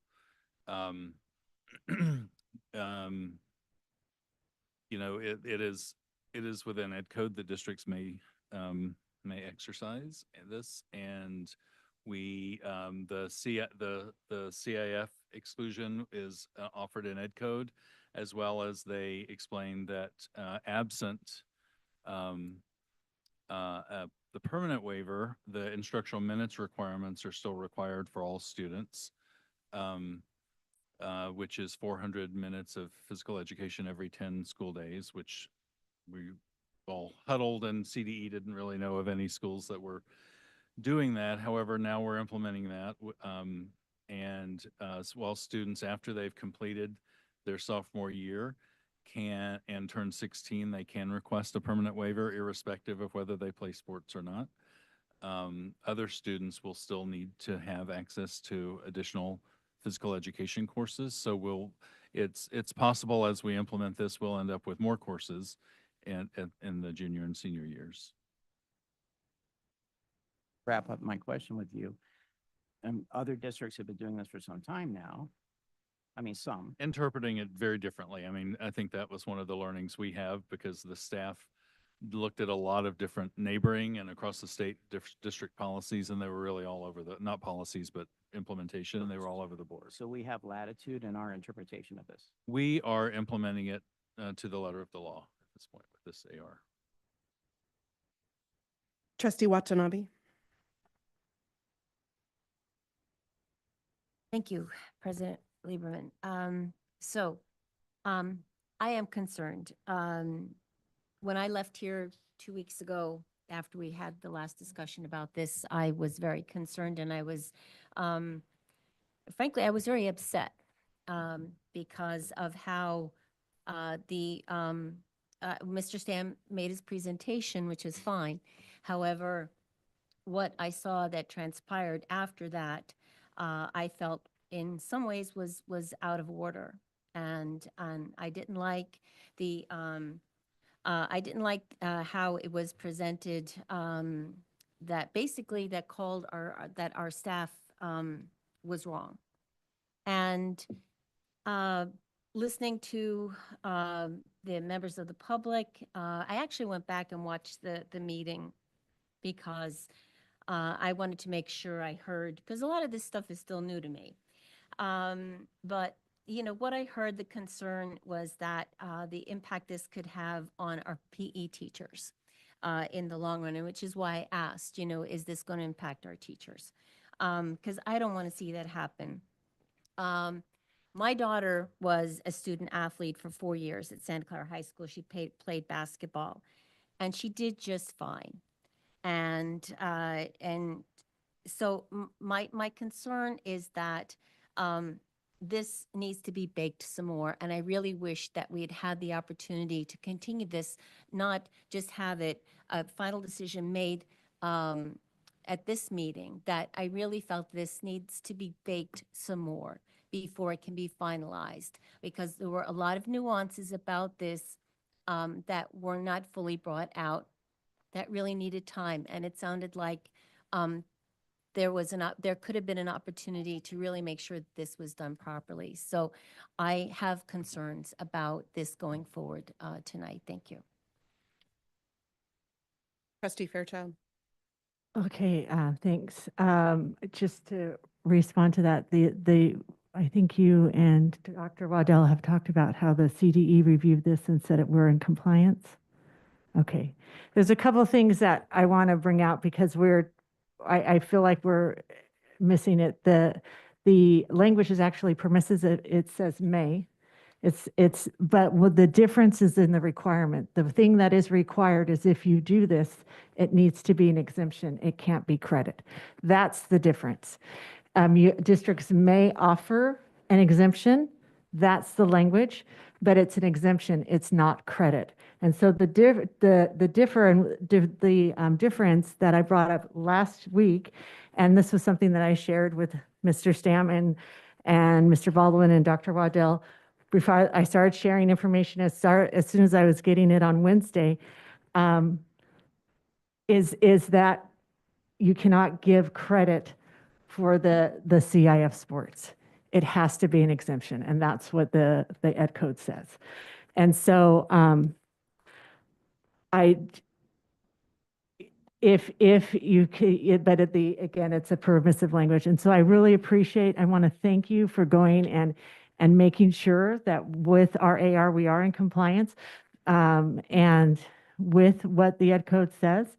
You know, it is within Ed Code the districts may exercise this, and we the CIF exclusion is offered in Ed Code, as well as they explain that absent the permanent waiver, the instructional minutes requirements are still required for all students, which is 400 minutes of physical education every 10 school days, which we all huddled, and CDE didn't really know of any schools that were doing that. However, now we're implementing that. While students, after they've completed their sophomore year, and turn 16, they can request a permanent waiver irrespective of whether they play sports or not. Other students will still need to have access to additional physical education courses. So it's possible as we implement this, we'll end up with more courses in the junior and senior years. Wrap up my question with you. Other districts have been doing this for some time now. I mean, some. Interpreting it very differently. I mean, I think that was one of the learnings we have because the staff looked at a lot of different neighboring and across the state district policies, and they were really all over not policies, but implementation, and they were all over the board. So we have latitude in our interpretation of this. We are implementing it to the letter of the law at this point with this AR. Trustee Watanabe. Thank you, President Lieberman. I am concerned. When I left here 2 weeks ago, after we had the last discussion about this, I was very concerned, and I was, frankly, I was very upset because of how Mr. Stam made his presentation, which is fine. However, what I saw that transpired after that, I felt in some ways was out of order, and I didn't like the how it was presented. That basically that called that our staff was wrong, and listening to the members of the public, I actually went back and watched the meeting because I wanted to make sure I heard, because a lot of this stuff is still new to me. But, you know, what I heard, the concern was that the impact this could have on our PE teachers in the long run, and which is why I asked, you know, is this going to impact our teachers? Because I don't want to see that happen. My daughter was a student athlete for 4 years at Santa Clara High School. She played basketball, and she did just fine. And so my concern is that this needs to be baked some more. And I really wish that we had had the opportunity to continue this, not just have it a final decision made at this meeting, that I really felt this needs to be baked some more before it can be finalized, because there were a lot of nuances about this that were not fully brought out, that really needed time. And it sounded like there could have been an opportunity to really make sure that this was done properly. So I have concerns about this going forward tonight. Thank you. Trustee Fairchild. Okay, thanks. Just to respond to that, I think you and Dr. Waddell have talked about how the CDE reviewed this and said we're in compliance. Okay, there's a couple of things that I want to bring out because I feel like we're missing it. The language is actually permissive. It says may. But what the difference is in the requirement. The thing that is required is if you do this, it needs to be an exemption. It can't be credit. That's the difference. Districts may offer an exemption. That's the language, but it's an exemption. It's not credit. And so the difference that I brought up last week, and this was something that I shared with Mr. Stam and Mr. Baldwin and Dr. Waddell before I started sharing information as soon as I was getting it on Wednesday, is that you cannot give credit for the CIF sports. It has to be an exemption, and that's what the Ed Code says. And so if you could, but again, it's a permissive language. And so I really I want to thank you for going and making sure that with our AR, we are in compliance and with what the Ed Code says.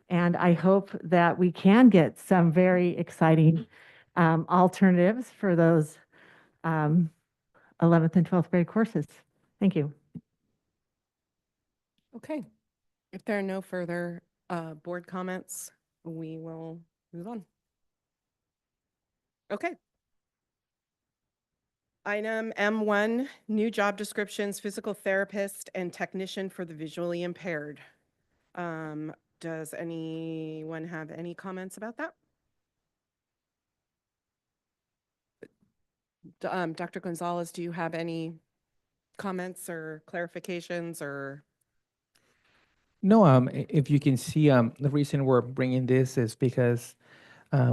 And I hope that we can get some very exciting alternatives for those 11th and 12th grade courses. Thank you. Okay. If there are no further board comments, we will move on. Okay. Item M1, new job descriptions, physical therapist and technician for the visually impaired. Does anyone have any comments about that? Dr. Gonzalez, do you have any comments or clarifications or? No, if you can see, the reason we're bringing this is because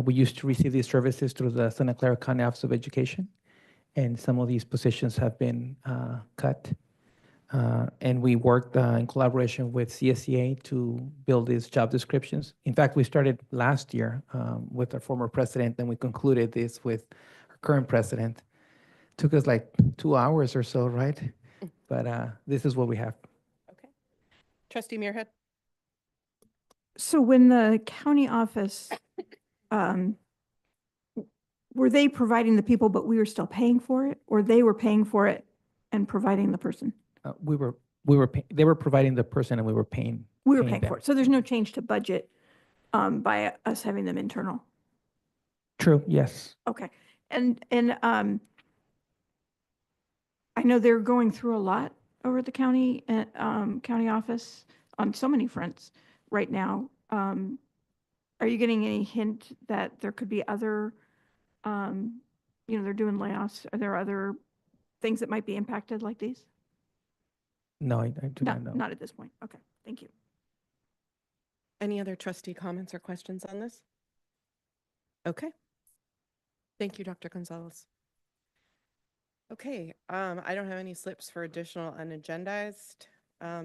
we used to receive these services through the Santa Clara County Office of Education, and some of these positions have been cut. And we worked in collaboration with CSEA to build these job descriptions. In fact, we started last year with our former president, and we concluded this with our current president. Took us like 2 hours or so, right? But this is what we have. Okay. Trustee Muirhead? So when the county office, were they providing the people, but we were still paying for it, or they were paying for it and providing the person? They were providing the person, and we were paying. We were paying them. for it. So there's no change to budget by us having them internal. True. Yes. Okay. And I know they're going through a lot over at the county county office on so many fronts right now. Are you getting any hint that there could be other, they're doing layoffs? Are there other things that might be impacted like these? No, I do not know. Not at this point. Okay. Thank you. Any other trustee comments or questions on this? Okay. Thank you, Dr. Gonzalez. Okay, I don't have any slips for additional unagendized,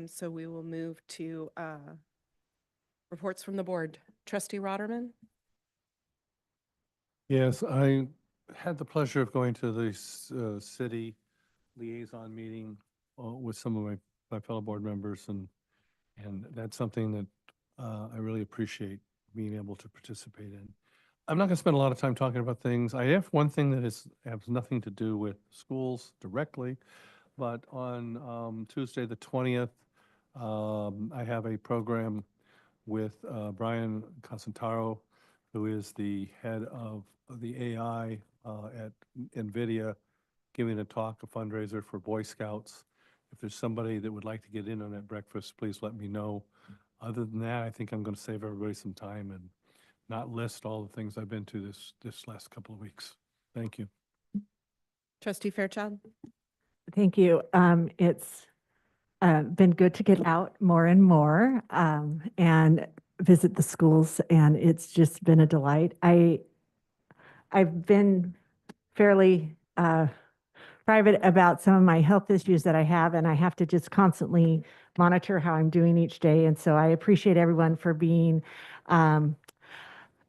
so we will move to reports from the board. Trustee Rotterman? Yes, I had the pleasure of going to the city liaison meeting with some of my fellow board members, and that's something that I really appreciate being able to participate in. I'm not going to spend a lot of time talking about things. I have one thing that has nothing to do with schools directly, but on Tuesday the 20th, I have a program with Brian Casentaro, who is the head of the AI at NVIDIA, giving a talk, a fundraiser for Boy Scouts. If there's somebody that would like to get in on that breakfast, please let me know. Other than that, I think I'm going to save everybody some time and not list all the things I've been to this last couple of weeks. Thank you. Trustee Fairchild? Thank you. It's been good to get out more and more and visit the schools, and it's just been a delight. I've been fairly private about some of my health issues that I have, and I have to just constantly monitor how I'm doing each day. And so I appreciate everyone for being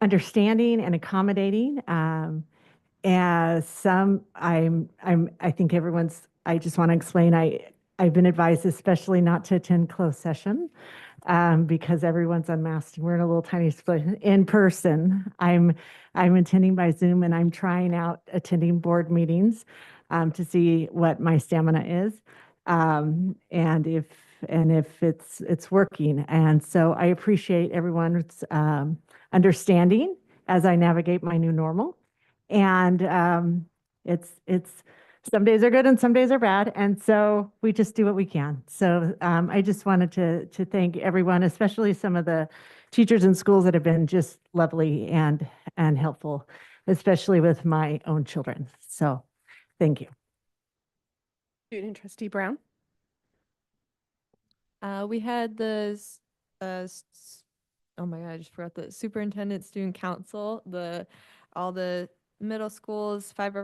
understanding and accommodating. As some, I think everyone's, I just want to explain, I've been advised especially not to attend closed session because everyone's unmasked and we're in a little tiny split in person. I'm attending by Zoom, and I'm trying out attending board meetings to see what my stamina is and if it's working. And so I appreciate everyone's understanding as I navigate my new normal. And it's some days are good and some days are bad. And so we just do what we can. So I just wanted to thank everyone, especially some of the teachers in schools that have been just lovely and helpful, especially with my own children. So thank you. Student Trustee Brown? We had oh my God, I just forgot the Superintendent Student Council, all the middle schools, 5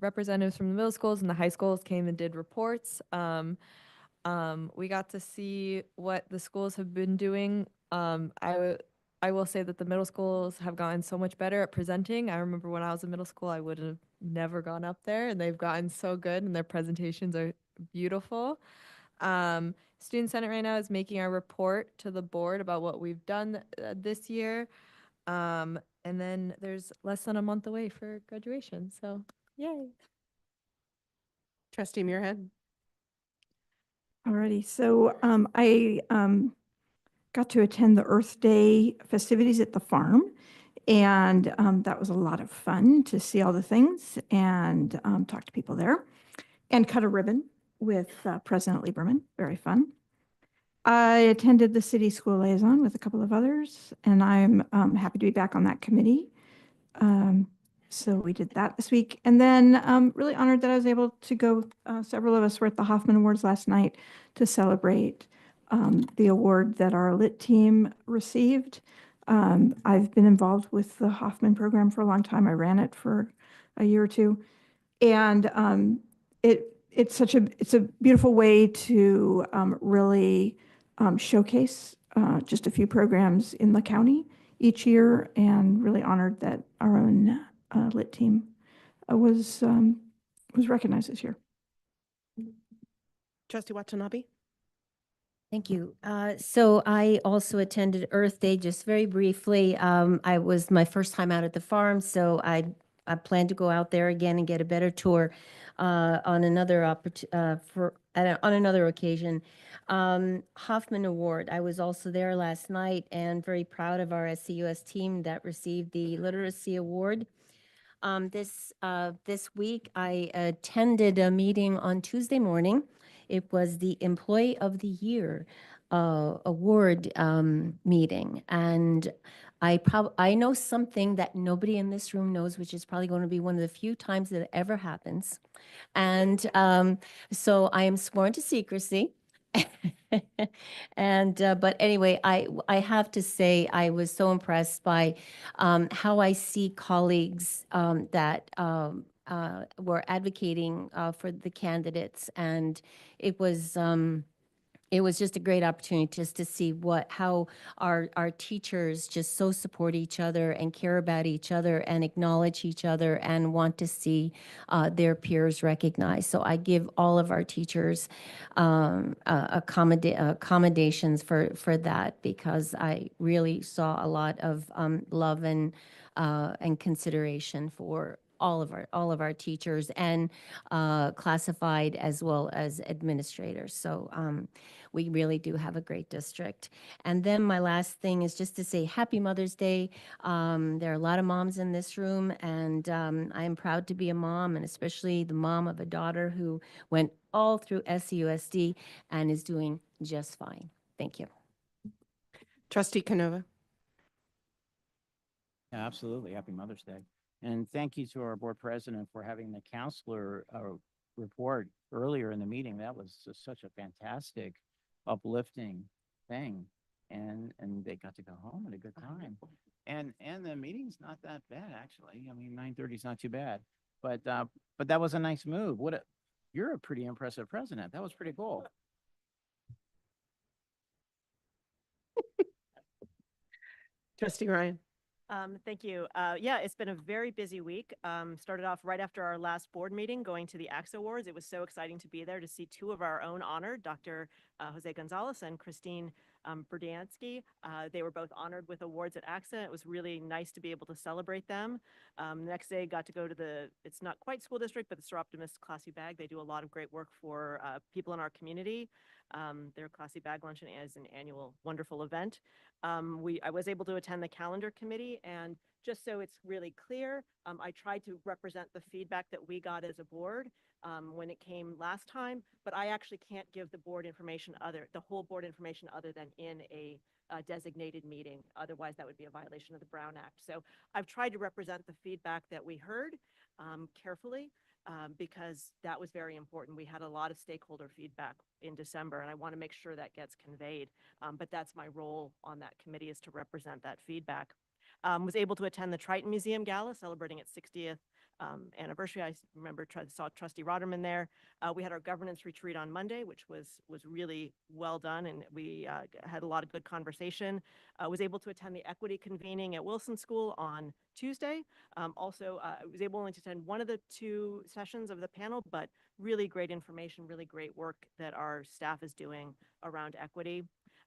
representatives from the middle schools and the high schools came and did reports. We got to see what the schools have been doing. I will say that the middle schools have gotten so much better at presenting. I remember when I was in middle school, I would have never gone up there, and they've gotten so good, and their presentations are beautiful. Student Senate right now is making our report to the board about what we've done this year. And then there's less than a month away for graduation, so yay. Trustee Muirhead? Alrighty, so I got to attend the Earth Day festivities at the farm. And that was a lot of fun to see all the things and talk to people there and cut a ribbon with President Lieberman. Very fun. I attended the city school liaison with a couple of others, and I'm happy to be back on that committee. So we did that this week. And then really honored that I was able to go, several of us were at the Hoffman Awards last night to celebrate the award that our lit team received. I've been involved with the Hoffman program for a long time. I ran it for a year or two. And it's a beautiful way to really showcase just a few programs in the county each year, and really honored that our own lit team was recognized this year. Trustee Watanabe? Thank you. So I also attended Earth Day just very briefly. I was my first time out at the farm, so I plan to go out there again and get a better tour on another on another occasion. Hoffman Award. I was also there last night and very proud of our SCUS team that received the Literacy Award. This week, I attended a meeting on Tuesday morning. It was the Employee of the Year award meeting, and I know something that nobody in this room knows, which is probably going to be one of the few times that it ever happens. And so I am sworn to secrecy. And but anyway, I have to say I was so impressed by how I see colleagues that were advocating for the candidates, and it was just a great opportunity just to see how our teachers just so support each other and care about each other and acknowledge each other and want to see their peers recognized. So I give all of our teachers accommodations for that, because I really saw a lot of love and consideration for all of our teachers and classified as well as administrators. So we really do have a great district. And then my last thing is just to say Happy Mother's Day. There are a lot of moms in this room, and I am proud to be a mom, and especially the mom of a daughter who went all through SCUSD and is doing just fine. Thank you. Trustee Canova? Yeah, absolutely. Happy Mother's Day. And thank you to our board president for having the counselor report earlier in the meeting. That was just such a fantastic, uplifting thing. And they got to go home at a good time. And the meeting's not that bad, actually. I mean, 9:30 is not too bad. But that was a nice move. You're a pretty impressive president. That was pretty cool. Trustee Ryan? Thank you. Yeah, it's been a very busy week. Started off right after our last board meeting, going to the AXA Awards. It was so exciting to be there to see two of our own honored, Dr. Jose Gonzalez and Christine Berdiansky. They were both honored with awards at AXA. It was really nice to be able to celebrate them. The next day, got to go to it's not quite school district, but the Sir Optimus Classy Bag. They do a lot of great work for people in our community. Their Classy Bag Luncheon is an annual wonderful event. I was able to attend the calendar committee, and just so it's really clear, I tried to represent the feedback that we got as a board when it came last time, but I actually can't give the board information the whole board information other than in a designated meeting. Otherwise, that would be a violation of the Brown Act. So I've tried to represent the feedback that we heard carefully. Because that was very important. We had a lot of stakeholder feedback in December, and I want to make sure that gets conveyed. But that's my role on that committee, is to represent that feedback. Was able to attend the Triton Museum Gala celebrating its 60th anniversary. I remember saw Trustee Rotterman there. We had our governance retreat on Monday, which was really well done, and we had a lot of good conversation. Was able to attend the equity convening at Wilson School on Tuesday. Also, I was able only to attend one of the two sessions of the panel, but really great information, really great work that our staff is doing around equity.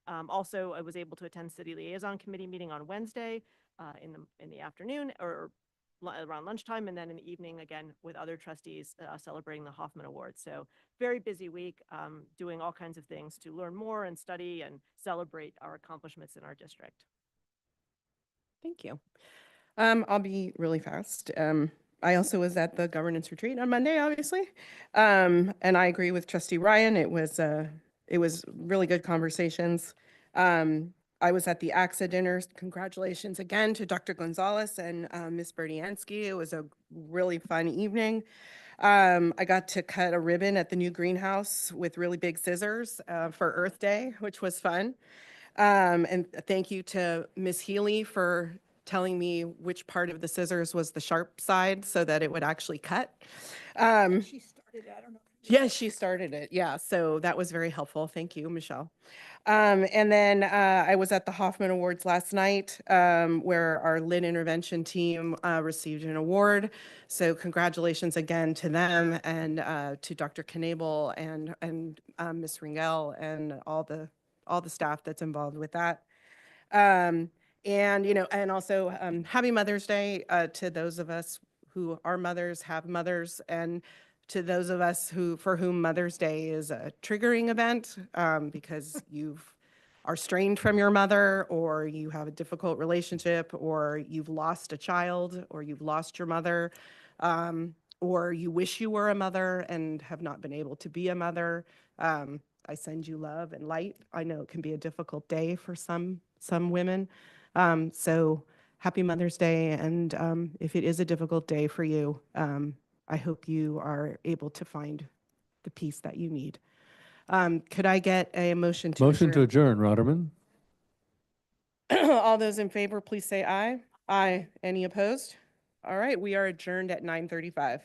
Also, I was able to attend City Liaison Committee meeting on Wednesday in the afternoon, or around lunchtime, and then in the evening again with other trustees celebrating the Hoffman Award. So very busy week, doing all kinds of things to learn more and study and celebrate our accomplishments in our district. Thank you. I'll be really fast. I also was at the governance retreat on Monday, obviously. And I agree with Trustee Ryan. It was really good conversations. I was at the AXA dinners. Congratulations again to Dr. Gonzalez and Ms. Berdiansky. It was a really fun evening. I got to cut a ribbon at the new greenhouse with really big scissors for Earth Day, which was fun. And thank you to Ms. Healy for telling me which part of the scissors was the sharp side so that it would actually cut. She started it, I don't know. Yeah, she started it. Yeah, so that was very helpful. Thank you, Michelle. And then I was at the Hoffman Awards last night where our lit intervention team received an award. So congratulations again to them and to Dr. Knabel and Ms. Ringel and all the staff that's involved with that. And, and also happy Mother's Day to those of us who are mothers, have mothers, and to those of us for whom Mother's Day is a triggering event because you are strained from your mother, or you have a difficult relationship, or you've lost a child, or you've lost your mother, or you wish you were a mother and have not been able to be a mother. I send you love and light. I know it can be a difficult day for some women. So happy Mother's Day. And if it is a difficult day for you, I hope you are able to find the peace that you need. Could I get a motion to Motion to adjourn, Rotterman. All those in favor, please say aye. Aye. Any opposed? All right, we are adjourned at 9:35.